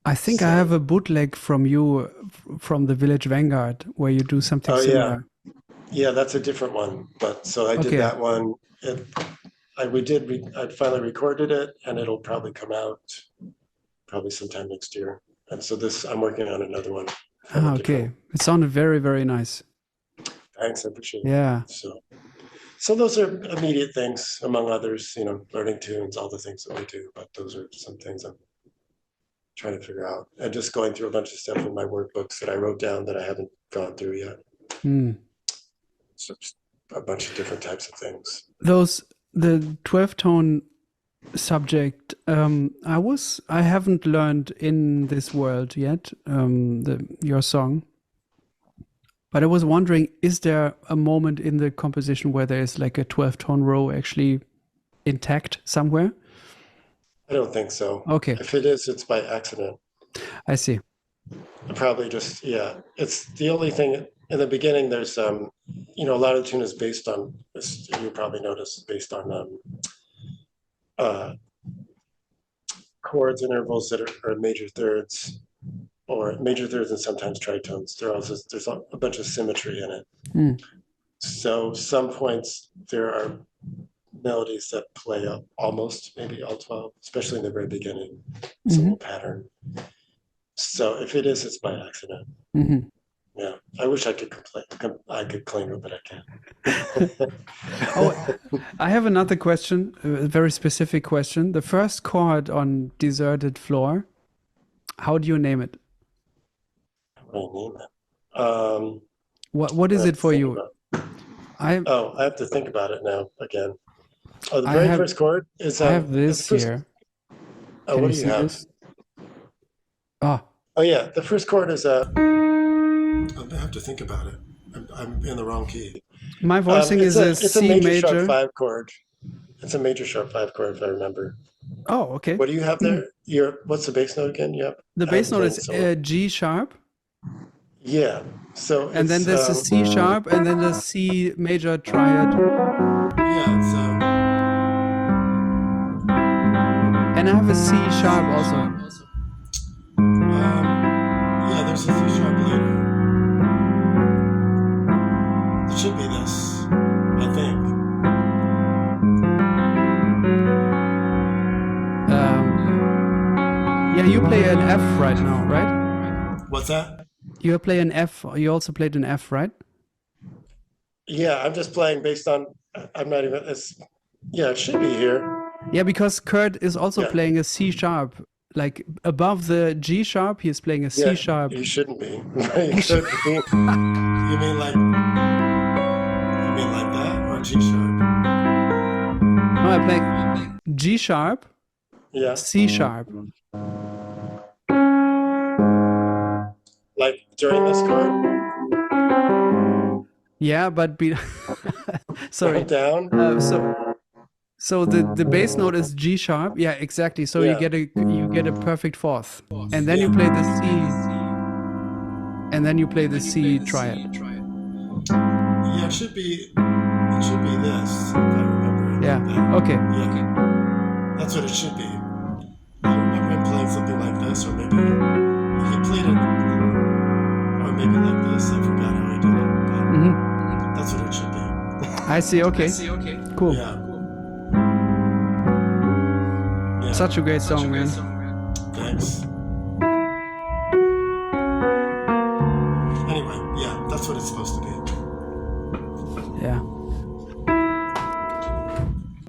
I think I have So, a bootleg from you from the Village Vanguard where you do something oh yeah, similar. yeah, that's a different one. But so I did Okay. that one. I finally recorded it, and it'll probably come out probably sometime next year. And so I'm working on another one from a Ah, different. okay. It sounded very, very nice. Thanks, I appreciate it. Yeah. So those are immediate things, among others. Learning tunes, all the things that we do. But those are some things I'm trying to figure out, and just going through a bunch of stuff in my workbooks that I wrote down that I haven't gone through yet. Mm. So just a bunch of different types of things. The 12 tone subject, I haven't learned in this world yet, your song. But I was wondering, is there a moment in the composition where there is like a 12 tone row actually intact somewhere? I don't think so. Okay, If it is, it's by accident. I see. Probably just, yeah. It's the only thing in the beginning. There's a lot of the tune is based on, as you probably noticed, based on uh, chords and intervals that are major thirds, or major thirds and sometimes tritones. There's a bunch of symmetry in it. Mm. So some points there are melodies that play up almost maybe all 12, especially in the very beginning. It's a Hmm. little pattern. So if it is, it's by accident. Hmm. Yeah. I wish I could I could claim it, but I can't. Oh, I have another question, a very specific question. The first chord on Deserted Floor, how do you name it? What do you name it? What is I have it to for think you? about- I I have to think about it now again. Oh, the I very have first chord is I have the this first. here. Oh, Can what you do you see have? this? Ah, Oh yeah, the first chord is I have to think about it. I'm in the wrong key. my voicing is a It's a C major sharp major. five chord. It's a major sharp five chord if I remember. Oh, okay. What do you have there? What's the bass note again? Yep. The I have bass been note playing is so. G sharp, Yeah. So and then it's there's a C sharp, and then the C major triad, yeah, it's and I have a C sharp also. yeah, there's a C sharp later. It should be this, I think. Yeah, you play an F right now, right? What's that? You play an F. You also played an F, right? Yeah, I'm just playing based on. I'm not even. Yeah, it should be here. Yeah, because Kurt is also Yeah. playing a C sharp, like above the G sharp. He's playing a C Yeah, sharp. you shouldn't be. You should be. You mean like that or G sharp? No, I play G sharp, Yeah, C sharp. like during this chord. Yeah, but sorry. Down. So the bass note is G sharp. Yeah, exactly. So Yeah. you get a perfect fourth, and then you play the C, and then you play the C triad. Yeah, it should be. It should be this if I remember. Yeah. Okay. Yeah. That's what it should be. I remember him playing something like this, or maybe he played it, or maybe like this. I forgot how he did it, but that's what it should be. I see. Okay. Cool. Yeah. Yeah. Such a great song, man. Thanks. Anyway, yeah, that's what it's supposed to be. Yeah.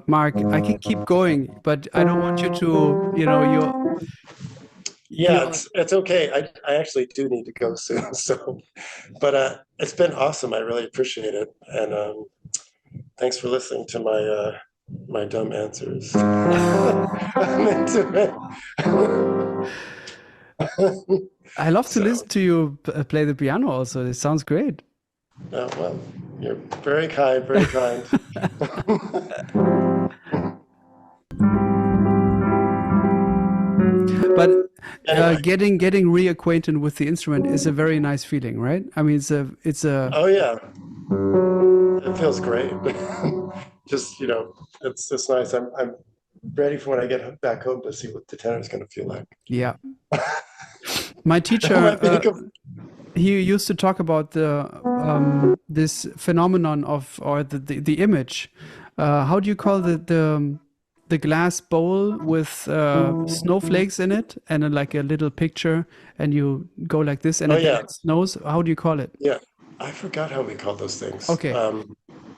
Mark, I can keep going, but I don't want you to, Yeah, it's okay. I actually do need to go soon. So, but it's been awesome. I really appreciate it, and thanks for listening to my dumb answers. I'm into it. I love to listen to you play the piano also. It sounds great. Oh, well, you're very kind, very kind. But Anyway. getting reacquainted with the instrument is a very nice feeling, right? I mean, it's a Oh yeah, it feels great. Just it's nice. I'm ready for when I get back home to see what the tenor is going to feel like. Yeah. My teacher, he used to talk about this phenomenon of, or the image. How do you call the glass bowl with snowflakes in it, and then like a little picture, and you go like this, and it snows? How do you call it? Yeah, I forgot how we call those things. Okay.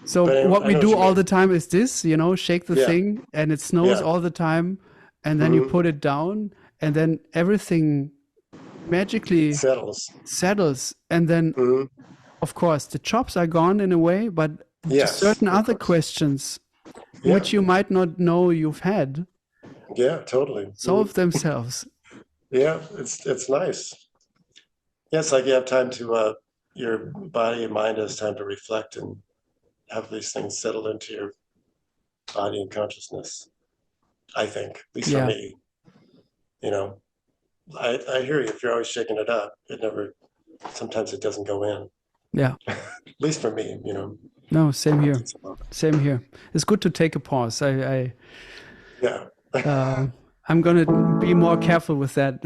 So but what we I know do what you all mean. the time is this, shake the thing, and it snows all the time, and then you put it down, and then everything magically settles, and then of course the chops are gone in a way, but certain other questions which you might not know you've had totally solve themselves. Yeah, it's nice. Yes, like you have time to your body and mind has time to reflect and have these things settle into your body and consciousness, I think, at least for me. I hear you. If you're always shaking it up, sometimes it doesn't go in. Yeah. At least for me, No, same here. Same here. It's good to take a pause. Yeah. I'm going to be more careful with that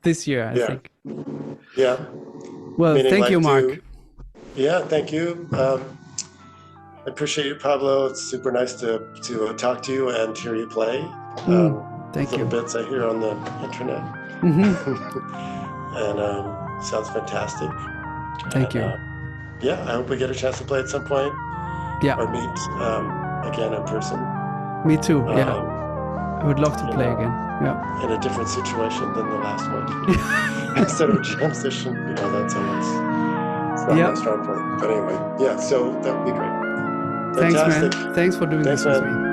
this year, I think. Yeah. Well, thank you, Mark. Thank you. I appreciate you, Pablo. It's super nice to talk to you and hear you play. Thank you. Little bits I hear on the internet. And sounds fantastic. Thank you. Yeah, I hope we get a chance to play at some point Yeah, or meet again in person. me too. Yeah, I would love to you play know, again. Yeah. in a different situation than the last one. Instead of a jam session, that's always, it's not my strong point. But anyway, yeah, so that would be great. Thanks, man. Fantastic. Thanks for doing Thanks, this with man. me.